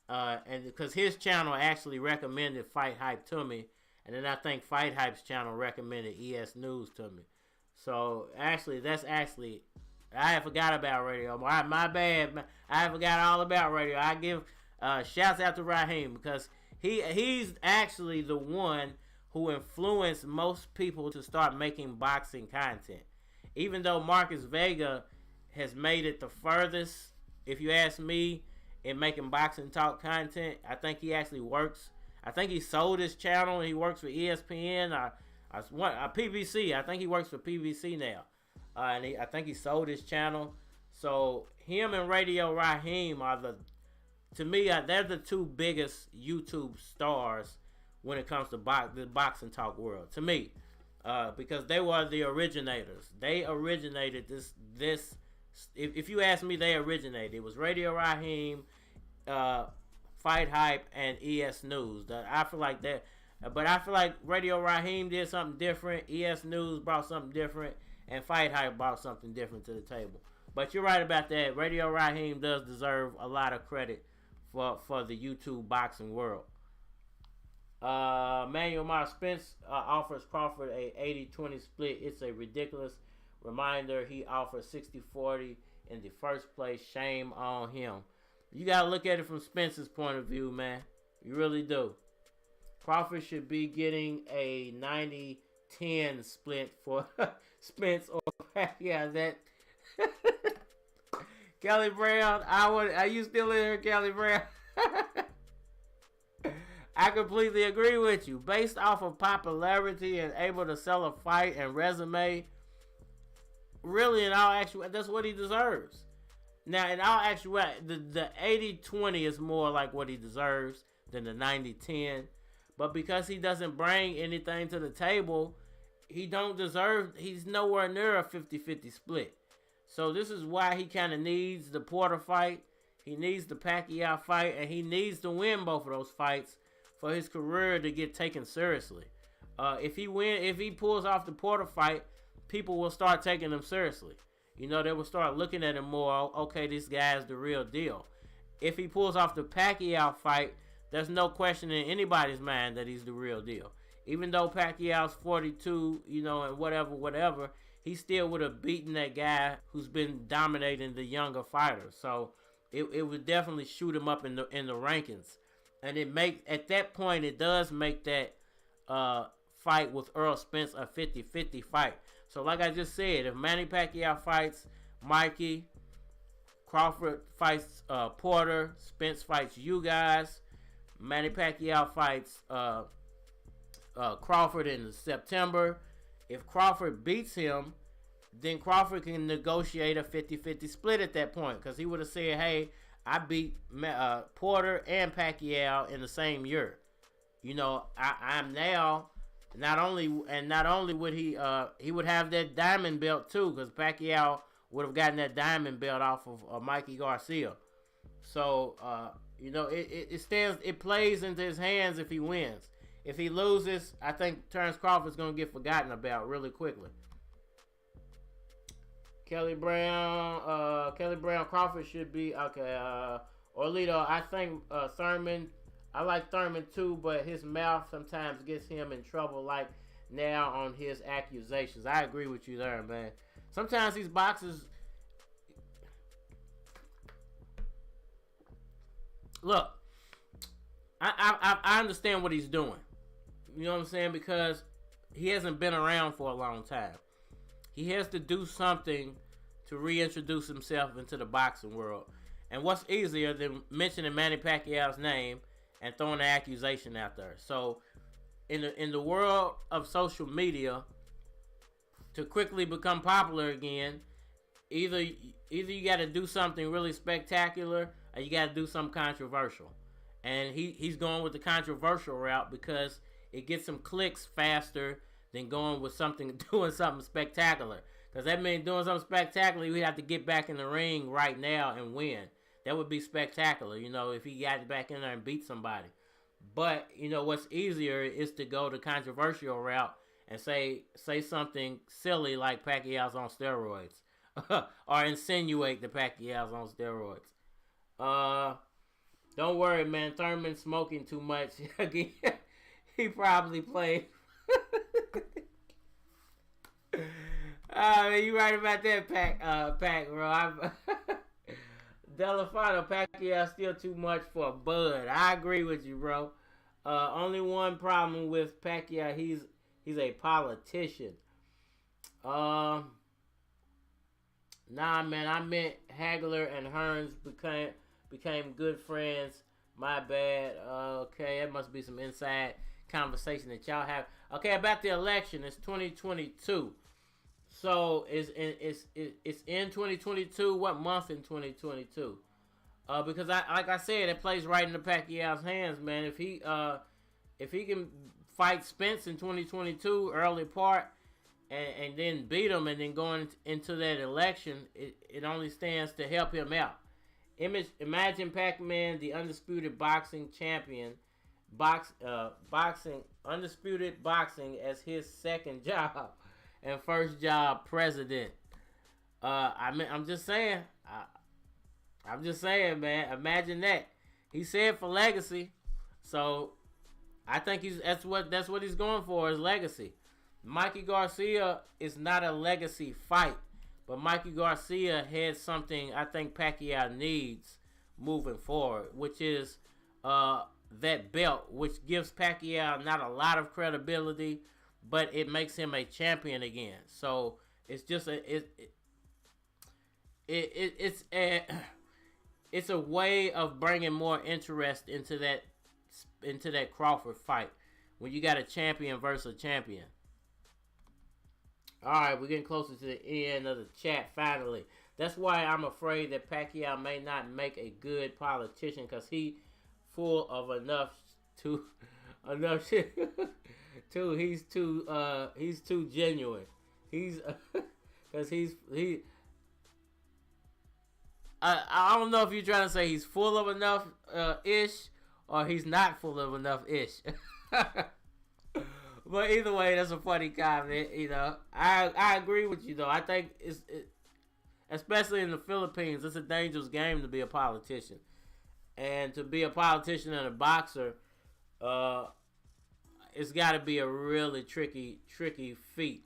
and because his channel actually recommended Fight Hype to me, and then I think Fight Hype's channel recommended ES News to me. So actually, I had forgot about Radio. My bad. I forgot all about Radio. I give shouts out to Raheem, because he's actually the one who influenced most people to start making boxing content. Even though Marcus Vega has made it the furthest, if you ask me, in making boxing talk content. I think he actually works. I think he sold his channel and he works for ESPN or PBC. I think he works for PBC now. I think he sold his channel. So him and Radio Raheem are to me, they're the two biggest YouTube stars when it comes to the boxing talk world. To me, because they were the originators. They originated this. If you ask me, they originated. It was Radio Raheem, Fight Hype, and ES News. I feel like that. But I feel like Radio Raheem did something different. ES News brought something different. And Fight Hype brought something different to the table. But you're right about that. Radio Raheem does deserve a lot of credit for the YouTube boxing world. Manuel Mar Spence offers Crawford a 80-20 split. It's a ridiculous reminder. He offered 60-40 in the first place. Shame on him. You got to look at it from Spence's point of view, man. You really do. Crawford should be getting a 90-10 split for Spence or Pacquiao. That Kelly Brown, are you still in here, Kelly Brown? I completely agree with you. Based off of popularity and able to sell a fight and resume, really, in all actuality, that's what he deserves. Now, in all actuality, the 80-20 is more like what he deserves than the 90-10. But because he doesn't bring anything to the table, he's nowhere near a 50-50 split. So this is why he kind of needs the Porter fight. He needs the Pacquiao fight, and he needs to win both of those fights for his career to get taken seriously. If he pulls off the Porter fight, people will start taking him seriously. You know, they will start looking at him more, okay, this guy's the real deal. If he pulls off the Pacquiao fight, there's no question in anybody's mind that he's the real deal. Even though Pacquiao's 42, you know, and whatever, he still would have beaten that guy who's been dominating the younger fighters. So it would definitely shoot him up in the rankings. And at that point, it does make that fight with Errol Spence a 50-50 fight. So like I just said, if Manny Pacquiao fights Mikey, Crawford fights Porter, Spence fights you guys, Manny Pacquiao fights Crawford in September. If Crawford beats him, then Crawford can negotiate a 50-50 split at that point, because he would have said, hey, I beat Porter and Pacquiao in the same year. You know, I'm now not only would he would have that diamond belt too, because Pacquiao would have gotten that diamond belt off of Mikey Garcia. So you know, it plays into his hands if he wins. If he loses, I think Terence Crawford's gonna get forgotten about really quickly. Kelly Brown, Crawford should be okay. Orlito, I think Thurman. I like Thurman too, but his mouth sometimes gets him in trouble. Like now on his accusations, I agree with you there, man. Sometimes these boxers. Look, I understand what he's doing. You know what I'm saying? Because he hasn't been around for a long time. He has to do something to reintroduce himself into the boxing world. And what's easier than mentioning Manny Pacquiao's name and throwing an accusation out there? So, in the world of social media, to quickly become popular again, either you got to do something really spectacular, or you got to do something controversial. And he's going with the controversial route because it gets him clicks faster than going with doing something spectacular. Because that means doing something spectacular, we have to get back in the ring right now and win. That would be spectacular, you know, if he got back in there and beat somebody. But, you know, what's easier is to go the controversial route and say something silly like Pacquiao's on steroids. Or insinuate the Pacquiao's on steroids. Don't worry, man. Thurman's smoking too much. Again, he probably played. You right about that, Pac, bro. Delafano, Pacquiao still too much for Bud. I agree with you, bro. Only one problem with Pacquiao, he's a politician. Nah, man, I meant Hagler and Hearns became good friends. My bad. Okay, that must be some inside conversation that y'all have. Okay, about the election. It's 2022. So it's in 2022. What month in 2022? Because like I said, it plays right into Pacquiao's hands, man. If he can fight Spence in 2022 early part, and then beat him, and then going into that election, it only stands to help him out. Imagine Pac-Man, the undisputed boxing champion, undisputed boxing as his second job and first job president. I'm just saying, man. Imagine that. He said for legacy, so I think that's what he's going for, is legacy. Mikey Garcia is not a legacy fight, but Mikey Garcia had something I think Pacquiao needs moving forward, which is that belt, which gives Pacquiao not a lot of credibility, but it makes him a champion again. So it's just it's a way of bringing more interest into that Crawford fight when you got a champion versus a champion. All right, we're getting closer to the end of the chat finally. That's why I'm afraid that Pacquiao may not make a good politician, because he full of enough shit. He's too genuine. He's because I don't know if you're trying to say he's full of enough ish, or he's not full of enough ish. But either way, that's a funny comment. You know, I agree with you though. I think especially in the Philippines, it's a dangerous game to be a politician, and to be a politician and a boxer, it's got to be a really tricky feat.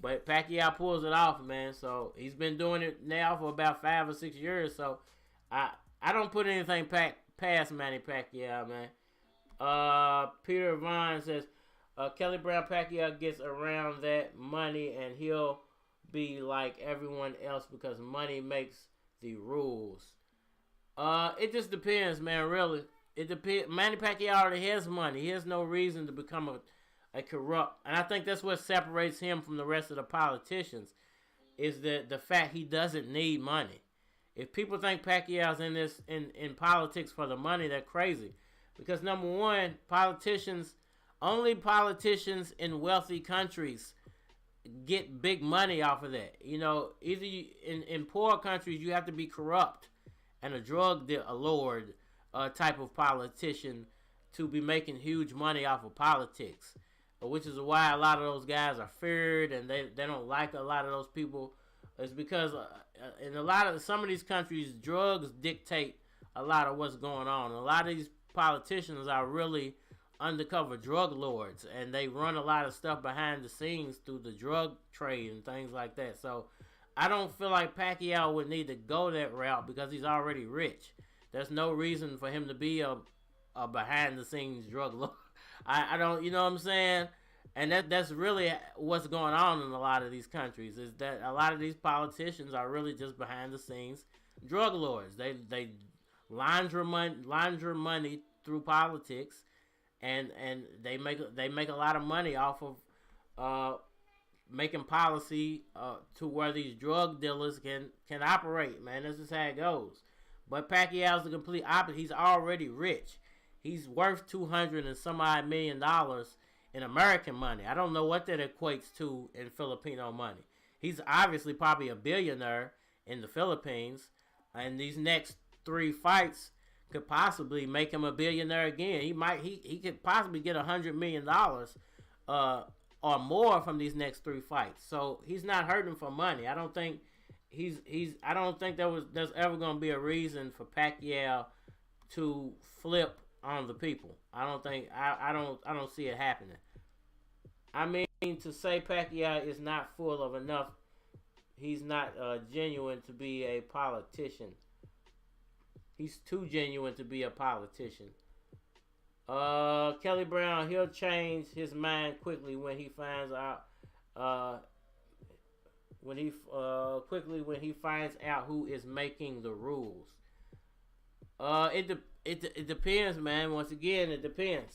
But Pacquiao pulls it off, man. So he's been doing it now for about 5 or 6 years. So I don't put anything past Manny Pacquiao, man. Peter Vine says, Kelly Brown Pacquiao gets around that money and he'll be like everyone else because money makes the rules. It just depends, man, really. It depends. Manny Pacquiao already has money. He has no reason to become a corrupt. And I think that's what separates him from the rest of the politicians, is the fact he doesn't need money. If people think Pacquiao's in politics for the money, they're crazy. Because number one, only politicians in wealthy countries get big money off of that. You know, either in poor countries you have to be corrupt and a drug lord type of politician to be making huge money off of politics, which is why a lot of those guys are feared and they don't like a lot of those people. It's because in some of these countries, drugs dictate a lot of what's going on. A lot of these politicians are really undercover drug lords, and they run a lot of stuff behind the scenes through the drug trade and things like that. So I don't feel like Pacquiao would need to go that route because he's already rich. There's no reason for him to be a behind the scenes drug lord. I don't, you know what I'm saying? And that's really what's going on in a lot of these countries, is that a lot of these politicians are really just behind the scenes drug lords. They launder money through politics, and they make a lot of money off of making policy to where these drug dealers can operate. Man, this is how it goes. But Pacquiao's the complete opposite. He's already rich. He's worth $200 and some odd $1 million in American money. I don't know what that equates to in Filipino money. He's obviously probably a billionaire in the Philippines, and these next 3 fights could possibly make him a billionaire again. He could possibly get $100 million or more from these next 3 fights. So he's not hurting for money. I don't think I don't think there's ever going to be a reason for Pacquiao to flip on the people. I don't see it happening. I mean, to say Pacquiao is not full of enough, he's not genuine to be a politician. He's too genuine to be a politician. Kelly Brown, he'll change his mind quickly when he finds out. When he finds out who is making the rules. It depends, man. Once again, it depends.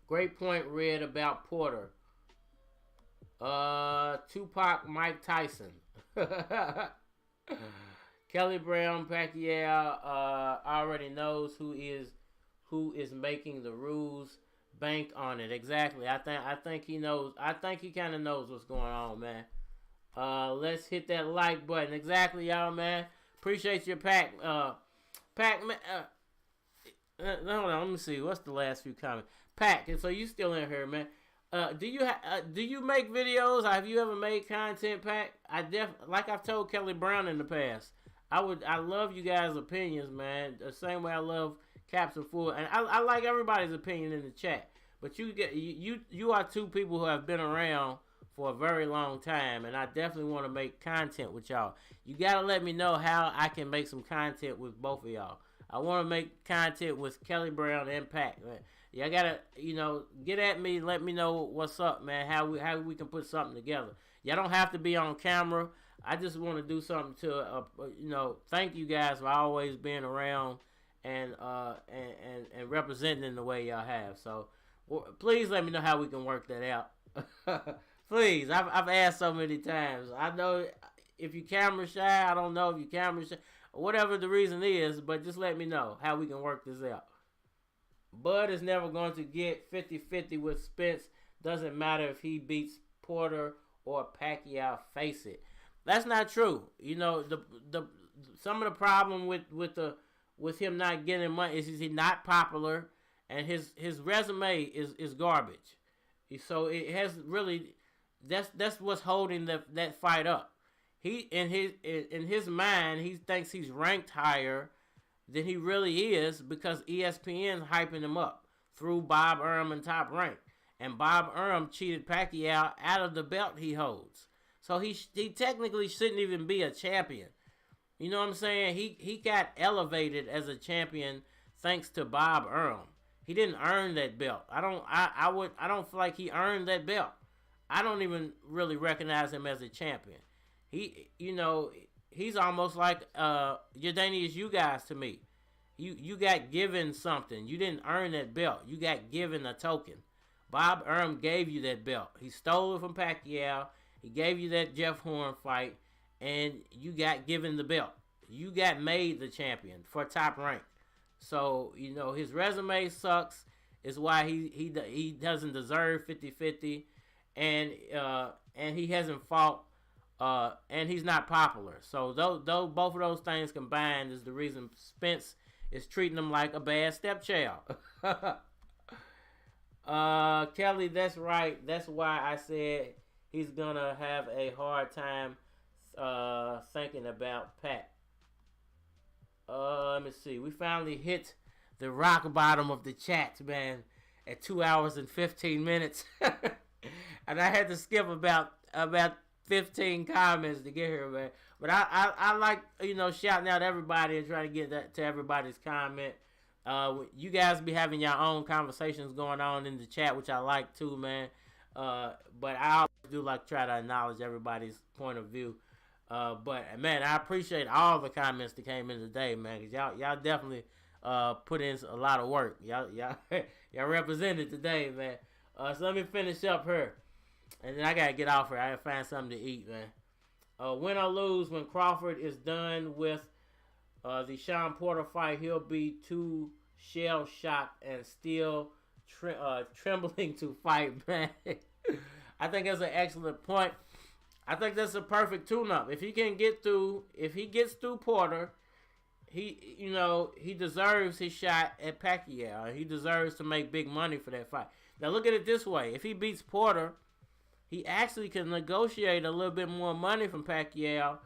Great point, Red, about Porter. Tupac, Mike Tyson. Kelly Brown, Pacquiao already knows who is making the rules. Bank on it. Exactly. I think he knows. I think he kind of knows what's going on, man. Let's hit that like button. Exactly, y'all, man. Appreciate your Pac. Pac, man. Hold on. Let me see. What's the last few comments? Pac. And so you still in here, man. Do you make videos? Have you ever made content, Pac? Like I've told Kelly Brown in the past. I love you guys' opinions, man. The same way I love Captain Full, and I like everybody's opinion in the chat. But you are two people who have been around for a very long time, and I definitely want to make content with y'all. You gotta let me know how I can make some content with both of y'all. I want to make content with Kelly Brown and Pac, man. Y'all gotta, get at me. Let me know what's up, man. How we can put something together. Y'all don't have to be on camera. I just want to do something to, thank you guys for always being around and representing in the way y'all have. So please let me know how we can work that out. Please, I've asked so many times. I know if you camera shy, I don't know if you camera shy, whatever the reason is, but just let me know how we can work this out. Bud is never going to get 50-50 with Spence. Doesn't matter if he beats Porter or Pacquiao. Face it. That's not true. The some of the problem with him not getting money is he's not popular, and his resume is garbage. So it has really that's what's holding that fight up. He in his mind he thinks he's ranked higher than he really is because ESPN's hyping him up through Bob Arum and Top Rank, and Bob Arum cheated Pacquiao out of the belt he holds. So he technically shouldn't even be a champion. You know what I'm saying? He got elevated as a champion thanks to Bob Arum. He didn't earn that belt. I don't feel like he earned that belt. I don't even really recognize him as a champion. He's almost like Yadanius you guys to me. You got given something. You didn't earn that belt. You got given a token. Bob Arum gave you that belt. He stole it from Pacquiao. He gave you that Jeff Horn fight, and you got given the belt. You got made the champion for Top Rank. So, his resume sucks. Is why he doesn't deserve 50-50, and he hasn't fought, and he's not popular. So, though both of those things combined is the reason Spence is treating him like a bad stepchild. Kelly, that's right. That's why I said he's gonna have a hard time thinking about Pat. Let me see. We finally hit the rock bottom of the chat, man, at 2 hours and 15 minutes. And I had to skip about 15 comments to get here, man. But I like, shouting out everybody and trying to get that to everybody's comment. You guys be having your own conversations going on in the chat, which I like too, man. But I always do like try to acknowledge everybody's point of view. But man, I appreciate all the comments that came in today, man. Cause y'all definitely put in a lot of work. Y'all represented today, man. So let me finish up here, and then I gotta get off here. I gotta find something to eat, man. Win or lose, when Crawford is done with the Sean Porter fight, he'll be too shell shocked and still trembling to fight, man. I think that's an excellent point. I think that's a perfect tune-up. If he gets through Porter, he deserves his shot at Pacquiao. He deserves to make big money for that fight. Now look at it this way: if he beats Porter, he actually can negotiate a little bit more money from Pacquiao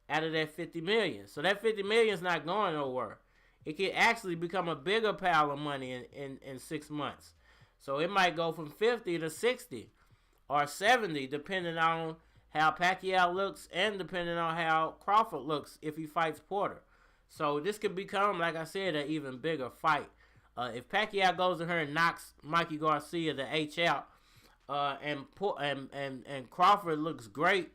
out of that $50 million. So that $50 million is not going nowhere. It could actually become a bigger pile of money in 6 months. So it might go from 50 to 60 or 70, depending on how Pacquiao looks and depending on how Crawford looks if he fights Porter. So this could become, like I said, an even bigger fight. If Pacquiao goes in here and knocks Mikey Garcia the H out, and Crawford looks great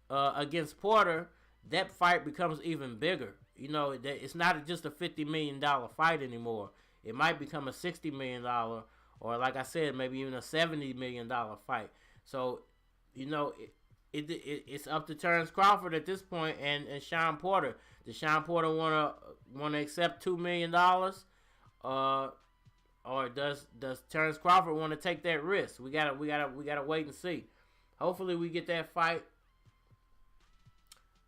against Porter, that fight becomes even bigger. it's not just a $50 million fight anymore. It might become a $60 million, or like I said, maybe even a $70 million fight. So, it's up to Terence Crawford at this point and Sean Porter. Does Sean Porter wanna accept $2 million, or does Terence Crawford want to take that risk? We gotta wait and see. Hopefully, we get that fight.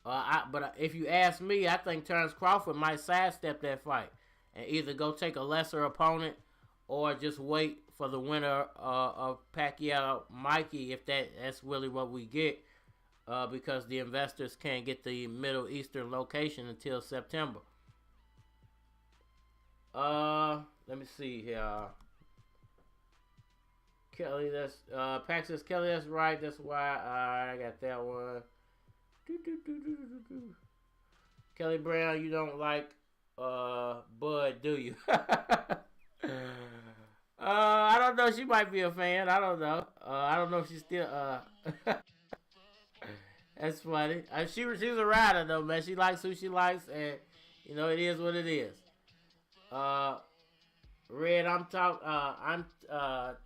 But if you ask me, I think Terence Crawford might sidestep that fight and either go take a lesser opponent or just wait for the winner of Pacquiao Mikey, if that's really what we get, because the investors can't get the Middle Eastern location until September. Let me see here. Kelly, Pac says, Kelly, that's right. That's why I got that one. Kelly Brown, you don't like Bud, do you? I don't know. She might be a fan. I don't know. I don't know if she's still. That's funny. She's a rider though, man. She likes who she likes, and it is what it is. Red, I'm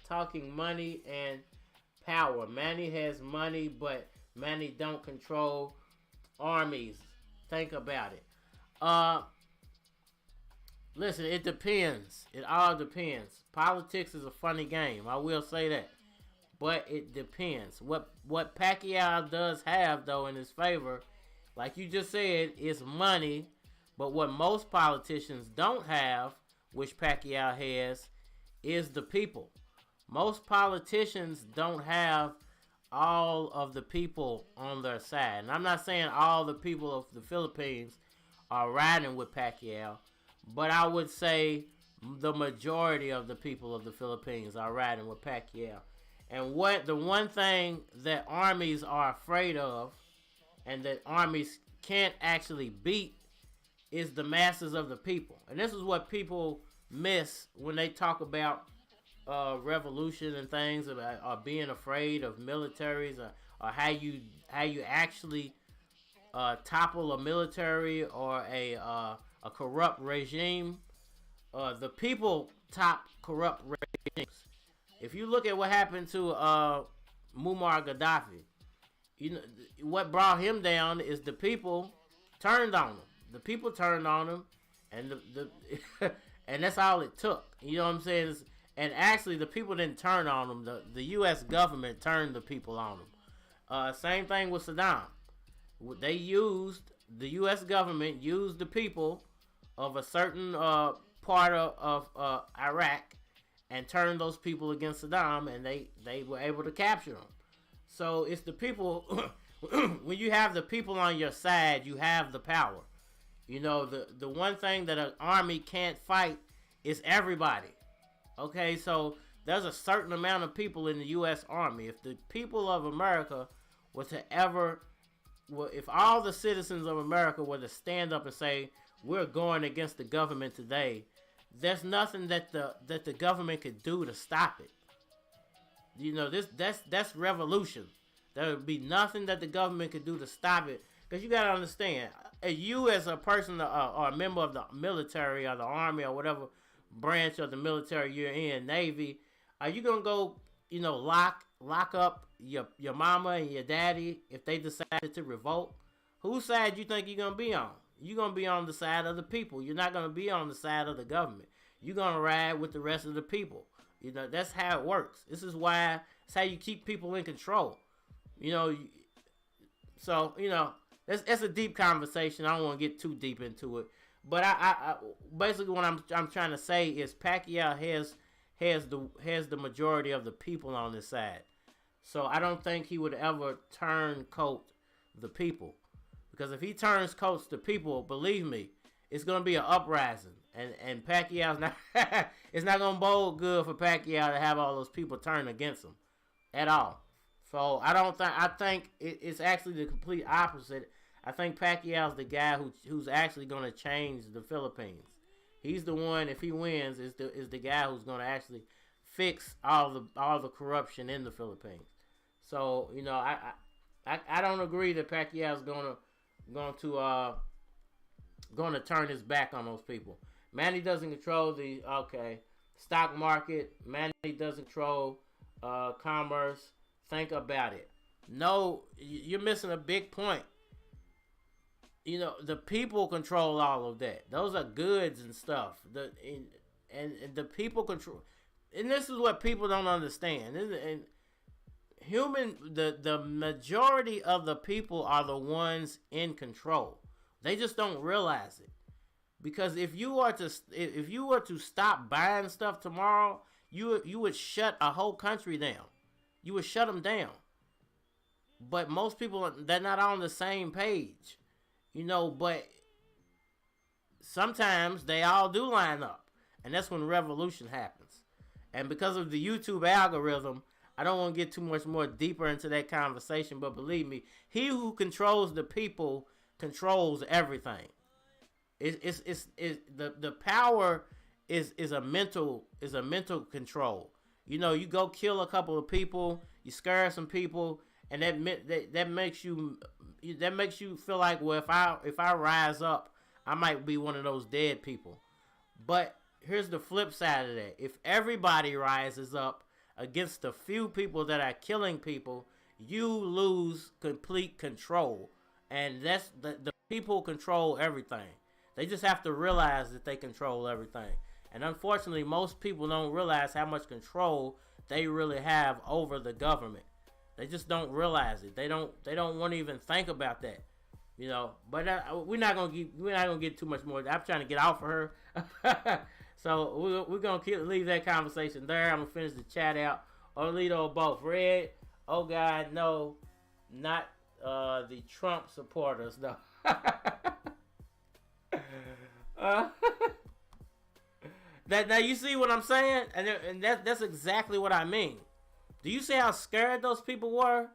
talking money and power. Manny has money, but Manny don't control armies. Think about it. Listen, it depends. It all depends. Politics is a funny game. I will say that. But it depends. What Pacquiao does have, though, in his favor, like you just said, is money. But what most politicians don't have, which Pacquiao has, is the people. Most politicians don't have all of the people on their side. And I'm not saying all the people of the Philippines are riding with Pacquiao, but I would say the majority of the people of the Philippines are riding with Pacquiao. And the one thing that armies are afraid of, and that armies can't actually beat, is the masses of the people. And this is what people miss when they talk about revolution and things, about or being afraid of militaries, or how you actually topple a military or a corrupt regime. The people top corrupt regimes. If you look at what happened to Muammar Gaddafi, what brought him down is the people turned on him. The people turned on him, and and that's all it took. You know what I'm saying? And actually, the people didn't turn on him. The U.S. government turned the people on him. Same thing with Saddam. The U.S. government used the people of a certain part of Iraq and turned those people against Saddam, and they were able to capture him. So it's the people. When you have the people on your side, you have the power. The one thing that an army can't fight is everybody. Okay, so there's a certain amount of people in the U.S. Army. If the people of America were to if all the citizens of America were to stand up and say, we're going against the government today, there's nothing that the government could do to stop it. That's revolution. There would be nothing that the government could do to stop it. Because you got to understand, you as a person or a member of the military or the army or whatever branch of the military you're in, Navy, are you going to go, lock up your mama and your daddy if they decided to revolt? Whose side you think you're going to be on? You're going to be on the side of the people. You're not going to be on the side of the government. You're going to ride with the rest of the people. That's how it works. This is why it's how you keep people in control. So, that's a deep conversation. I don't want to get too deep into it. But I basically what I'm trying to say is Pacquiao has the majority of the people on his side. So I don't think he would ever turn coat the people. Because if he turns coats to people, believe me, it's going to be an uprising. And Pacquiao's not it's not going to bode good for Pacquiao to have all those people turn against him at all. So I think it's actually the complete opposite. I think Pacquiao's the guy who's actually going to change the Philippines. He's the one, if he wins, is the guy who's going to actually fix all the corruption in the Philippines. So I don't agree that Pacquiao's going to going to turn his back on those people. Manny doesn't control the stock market. Manny doesn't control commerce. Think about it. No, you're missing a big point. You know, the people control all of that. Those are goods and stuff. And the people control. And this is what people don't understand. And the majority of the people are the ones in control. They just don't realize it. Because if you were to stop buying stuff tomorrow, you would shut a whole country down. You would shut them down. But most people, they're not on the same page. You know, but sometimes they all do line up. And that's when revolution happens. And because of the YouTube algorithm, I don't want to get too much more deeper into that conversation, but believe me, he who controls the people controls everything. The power is a mental control. You know, you go kill a couple of people, you scare some people, and that makes you feel like, well, if I rise up, I might be one of those dead people. But here's the flip side of that. If everybody rises up against the few people that are killing people, you lose complete control. And that's the people control everything. They just have to realize that they control everything. And unfortunately, most people don't realize how much control they really have over the government. They just don't realize it. They don't want to even think about that. You know, but we're not gonna get too much more. I'm trying to get out for her. So we're gonna leave that conversation there. I'm gonna finish the chat out. Olito or both. Red, oh God, no, not the Trump supporters, no. Now you see what I'm saying, and that's exactly what I mean. Do you see how scared those people were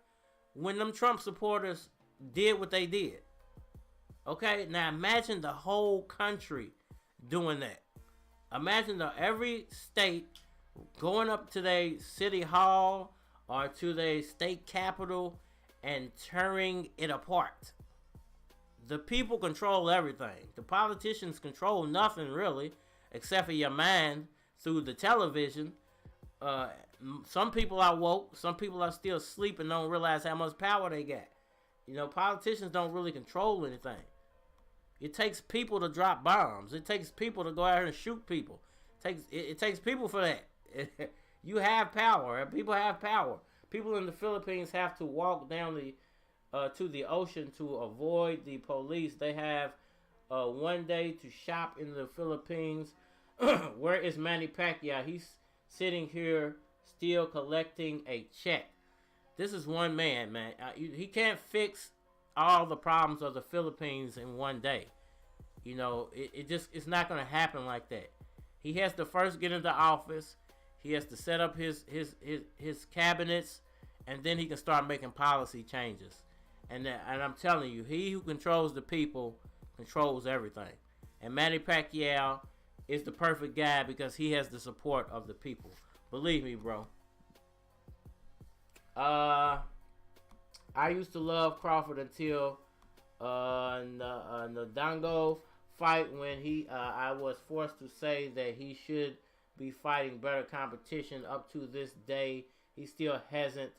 when them Trump supporters did what they did? Okay, now imagine the whole country doing that. Imagine every state going up to their city hall or to their state capitol and tearing it apart. The people control everything. The politicians control nothing really, except for your mind through the television. Some people are woke. Some people are still asleep and don't realize how much power they got. You know, politicians don't really control anything. It takes people to drop bombs. It takes people to go out here and shoot people. It takes people for that. You have power. People have power. People in the Philippines have to walk down to the ocean to avoid the police. They have 1 day to shop in the Philippines. Where is Manny Pacquiao? He's sitting here still collecting a check. This is one man. He can't fix all the problems of the Philippines in 1 day. You know, it's not going to happen like that. He has to first get into office. He has to set up his cabinets, and then he can start making policy changes. And I'm telling you, he who controls the people controls everything. And Manny Pacquiao is the perfect guy because he has the support of the people. Believe me, bro. I used to love Crawford until the Dango fight when I was forced to say that he should be fighting better competition. Up to this day, he still hasn't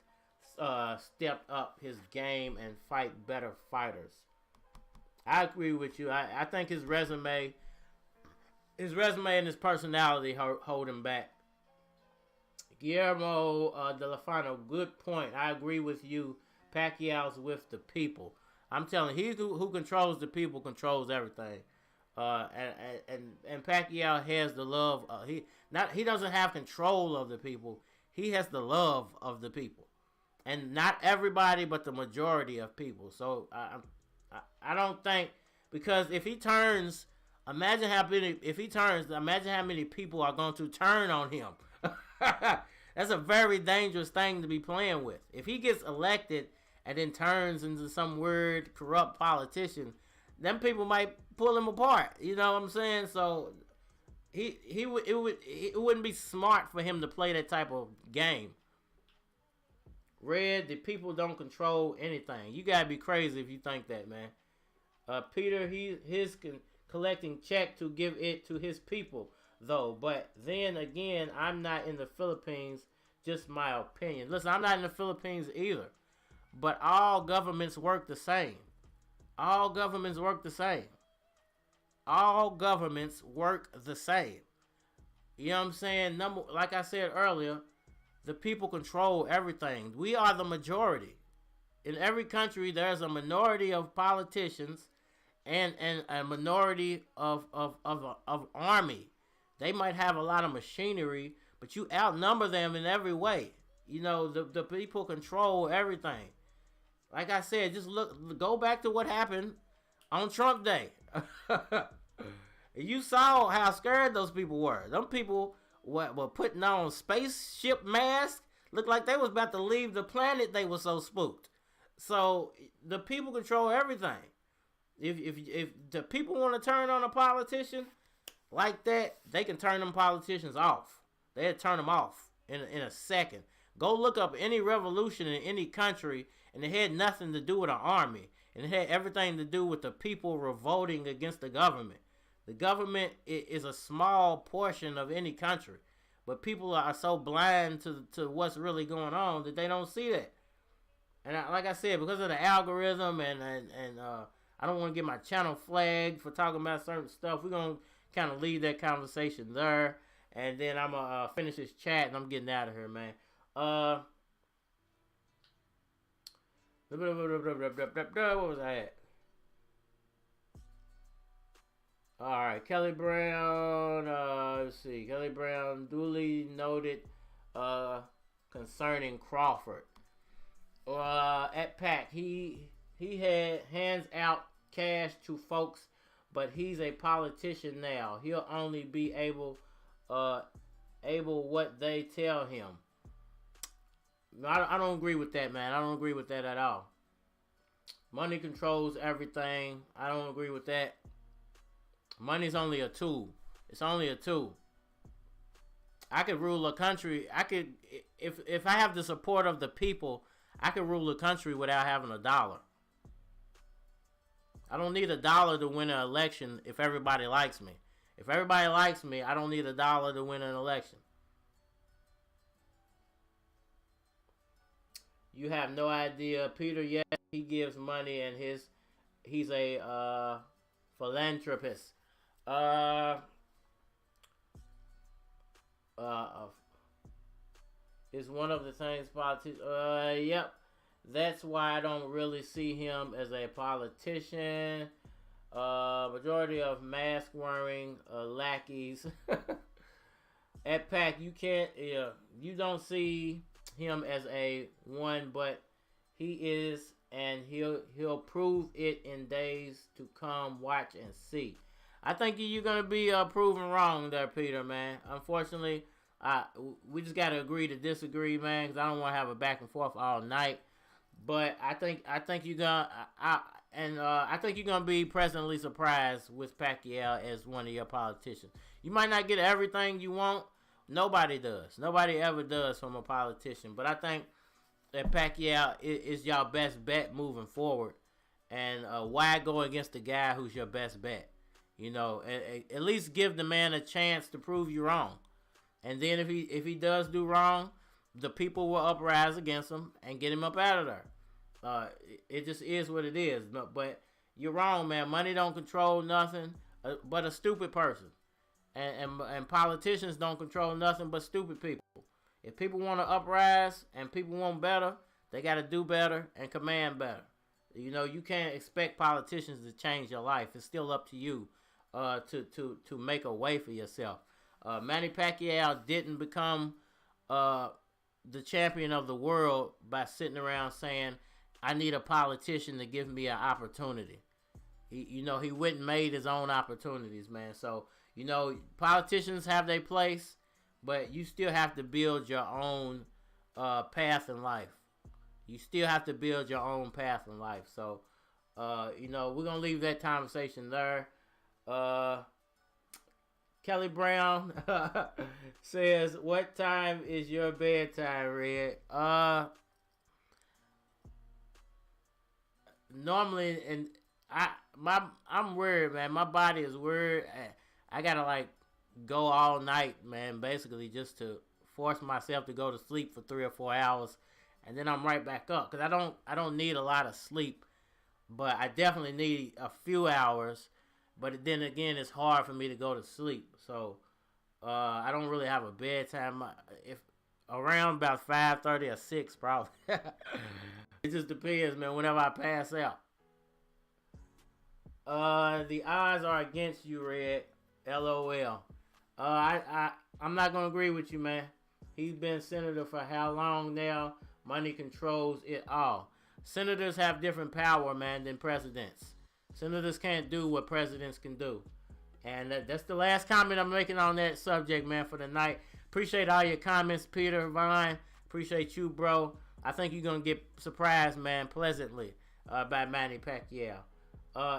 stepped up his game and fight better fighters. I agree with you. I think his resume and his personality hold him back. Guillermo De La Fano, good point. I agree with you. Pacquiao's with the people. I'm telling you, he who controls the people controls everything. And Pacquiao has the love. He doesn't have control of the people. He has the love of the people, and not everybody, but the majority of people. So I don't think, because if he turns, imagine how many people are going to turn on him. That's a very dangerous thing to be playing with. If he gets elected and then turns into some weird corrupt politician, them people might pull him apart. You know what I'm saying? So it wouldn't be smart for him to play that type of game. Red, the people don't control anything. You gotta be crazy if you think that, man. Peter, his collecting check to give it to his people, though. But then again, I'm not in the Philippines. Just my opinion. Listen, I'm not in the Philippines either. But all governments work the same. All governments work the same. All governments work the same. You know what I'm saying? Like I said earlier, the people control everything. We are the majority. In every country, there's a minority of politicians and a minority of army. They might have a lot of machinery, but you outnumber them in every way. You know, the people control everything. Like I said, just go back to what happened on Trump Day. You saw how scared those people were. Them people were putting on spaceship masks. Looked like they was about to leave the planet. They were so spooked. So the people control everything. If the people want to turn on a politician like that, they can turn them politicians off. They'll turn them off in a second. Go look up any revolution in any country, and it had nothing to do with an army. And it had everything to do with the people revolting against the government. The government is a small portion of any country. But people are so blind to what's really going on that they don't see that. And like I said, because of the algorithm and I don't want to get my channel flagged for talking about certain stuff, we're going to kind of leave that conversation there. And then I'm going to finish this chat and I'm getting out of here, man. What was I at? Alright, Kelly Brown, let's see. Kelly Brown duly noted concerning Crawford. At PAC, he had hands out cash to folks, but he's a politician now. He'll only be able what they tell him. I don't agree with that, man. I don't agree with that at all. Money controls everything. I don't agree with that. Money's only a tool. It's only a tool. I could rule a country. If I have the support of the people, I could rule a country without having a dollar. I don't need a dollar to win an election if everybody likes me. If everybody likes me, I don't need a dollar to win an election. You have no idea. Peter, yes, he gives money and he's a philanthropist. Is one of the things politicians. Yep. That's why I don't really see him as a politician. Majority of mask wearing lackeys at PAC. You don't see him as a one, but he is, and he'll prove it in days to come. Watch and see. I think you're gonna be proven wrong there, Peter, man. Unfortunately, we just gotta agree to disagree, man, because I don't want to have a back and forth all night. But I think you're gonna I think you're gonna be pleasantly surprised with Pacquiao as one of your politicians. You might not get everything you want. Nobody does. Nobody ever does from a politician. But I think that Pacquiao is your best bet moving forward. And why go against the guy who's your best bet? You know, at least give the man a chance to prove you wrong. And then if he does do wrong, the people will uprise against him and get him up out of there. It just is what it is. But you're wrong, man. Money don't control nothing but a stupid person. And politicians don't control nothing but stupid people. If people want to uprise and people want better, they got to do better and command better. You know, you can't expect politicians to change your life. It's still up to you to make a way for yourself. Manny Pacquiao didn't become the champion of the world by sitting around saying, I need a politician to give me an opportunity. He went and made his own opportunities, man. So, you know, politicians have their place, but you still have to build your own path in life. You still have to build your own path in life. So, you know, we're going to leave that conversation there. Kelly Brown says, what time is your bedtime, Red? Normally, and I'm worried, man. My body is worried. I gotta like go all night, man, basically just to force myself to go to sleep for 3 or 4 hours, and then I'm right back up, because I don't need a lot of sleep, but I definitely need a few hours. But then again, it's hard for me to go to sleep, so I don't really have a bedtime. If around about 5:30 or 6 probably. It just depends, man, whenever I pass out. The odds are against you, Red. LOL. I'm not gonna agree with you, man. He's been senator for how long now? Money controls it all. Senators have different power, man, than presidents. Senators can't do what presidents can do. And that's the last comment I'm making on that subject, man, for the night. Appreciate all your comments, Peter Vine. Appreciate you, bro. I think you're going to get surprised, man, pleasantly by Manny Pacquiao.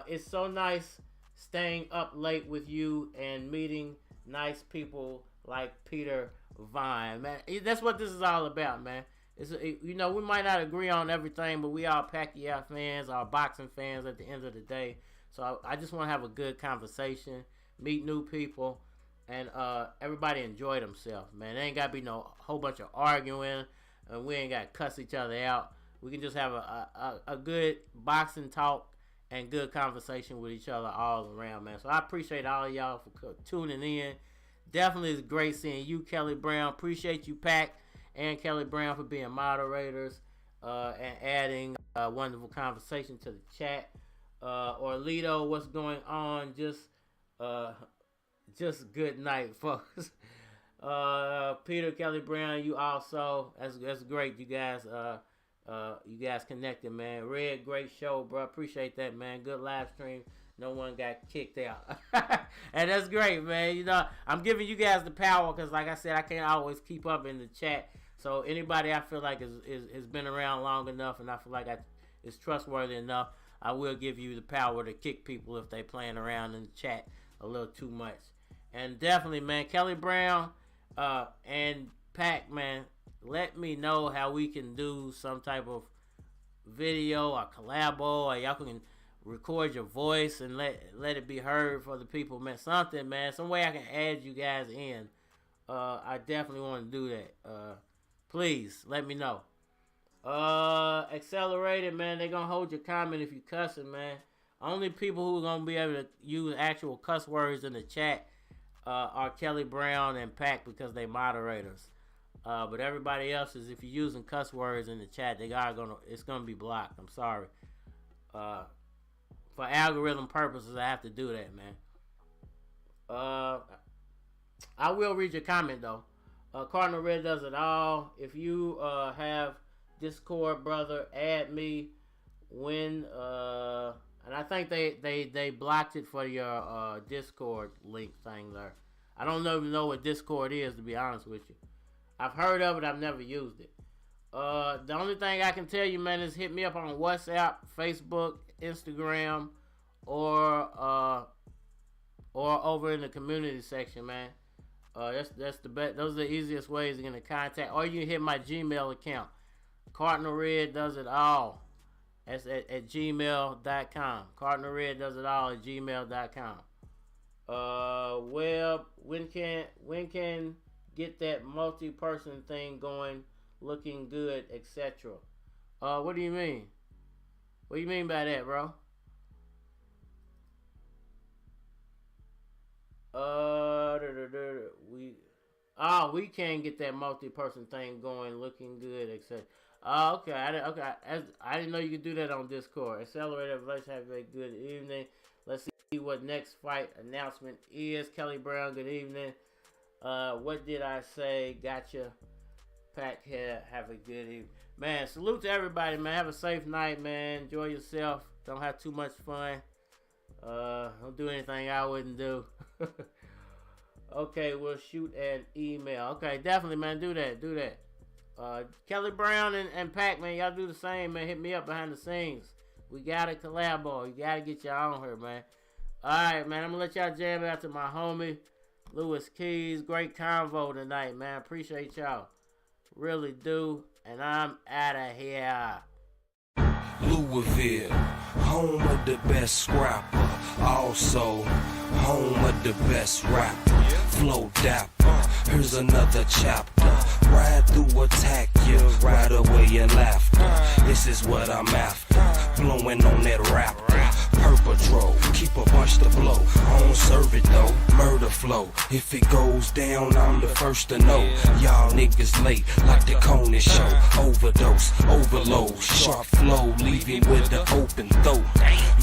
It's so nice staying up late with you and meeting nice people like Peter Vine, man. That's what this is all about, man. We might not agree on everything, but we all Pacquiao fans, all boxing fans at the end of the day. So I just want to have a good conversation, meet new people, and everybody enjoy themselves, man. There ain't got to be no whole bunch of arguing, and we ain't got to cuss each other out. We can just have a good boxing talk and good conversation with each other all around, man. So I appreciate all of y'all for tuning in. Definitely it's great seeing you, Kelly Brown. Appreciate you, PAC and Kelly Brown, for being moderators and adding a wonderful conversation to the chat. Orlito, what's going on? Just good night, folks. Peter, Kelly Brown, you also. That's great. You guys connected, man. Red, great show, bro. Appreciate that, man. Good live stream. No one got kicked out. And that's great, man. I'm giving you guys the power because, like I said, I can't always keep up in the chat. So anybody I feel like has been around long enough and I feel like is trustworthy enough, I will give you the power to kick people if they playing around in the chat a little too much. And definitely, man, Kelly Brown and PAC, man, let me know how we can do some type of video or collabo, or y'all can record your voice and let it be heard for the people, man. Something, man, some way I can add you guys in. I definitely want to do that. Please let me know. Accelerated, man, they're gonna hold your comment if you cussing, man. Only people who are gonna be able to use actual cuss words in the chat are Kelly Brown and PAC because they moderators. But everybody else is, if you're using cuss words in the chat, it's gonna be blocked. I'm sorry. For algorithm purposes, I have to do that, man. I will read your comment though. Cardinal Red does it all. If you have Discord, brother, add me when and I think they blocked it for your Discord link thing there. I don't even know what Discord is, to be honest with you. I've heard of it, I've never used it. The only thing I can tell you, man, is hit me up on WhatsApp, Facebook, Instagram, or over in the community section, man. That's the best. Those are the easiest ways you're gonna contact. Or you can hit my Gmail account. Cardinal Red does it all. That's at gmail.com. Cardinal Red does it all at gmail.com. When can get that multi-person thing going, looking good, etc. What do you mean? What do you mean by that, bro? We can't get that multi-person thing going, looking good, etc. Okay. I didn't know you could do that on Discord. Accelerator, let's have a good evening. Let's see what next fight announcement is. Kelly Brown, good evening. What did I say? Gotcha. PAC here. Have a good evening. Man, salute to everybody, man. Have a safe night, man. Enjoy yourself. Don't have too much fun. Don't do anything I wouldn't do. Okay, we'll shoot an email. Okay, definitely, man. Do that. Kelly Brown and PAC, man, y'all do the same, man. Hit me up behind the scenes. We got to collabo. You got to get y'all on here, man. All right, man. I'm going to let y'all jam out to my homie, Lewis Keys. Great convo tonight, man. Appreciate y'all. Really do. And I'm out of here. Louisville, home of the best scrapper, also home of the best rapper. Flow dapper, here's another chapter. Ride through, attack you, ride away your laughter. This is what I'm after, blowing on that rapper. Purple Dro, keep a bunch to blow. I don't serve it though, murder flow. If it goes down, I'm the first to know. Y'all niggas late, like the Conan show. Overdose, overload, sharp flow, leaving with the open throat.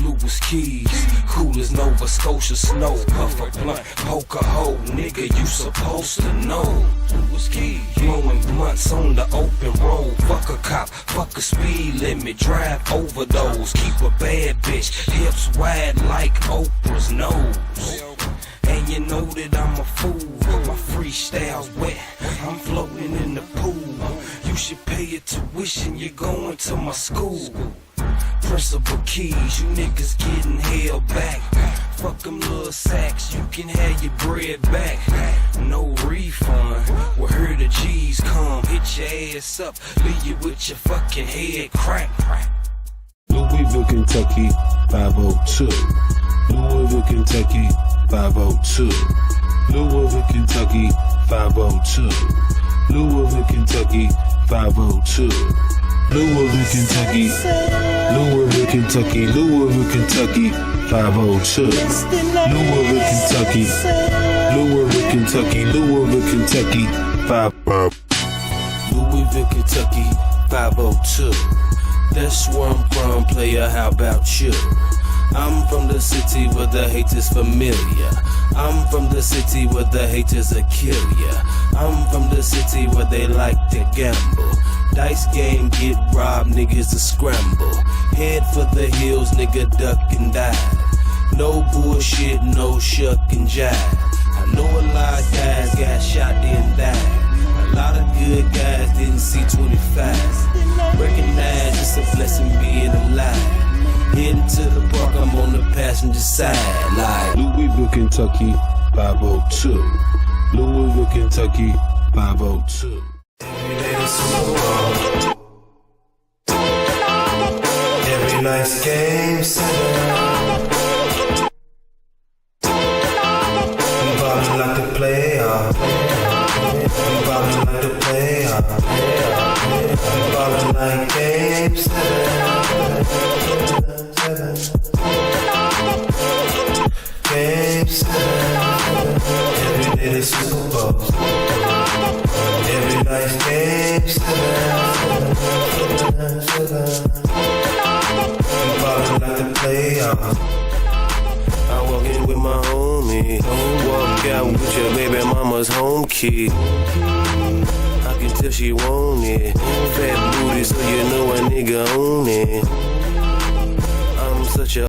Lewis Keys, cool as Nova Scotia snow. Puff a blunt, poke a hole, nigga, you supposed to know. Lewis Keys, blowing blunts on the open road. Fuck a cop, fuck a speed limit, drive overdose. Keep a bad bitch, hips wide like Oprah's nose. And you know that I'm a fool, my freestyle's wet, I'm floating in the pool. You should pay your tuition, you're going to my school. Principal keys, you niggas getting held back. Fuck them little sacks, you can have your bread back. No refund, well here the G's come. Hit your ass up, leave you with your fucking head crack. Louisville, Kentucky, 502. Louisville, Kentucky, 502. Louisville, Kentucky, 502. Louisville, Kentucky, 502. Louisville, Kentucky, Louisville, Kentucky, Louisville, Kentucky, 502. Louisville, Kentucky, Louisville, Kentucky, Louisville, Kentucky, 502. Louisville, Kentucky, 502. That's where I'm from, player, how about you? I'm from the city where the hate is familiar. I'm from the city where the haters will kill ya. I'm from the city where they like to gamble. Dice game, get robbed, niggas to scramble. Head for the hills, nigga, duck and dive. No bullshit, no shuck and jive. I know a lot of guys got shot and died. A lot of good guys didn't see 25. Recognize it's a blessing being alive. Heading to the park, I'm on the passenger side. Like Louisville, Kentucky, 502. Louisville, Kentucky, 502. every night's game set. We ballin' like the playoff. We ballin' like the playoff. We ballin' like game set. Game set. Every day the Super Bowl. Every night's game set. We ballin' like the playoff. I walk in with my homie. Walk out with your baby mama's home key. I can tell she want it. Fat booty, so you know a nigga own it. I'm such a